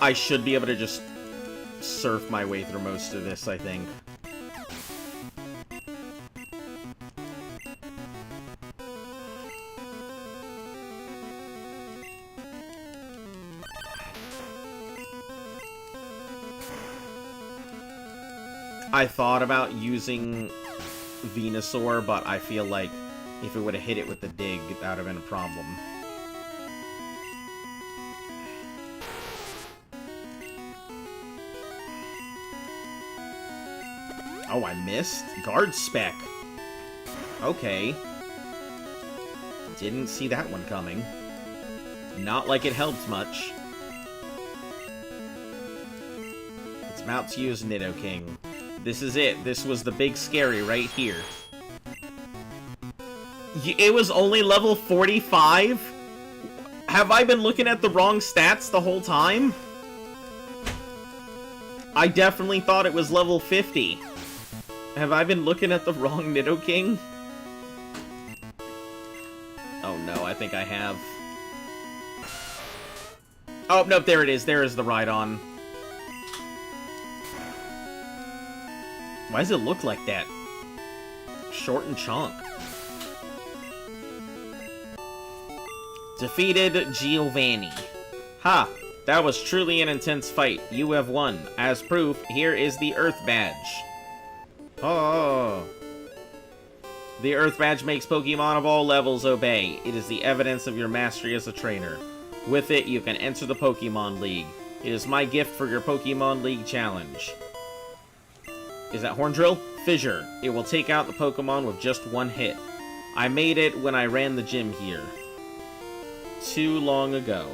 I should be able to just surf my way through most of this, I think. I thought about using Venusaur, but I feel like if it would have hit it with the dig, that would have been a problem. Oh, I missed? Guard Spec. Okay. Didn't see that one coming. Not like it helped much. It's about to use Nidoking. This is it. This was the big scary right here. It was only level 45? Have I been looking at the wrong stats the whole time? I definitely thought it was level 50. Have I been looking at the wrong Nidoking? Oh no, I think I have. Oh, nope, there it is. There is the Rhydon. Why does it look like that? Short and chonk. Defeated Giovanni. Ha! That was truly an intense fight. You have won. As proof, here is the Earth Badge. Oh. The Earth Badge makes Pokemon of all levels obey. It is the evidence of your mastery as a trainer. With it, you can enter the Pokemon League. It is my gift for your Pokemon League challenge. Is that Horndrill? Fissure. It will take out the Pokemon with just one hit. I made it when I ran the gym here. Too long ago.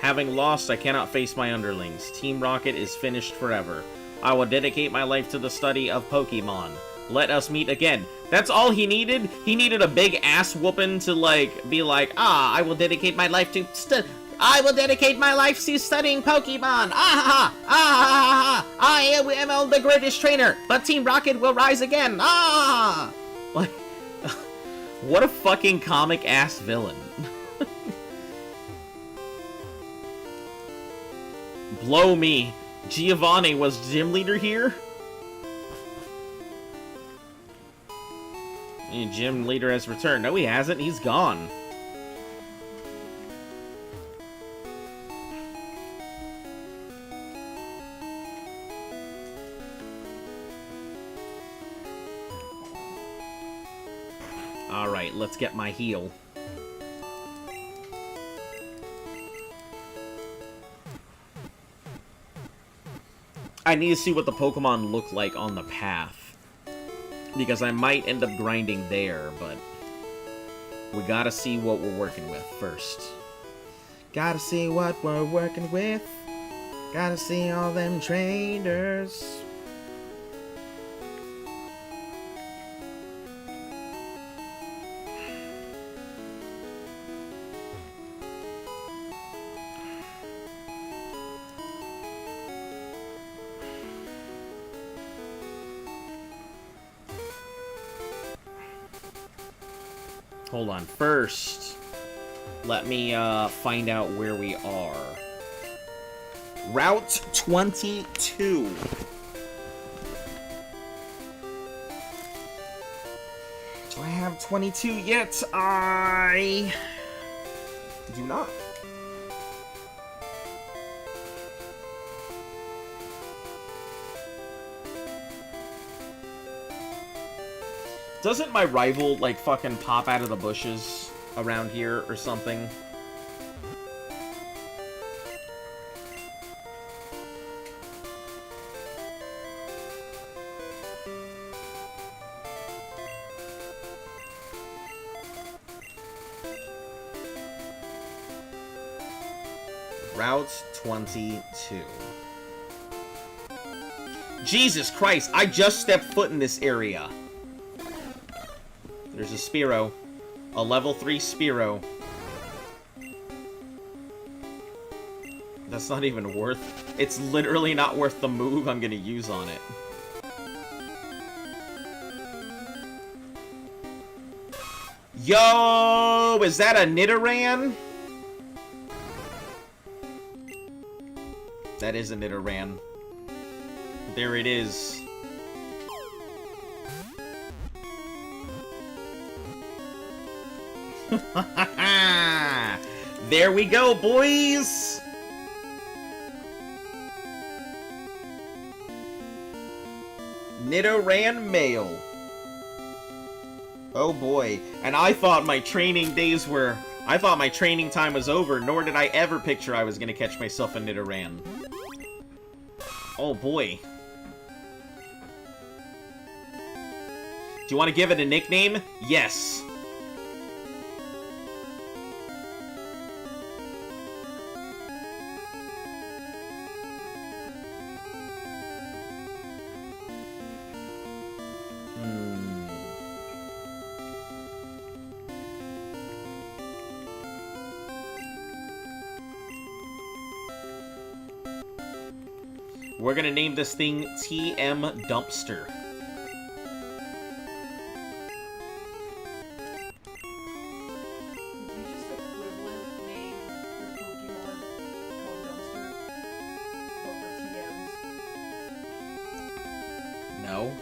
Having lost, I cannot face my underlings. Team Rocket is finished forever. I will dedicate my life to the study of Pokemon. Let us meet again. That's all he needed? He needed a big ass whooping to, like, be like, I will dedicate my life to studying Pokemon! I am the greatest trainer, but Team Rocket will rise again! Like, what a fucking comic-ass villain. Blow me. Giovanni was gym leader here? Gym leader has returned. No, he hasn't. He's gone. Alright, let's get my heal. I need to see what the Pokemon look like on the path. Because I might end up grinding there, but we gotta see what we're working with first. Gotta see what we're working with. Gotta see all them trainers. Hold on. First, let me find out where we are. Route 22. Do I have 22 yet? I do not. Doesn't my rival, like, fucking pop out of the bushes around here or something? Route 22. Jesus Christ, I just stepped foot in this area. There's a Spearow. A level 3 Spearow. That's not even worth... It's literally not worth the move I'm gonna use on it. Yo! Is that a Nidoran? That is a Nidoran. There it is. There we go, boys! Nidoran male. Oh boy. And I thought my training days were... I thought my training time was over, nor did I ever picture I was gonna catch myself a Nidoran. Oh boy. Do you want to give it a nickname? Yes. We're gonna name this thing TM Dumpster. No.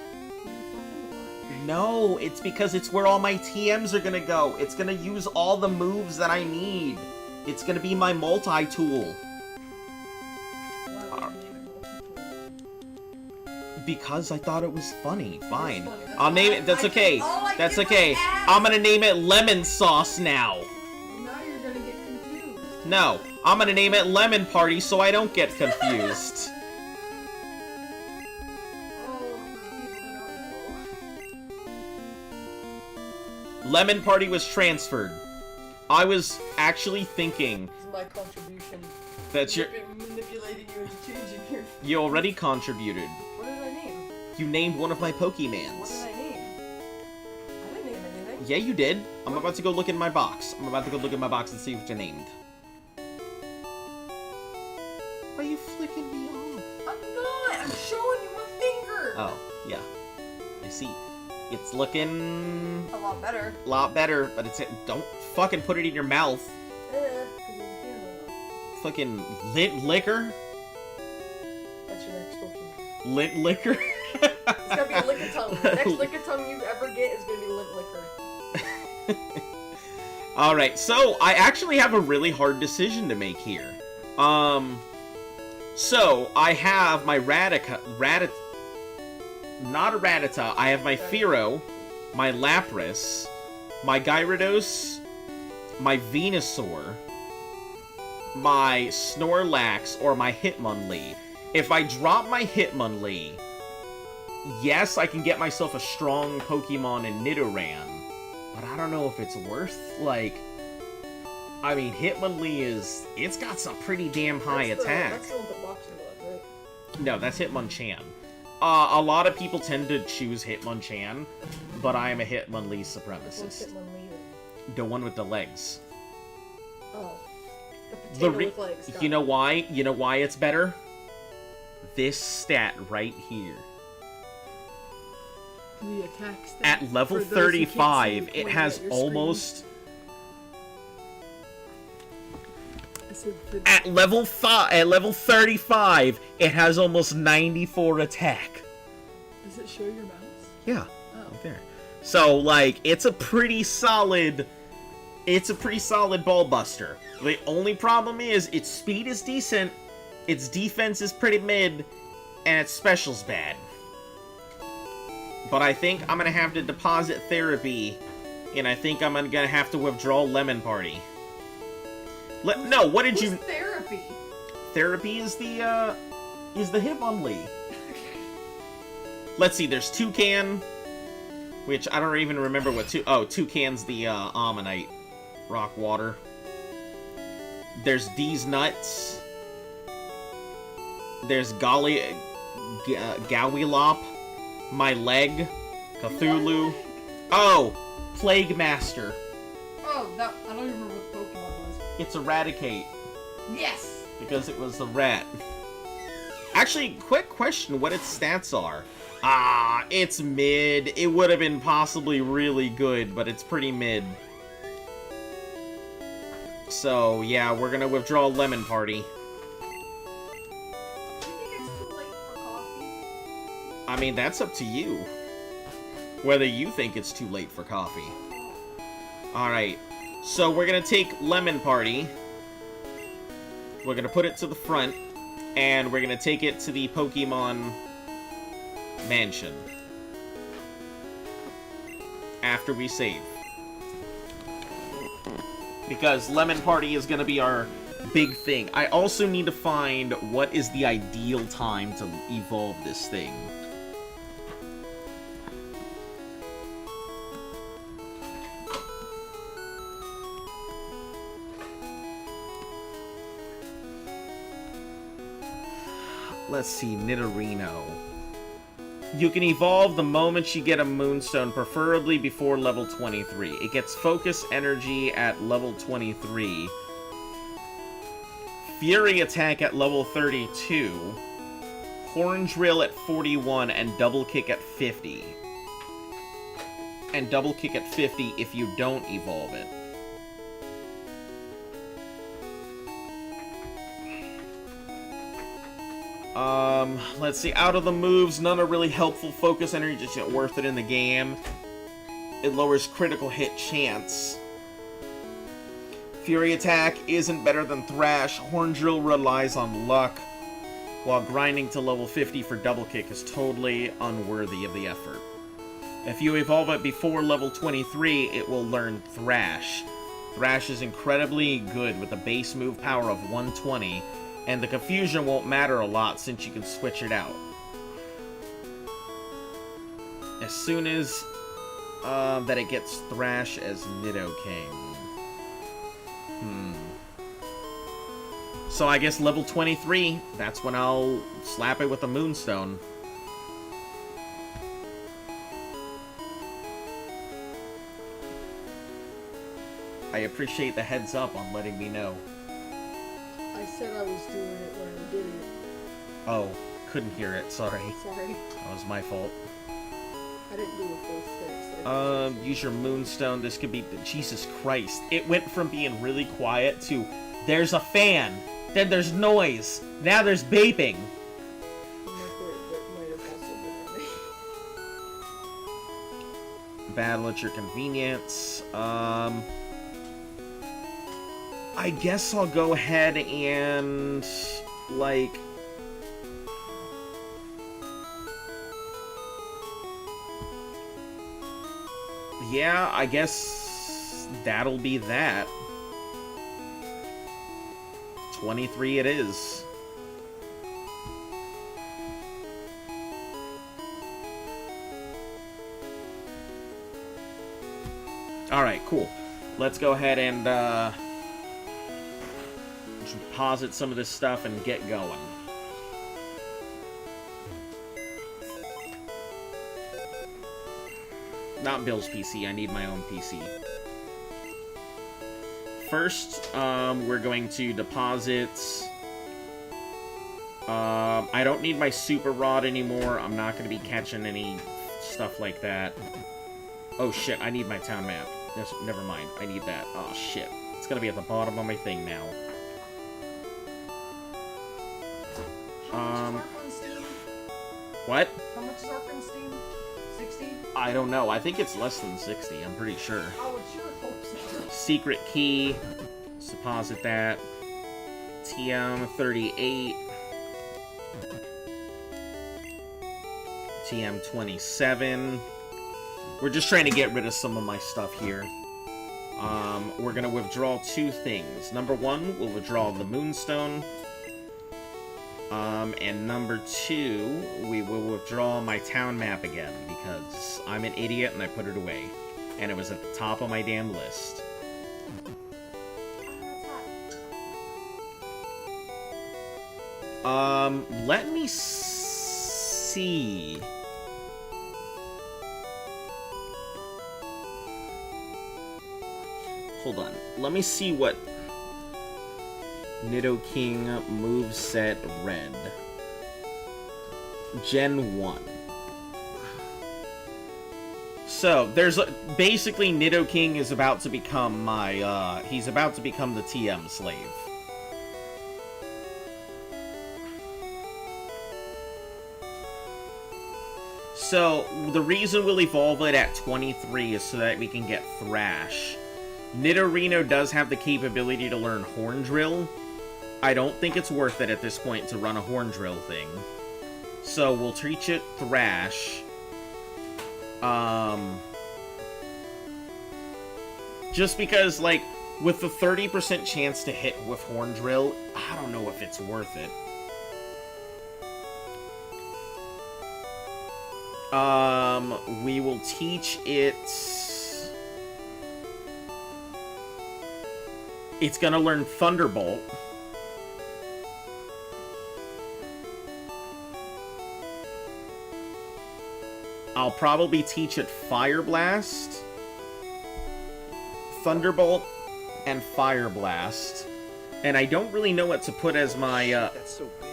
No, it's because it's where all my TMs are gonna go. It's gonna use all the moves that I need. It's gonna be my multi-tool. Because I thought it was funny. Fine. I'll name it. That's okay. That's okay. I'm gonna name it Lemon Sauce now. Now you're gonna get confused. No, I'm gonna name it Lemon Party so I don't get confused. Lemon Party was transferred. I was actually thinking. This is my contribution. That's your. Manipulating you into changing your. You already contributed. What did I name? You named one of my What Pokemans. did I name? I didn't name anything. Yeah, you did. I'm about to go look in my box. I'm about to go look in my box and see what you named. Why are you flicking me off? I'm not. I'm showing you my finger. Oh, yeah. I see. It's looking A lot better. a lot better, but it's don't fucking put it in your mouth. Fucking lit liquor? That's your next Pokemon. Lit liquor? It's gonna be Lickitung. The next Lickitung you ever get is gonna be Lit Liquor. Alright, so I actually have a really hard decision to make here. So I have my not a Rattata, I have my Fearow, my Lapras, my Gyarados, my Venusaur, my Snorlax, or my Hitmonlee. If I drop my Hitmonlee, yes, I can get myself a strong Pokemon in Nidoran, but I don't know if it's worth, like... I mean, Hitmonlee it's got some pretty damn high attack. That's the one that boxing was, right? No, that's Hitmonchan. A lot of people tend to choose Hitmonchan, but I am a Hitmonlee supremacist. What's Hitmonlee? The one with the legs. Oh. The potato with legs. You know why? You know why it's better? This stat right here. The attack stat. At level 35, it has almost... At level 35, it has almost 94 attack. Does it show your mouse? Yeah, Oh. right there. So, like, it's a pretty solid ball buster. The only problem is its speed is decent, its defense is pretty mid, and its special's bad. But I think I'm gonna have to deposit Therapy, and I think I'm gonna have to withdraw Lemon Party. No, what did you... Therapy? Therapy is the Hitmonlee. Let's see, there's Toucan, which I don't even remember what Toucan's the Ammonite. Rock Water. There's D's Nuts. There's Gowilop. My Leg. Cthulhu. Oh! Plague Master. Oh, I don't even remember what the Pokemon was. It's Eradicate. Yes! Because it was a rat. Actually, quick question, what its stats are. Ah, it's mid. It would have been possibly really good, but it's pretty mid. So, yeah, we're gonna withdraw Lemon Party. Do you think it's too late for coffee? I mean, that's up to you. Whether you think it's too late for coffee. Alright, so we're gonna take Lemon Party. We're gonna put it to the front. And we're gonna take it to the Pokemon Mansion. after we save. Because Lemon Party is going to be our big thing. I also need to find what is the ideal time to evolve this thing. Let's see, Nidorino. You can evolve the moment you get a Moonstone, preferably before level 23. It gets Focus Energy at level 23. Fury Attack at level 32. Horn Drill at 41, and Double Kick at 50. And Double Kick at 50 if you don't evolve it. Let's see, out of the moves, none are really helpful. Focus Energy just isn't worth it in the game. It lowers critical hit chance. Fury Attack isn't better than Thrash. Horn Drill relies on luck, while grinding to level 50 for Double Kick is totally unworthy of the effort. If you evolve it before level 23, it will learn Thrash. Thrash is incredibly good with a base move power of 120, and the confusion won't matter a lot since you can switch it out. As soon as that it gets Thrash as Nidoking. So I guess level 23, that's when I'll slap it with a Moonstone. I appreciate the heads up on letting me know. I said I was doing it when I did it. Oh, couldn't hear it, sorry. Sorry. That was my fault. I didn't do a full fix. Use your Moonstone. This could be... Jesus Christ. It went from being really quiet to... There's a fan. Then there's noise. Now there's vaping. Battle at your convenience. I guess I'll go ahead and... like... yeah, I guess that'll be that. 23 it is. Alright, cool. Let's go ahead and deposit some of this stuff and get going. Not Bill's PC, I need my own PC. First, we're going to deposit... I don't need my Super Rod anymore. I'm not going to be catching any stuff like that. Oh shit, I need my town map. Never mind, I need that. Oh shit. It's going to be at the bottom of my thing now. What? How much is Arc on Steam? 60? I don't know. I think it's less than 60. I'm pretty sure. I would sure hope so. Secret key. Let's deposit that. TM38. TM27. We're just trying to get rid of some of my stuff here. We're going to withdraw two things. Number one, we'll withdraw the Moonstone. And number two, we will withdraw my town map again, because I'm an idiot and I put it away. And it was at the top of my damn list. Let me see. Hold on. Let me see what Nidoking moveset red. Gen 1. So, there's basically Nidoking is about to become my, he's about to become the TM slave. So, the reason we'll evolve it at 23 is so that we can get Thrash. Nidorino does have the capability to learn Horn Drill. I don't think it's worth it at this point to run a Horn Drill thing. So, we'll teach it Thrash. Just because, like, with the 30% chance to hit with Horn Drill, I don't know if it's worth it. We will teach it... It's gonna learn Thunderbolt. I'll probably teach it Fire Blast, Thunderbolt, and Fire Blast. And I don't really know what to put as my, That's so big.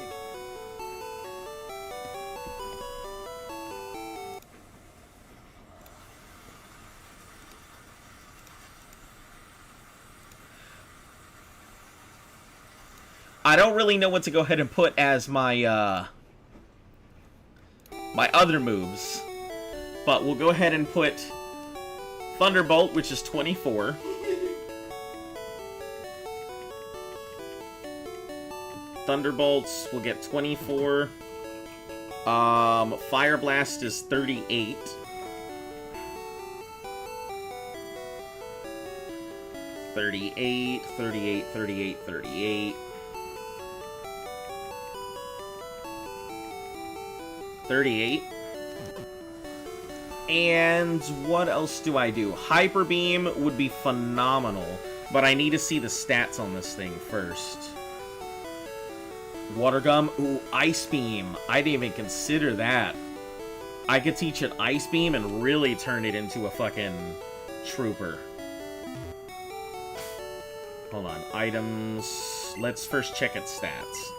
I don't really know what to go ahead and put as my, my other moves. But we'll go ahead and put Thunderbolt, which is 24. Thunderbolts will get 24. Fire Blast is 38. $38, $38, $38, $38. 38. And what else do I do? Hyper Beam would be phenomenal, but I need to see the stats on this thing first. Water Gum? Ooh, Ice Beam. I didn't even consider that. I could teach it Ice Beam and really turn it into a fucking trooper. Hold on. Items. Let's first check its stats.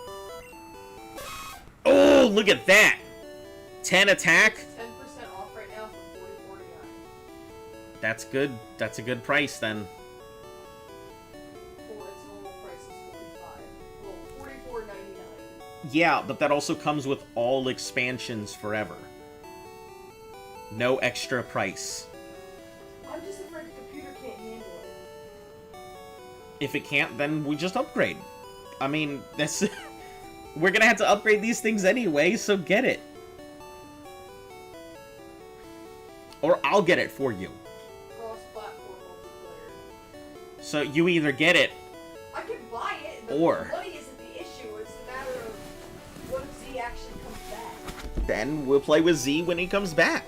Oh, look at that! 10 attack? 10% off right now for $40.49. That's good. That's a good price then. Well, its normal price is $45. Well, $44.99. Yeah, but that also comes with all expansions forever. No extra price. I'm just afraid the computer can't handle it. If it can't, then we just upgrade. I mean, that's... We're gonna have to upgrade these things anyway, so get it. Or I'll get it for you. Cross-platform multiplayer. So you either get it, I can buy it, but Or- the money isn't the issue. It's a matter of what if Z actually comes back. then we'll play with Z when he comes back.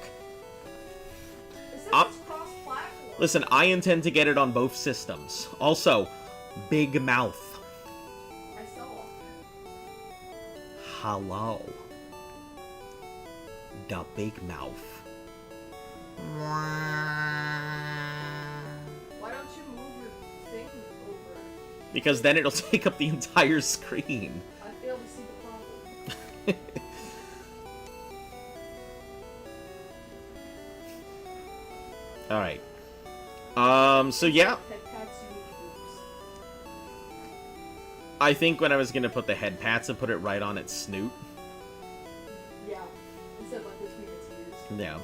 It says Up- it's cross-platform. Listen, I intend to get it on both systems. Also, Big Mouth. I saw. Hello. The Big Mouth. Why don't you move your thing over? Because then it'll take up the entire screen. I fail to see the problem. Alright. So yeah, Head pats you need boobs. I think when I was gonna put the head pats and put it right on its snoot. Yeah. Instead of like between its ears. Yeah.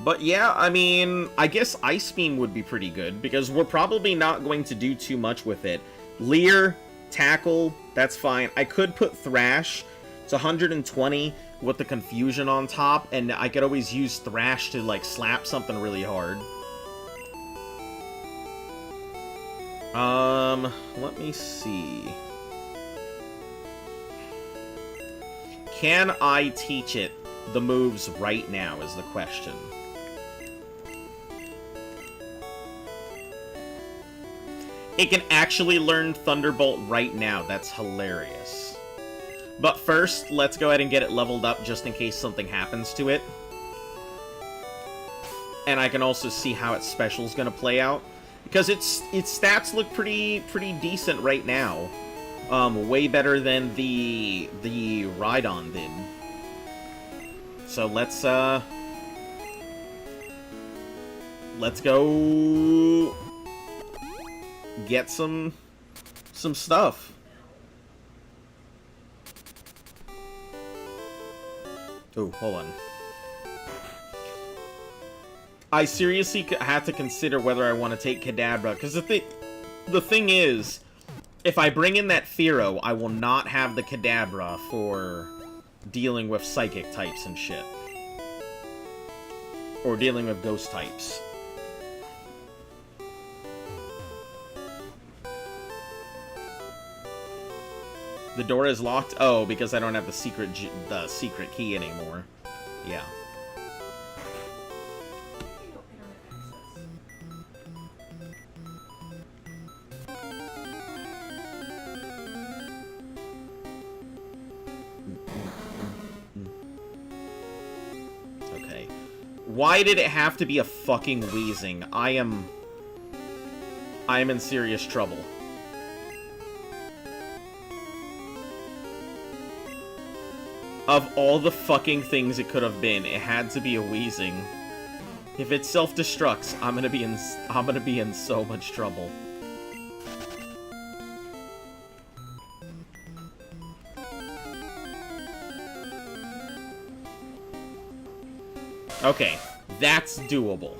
But yeah, I mean, I guess Ice Beam would be pretty good, because we're probably not going to do too much with it. Leer, Tackle, that's fine. I could put Thrash. It's 120 with the Confusion on top, and I could always use Thrash to, like, slap something really hard. Let me see. Can I teach it the moves right now is the question. It can actually learn Thunderbolt right now. That's hilarious. But first, let's go ahead and get it leveled up just in case something happens to it. And I can also see how its special is going to play out. Because its stats look pretty decent right now. Way better than the Rhydon did. So let's go get some stuff. Oh, hold on. I seriously have to consider whether I want to take Kadabra, because the thing is, if I bring in that Thero, I will not have the Kadabra for dealing with psychic types and shit. or dealing with ghost types. The door is locked? Oh, because I don't have the secret key anymore. Yeah. Okay. Why did it have to be a fucking wheezing? I am in serious trouble. Of all the fucking things it could have been, it had to be a wheezing. If it self-destructs, I'm gonna be in so much trouble. Okay, that's doable.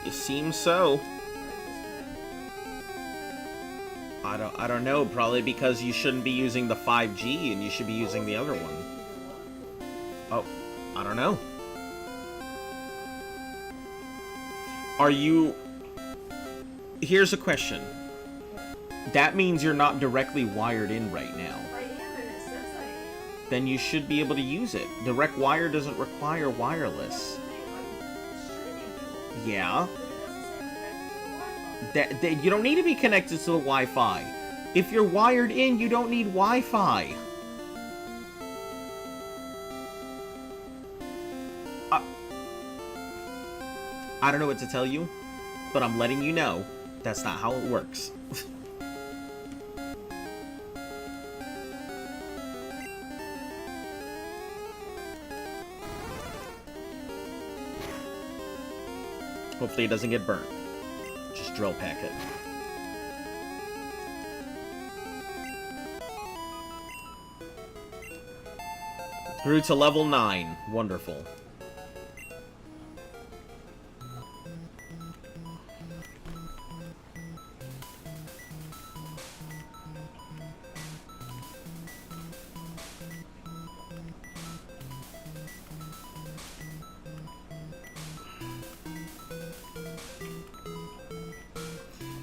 It seems so. I don't know, probably because you shouldn't be using the 5G and you should be using the other one. Oh, I don't know. Are you... Here's a question. That means you're not directly wired in right now. I am, and it says I am. Then you should be able to use it. Direct wire doesn't require wireless. Yeah. You don't need to be connected to the Wi-Fi. If you're wired in, you don't need Wi-Fi. I don't know what to tell you, but I'm letting you know that's not how it works. Hopefully it doesn't get burnt. Just drill pack it. Grew to level 9. Wonderful.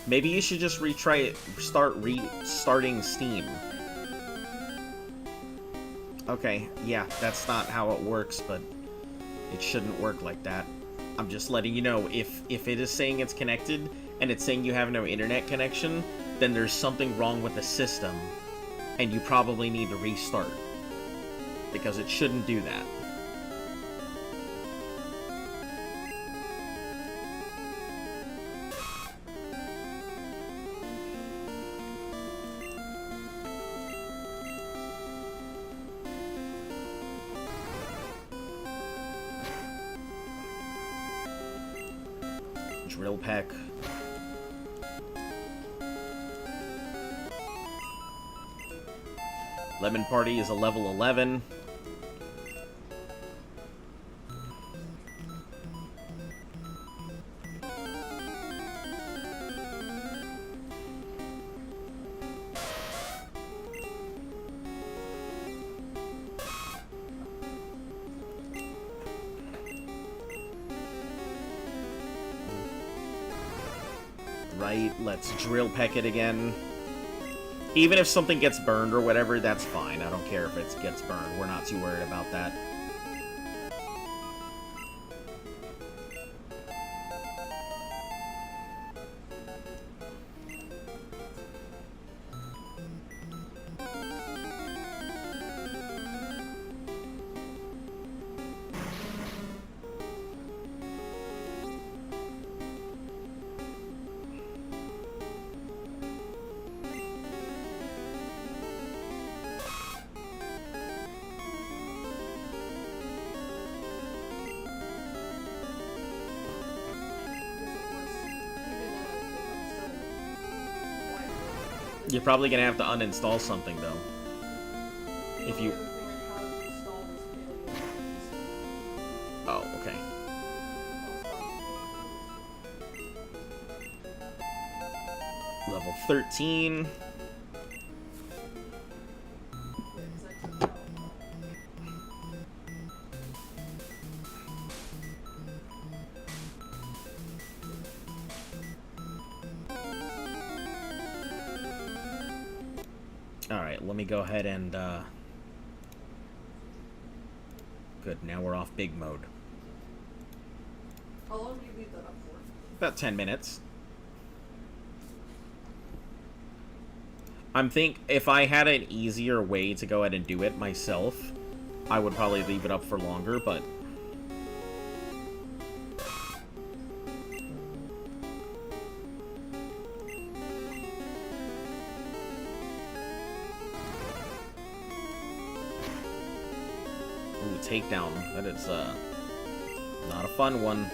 Maybe you should just retry it, restarting Steam. Okay, yeah, that's not how it works, but it shouldn't work like that. I'm just letting you know, if it is saying it's connected, and it's saying you have no internet connection, then there's something wrong with the system, and you probably need to restart. Because it shouldn't do that. Drill pack. Lemon Party is a level 11. Right, let's drill peck it again. Even if something gets burned or whatever, that's fine. I don't care if it gets burned. We're not too worried about that. You're probably gonna have to uninstall something, though. If you... Level 13. Alright, let me go ahead and, Good, now we're off big mode. How long do you leave that up for? About 10 minutes. If I had an easier way to go ahead and do it myself, I would probably leave it up for longer, but... Ooh, takedown. That is, not a fun one.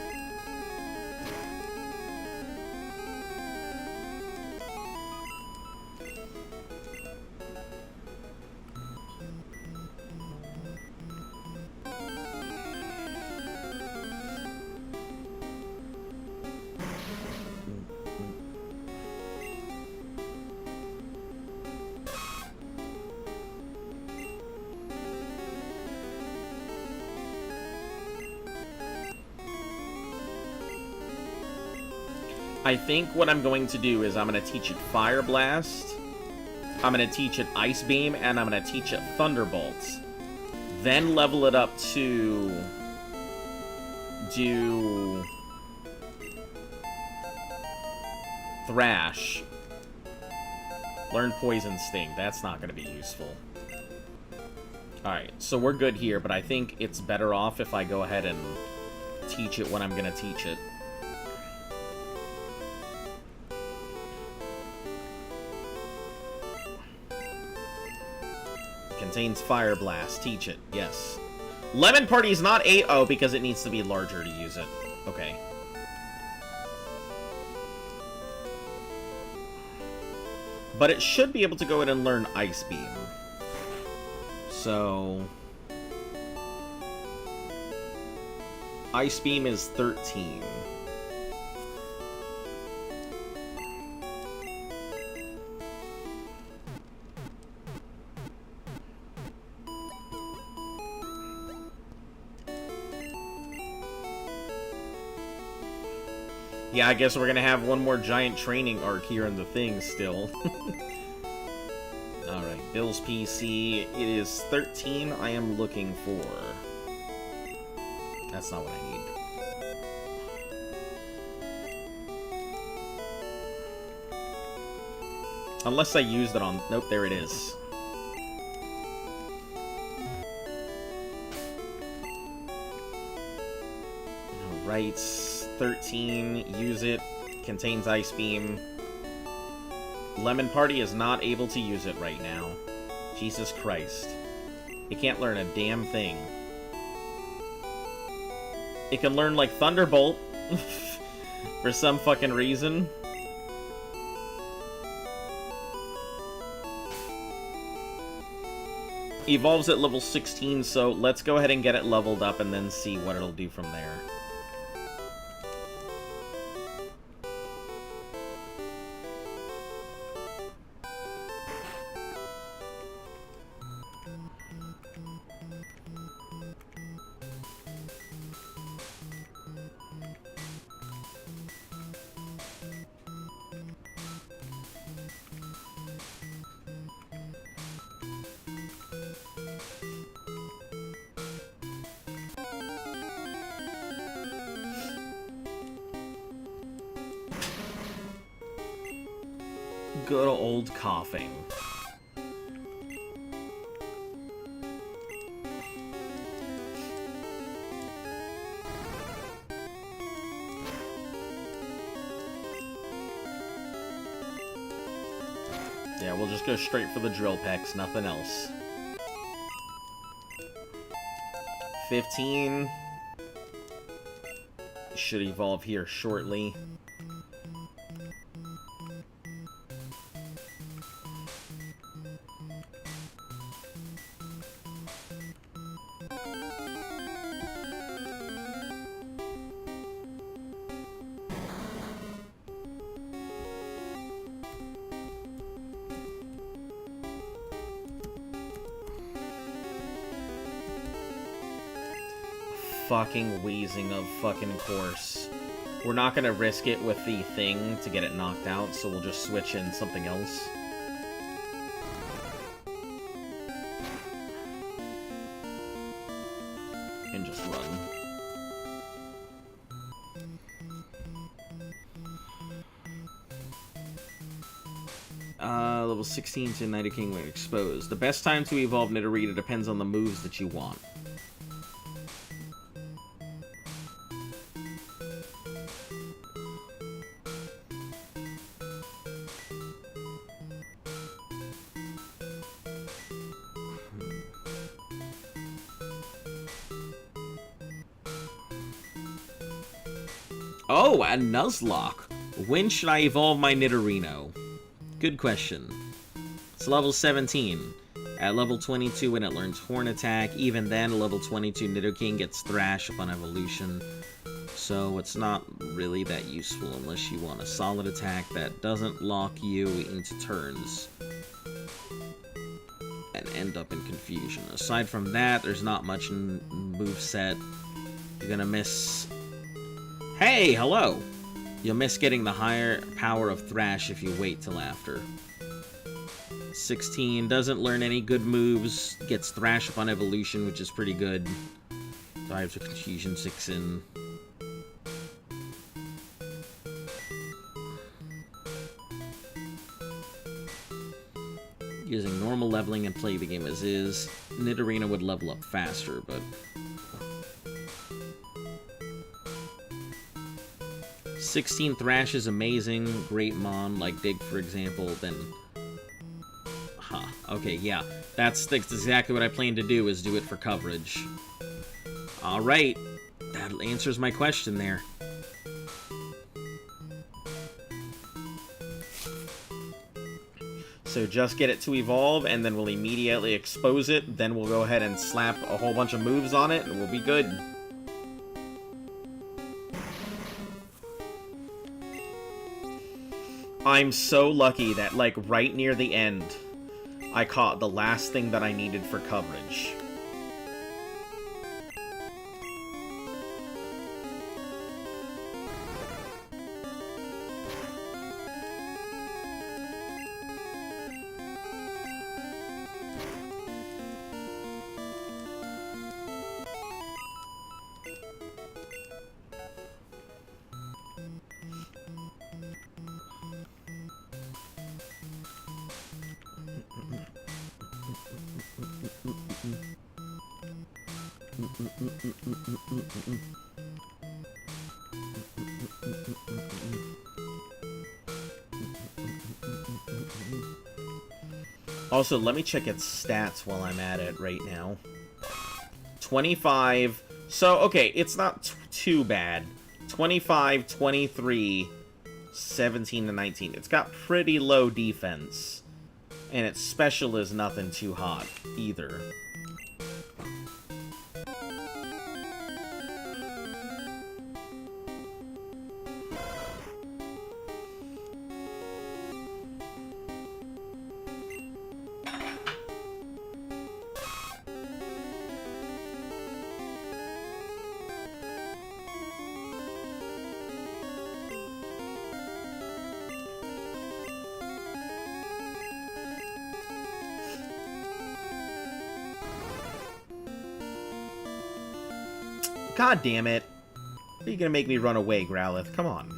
I think what I'm going to do is I'm going to teach it Fire Blast, I'm going to teach it Ice Beam, and I'm going to teach it Thunderbolt. Then level it up to do Thrash. Learn Poison Sting. That's not going to be useful. Alright, so we're good here, but I think it's better off if I go ahead and teach it when I'm going to teach it. Contains Fire Blast. Teach it. Yes. Lemon Party is not 8-0 because it needs to be larger to use it. Okay. But it should be able to go in and learn Ice Beam. So... Ice Beam is 13. Yeah, I guess we're gonna have one more giant training arc here in the thing still. Alright, Bill's PC. It is 13 I am looking for. That's not what I need. Unless I used it on... Nope, there it is. Alright, 13, use it. Contains Ice Beam. Lemon Party is not able to use it right now. Jesus Christ. It can't learn a damn thing. It can learn, like, Thunderbolt. For some fucking reason. Evolves at level 16, so let's go ahead and get it leveled up and then see what it'll do from there. Good old coughing. Yeah, we'll just go straight for the drill pecks, nothing else. 15. Should evolve here shortly. fucking wheezing of fucking course. We're not gonna risk it with the thing to get it knocked out, so we'll just switch in something else. And just run. Level 16 to Night King when exposed. The best time to evolve Nidorino depends on the moves that you want. Oh, a Nuzlocke. When should I evolve my Nidorino? Good question. It's level 17. At level 22, when it learns Horn Attack, even then, level 22 Nidoking gets Thrash upon evolution. So it's not really that useful unless you want a solid attack that doesn't lock you into turns and end up in confusion. Aside from that, there's not much in moveset. You're gonna miss... Hey, hello! You'll miss getting the higher power of Thrash if you wait till after. 16 doesn't learn any good moves, gets Thrash upon evolution, which is pretty good. Dives with Confusion 6 in. Using normal leveling and play the game as is, Nidorino would level up faster, but... 16 Thrash is amazing, great mon, like Dig for example, then... Huh, okay, yeah. That's exactly what I plan to do, is do it for coverage. Alright, that answers my question there. So just get it to evolve, and then we'll immediately expose it, then we'll go ahead and slap a whole bunch of moves on it, and we'll be good. I'm so lucky that, like, right near the end, I caught the last thing that I needed for coverage. Also, let me check its stats while I'm at it right now. 25. So, okay, it's not too bad. 25, 23, 17 to 19. It's got pretty low defense. And its special is nothing too hot, either. God damn it. Are you gonna make me run away, Growlithe? Come on.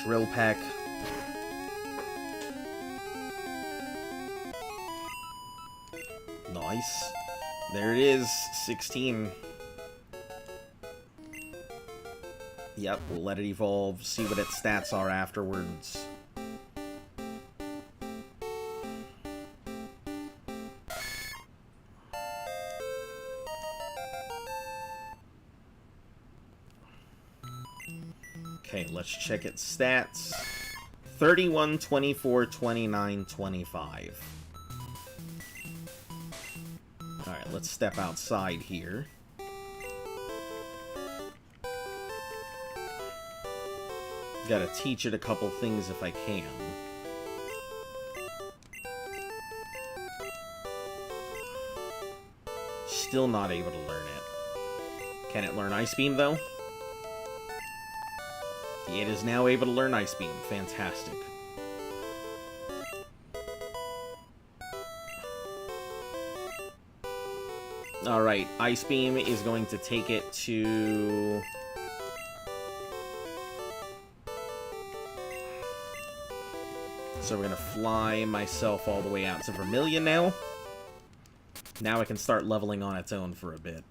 Drill Peck. Nice. There it is, 16. Yep, we'll let it evolve, see what its stats are afterwards. Okay, let's check its stats. 31, 24, 29, 25. Alright, let's step outside here. Gotta teach it a couple things if I can. Still not able to learn it. Can it learn Ice Beam, though? It is now able to learn Ice Beam. Fantastic. Alright, Ice Beam is going to take it to... So we're going to fly myself all the way out to Vermilion now. Now I can start leveling on its own for a bit.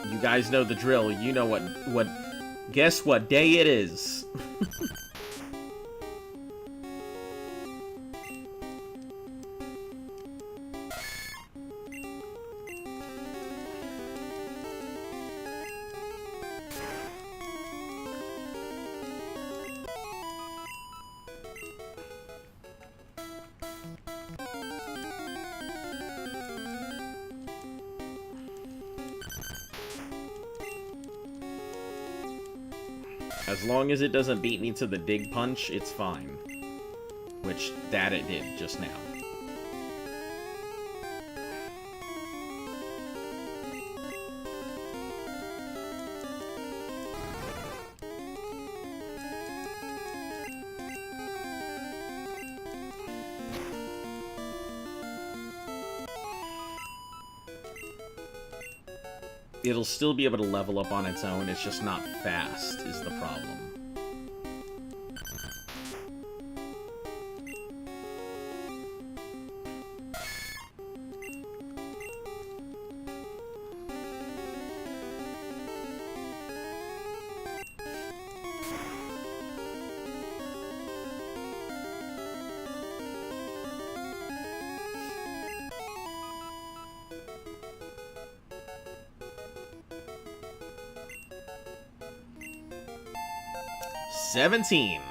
You guys know the drill. You know what guess what day it is. As long as it doesn't beat me to the dig punch, it's fine. Which, that it did just now. It'll still be able to level up on its own, it's just not fast, is the problem. $17.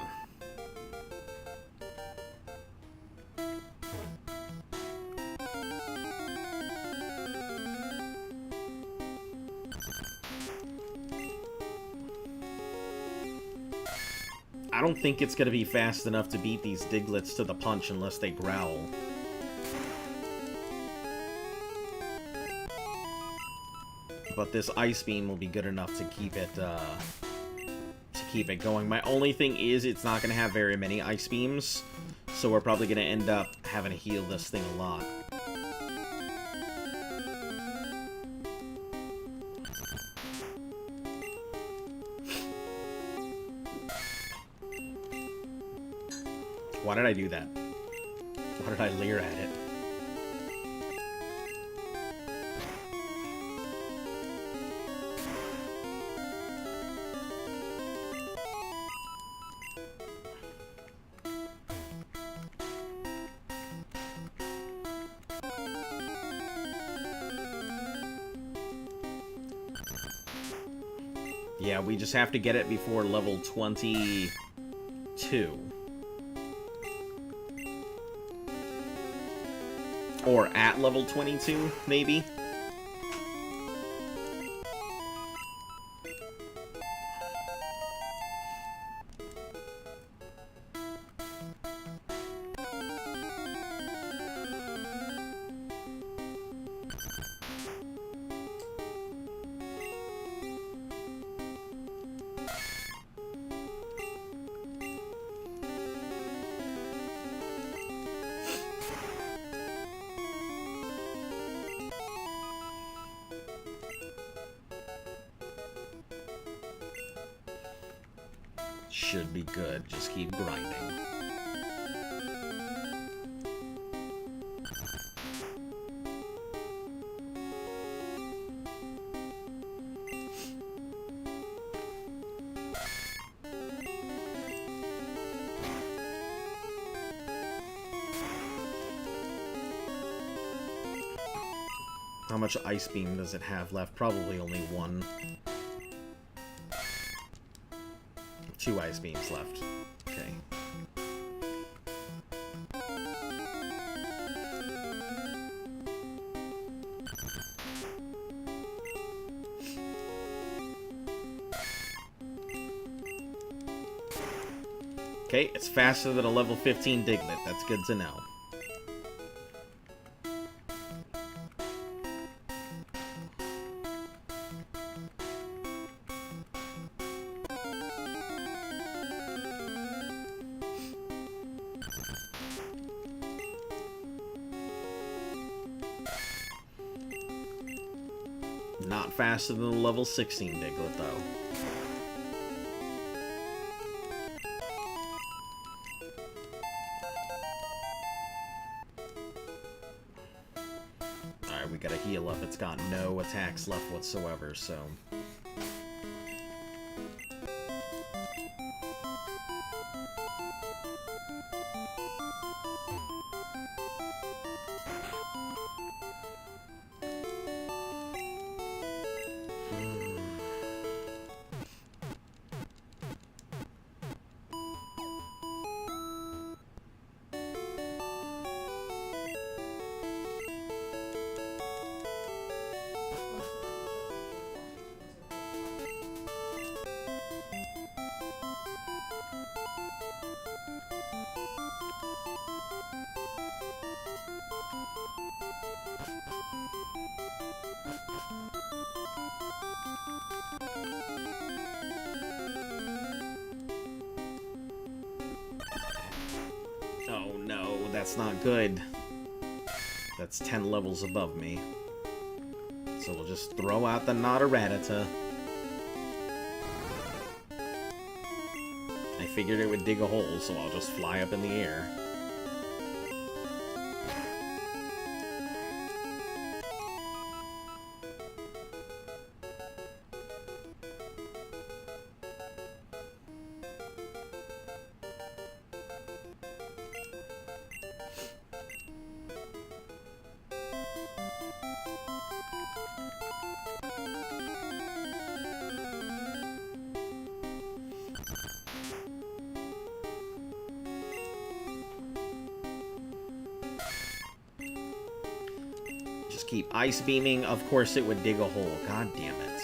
I don't think it's gonna be fast enough to beat these Diglets to the punch unless they growl. But this Ice Beam will be good enough to keep it going. My only thing is it's not going to have very many Ice Beams, so we're probably going to end up having to heal this thing a lot. Why did I do that? Why did I leer at it? Yeah, we just have to get it before level 22. Or at level 22, maybe? Should be good. Just keep grinding. How much Ice Beam does it have left? Probably only one. 2 Ice Beams left. Okay. Okay, it's faster than a level 15 Diglett. That's good to know. Not faster than the level 16 Diglett, though. Alright, we gotta heal up. It's got no attacks left whatsoever, so... Oh no, that's not good. That's 10 levels above me. So we'll just throw out the Notaratata. I figured it would dig a hole, so I'll just fly up in the air. Keep ice beaming. Of course it would dig a hole. God damn it.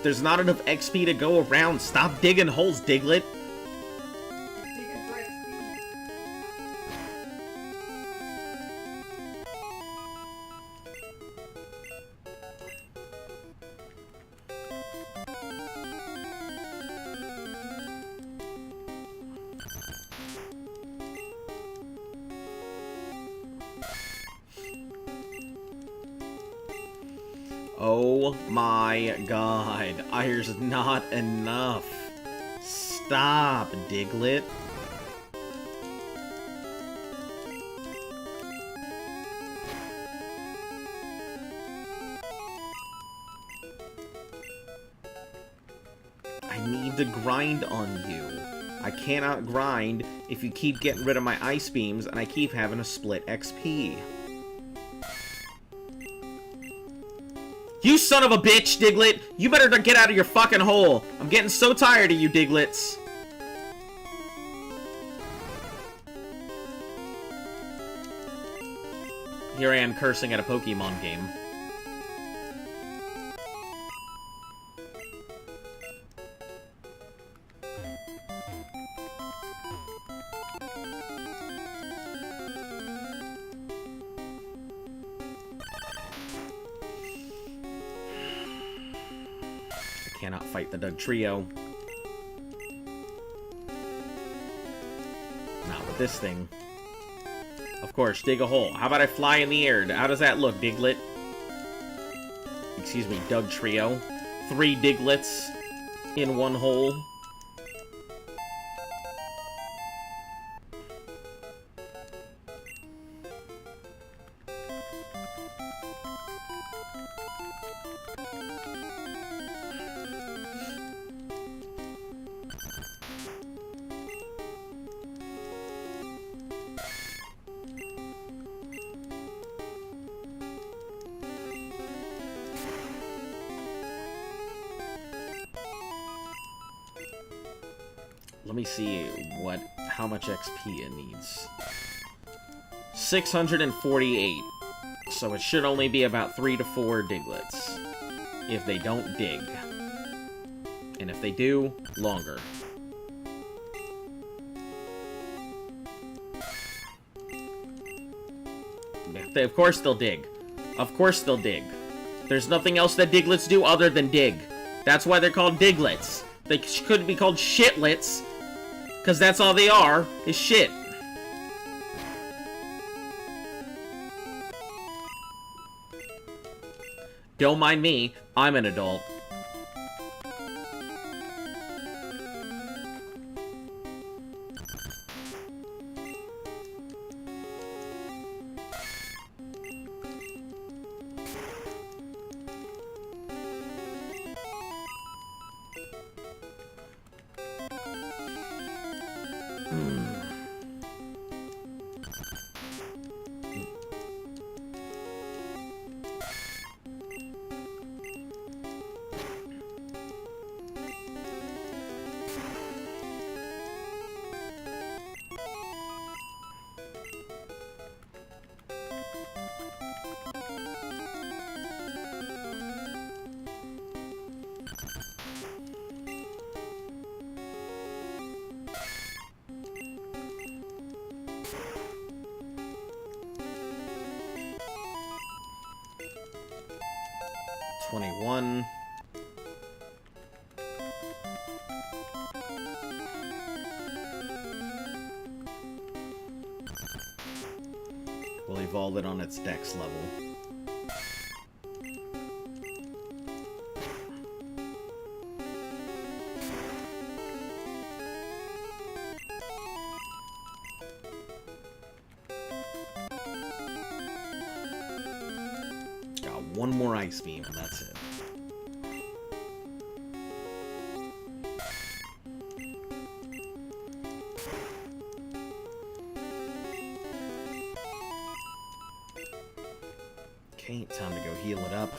There's not enough XP to go around. Stop digging holes, Diglett. Digging for XP. Oh my god. There's not enough. Stop, Diglett. I need to grind on you. I cannot grind if you keep getting rid of my ice beams and I keep having to split XP. You son of a bitch, Diglett! You better get out of your fucking hole! I'm getting so tired of you, Digletts! Here I am cursing at a Pokemon game. Cannot fight the Doug Trio. Not with this thing. Of course, dig a hole. How about I fly in the air? How does that look, Diglett? Excuse me, Doug Trio. 3 Digletts. in one hole. Let me see how much XP it needs. 648. So it should only be about 3 to 4 Diglets. If they don't dig. And if they do, longer. Of course they'll dig. Of course they'll dig. There's nothing else that Diglets do other than dig. That's why they're called Diglets. They couldn't be called Shitlets. Because that's all they are, is shit. Don't mind me, I'm an adult. We'll evolve it on its dex level. Got one more ice beam and that's it. Okay, time to go heal it up.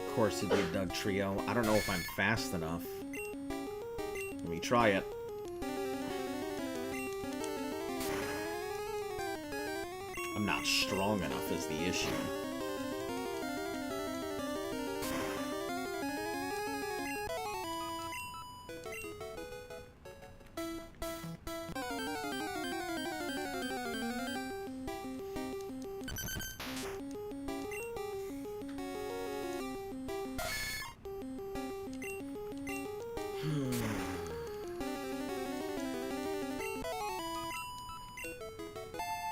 Of course it'd be a Doug Trio. I don't know if I'm fast enough. Let me try it. I'm not strong enough is the issue.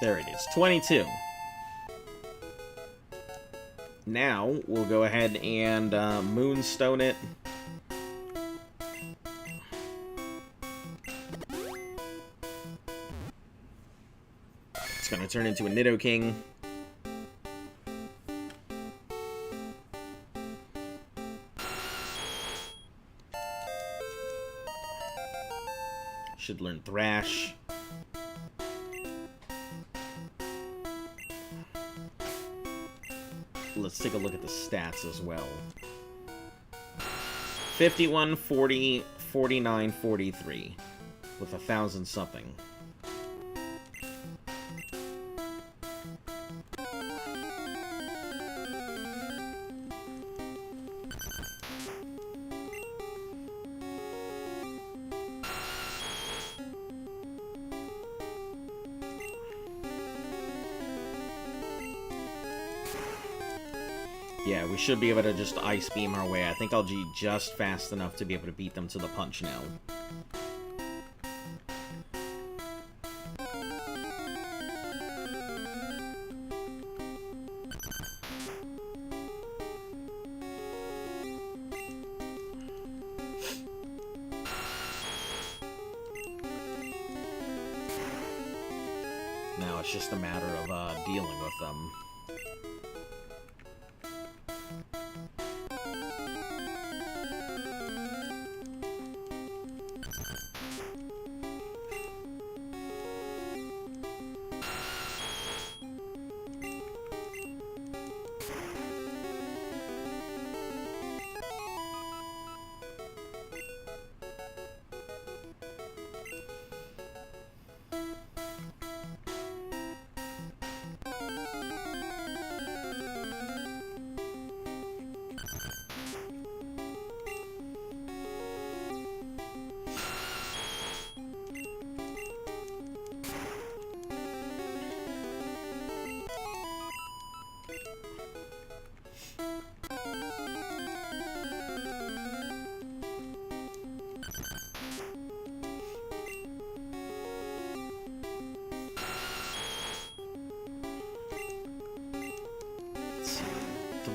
There it is, 22. Now, we'll go ahead and Moonstone it. It's gonna turn into a Nidoking. Should learn Thrash. let's take a look at the stats as well. 51, 40, 49, 43. With 1,000 something. Yeah, we should be able to just Ice Beam our way. I think I'll be just fast enough to be able to beat them to the punch now. Now it's just a matter of dealing with them.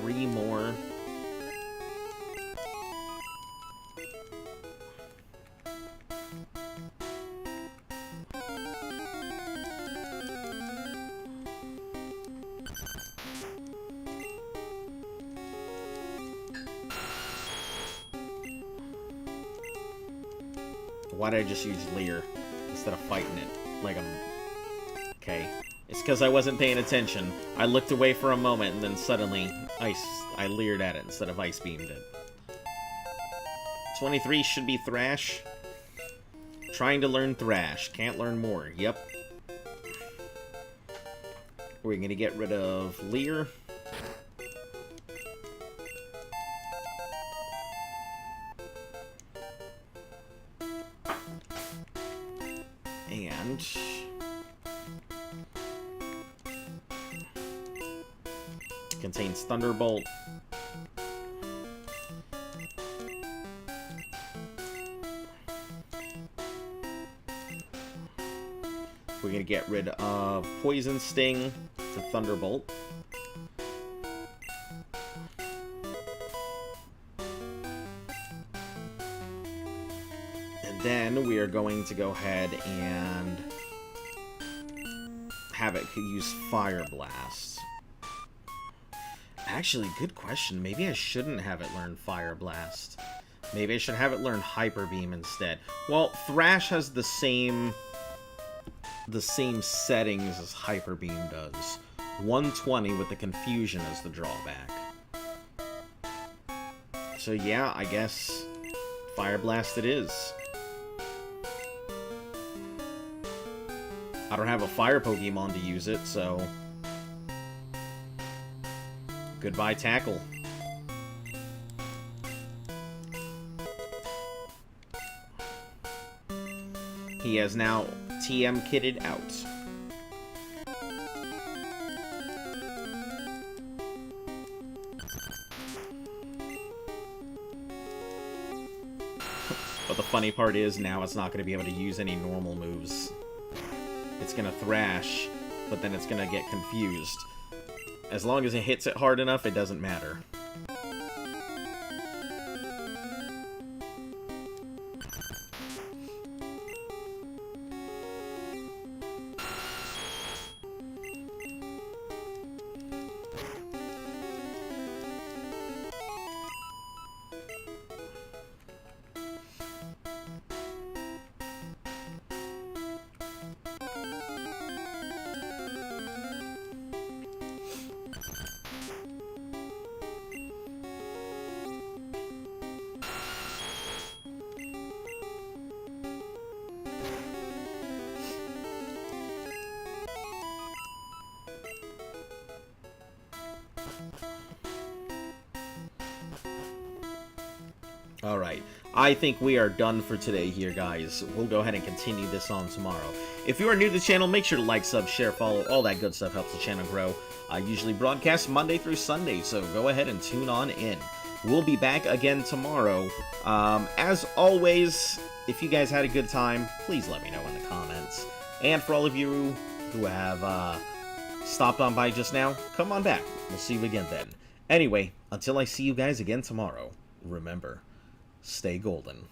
Three more. Why did I just use Leer instead of fighting it like I'm... Okay. It's because I wasn't paying attention. I looked away for a moment, and then suddenly, I leered at it instead of Ice Beamed it. 23 should be Thrash. Trying to learn Thrash. Can't learn more. Yep. We're gonna get rid of Leer. And... contains Thunderbolt. We're gonna get rid of Poison Sting for Thunderbolt. And then we are going to go ahead and have it use Fire Blast. Actually, good question. Maybe I shouldn't have it learn Fire Blast. Maybe I should have it learn Hyper Beam instead. Well, Thrash has the same settings as Hyper Beam does. 120 with the confusion as the drawback. So yeah, I guess Fire Blast it is. I don't have a Fire Pokemon to use it, so... goodbye, Tackle. He has now TM kitted out. But the funny part is now it's not going to be able to use any normal moves. It's going to Thrash, but then it's going to get confused. As long as it hits it hard enough, it doesn't matter. Alright, I think we are done for today here, guys. We'll go ahead and continue this on tomorrow. If you are new to the channel, make sure to like, sub, share, follow. All that good stuff helps the channel grow. I usually broadcast Monday through Sunday, so go ahead and tune on in. We'll be back again tomorrow. As always, if you guys had a good time, please let me know in the comments. And for all of you who have stopped on by just now, come on back. We'll see you again then. Anyway, until I see you guys again tomorrow, remember, stay golden.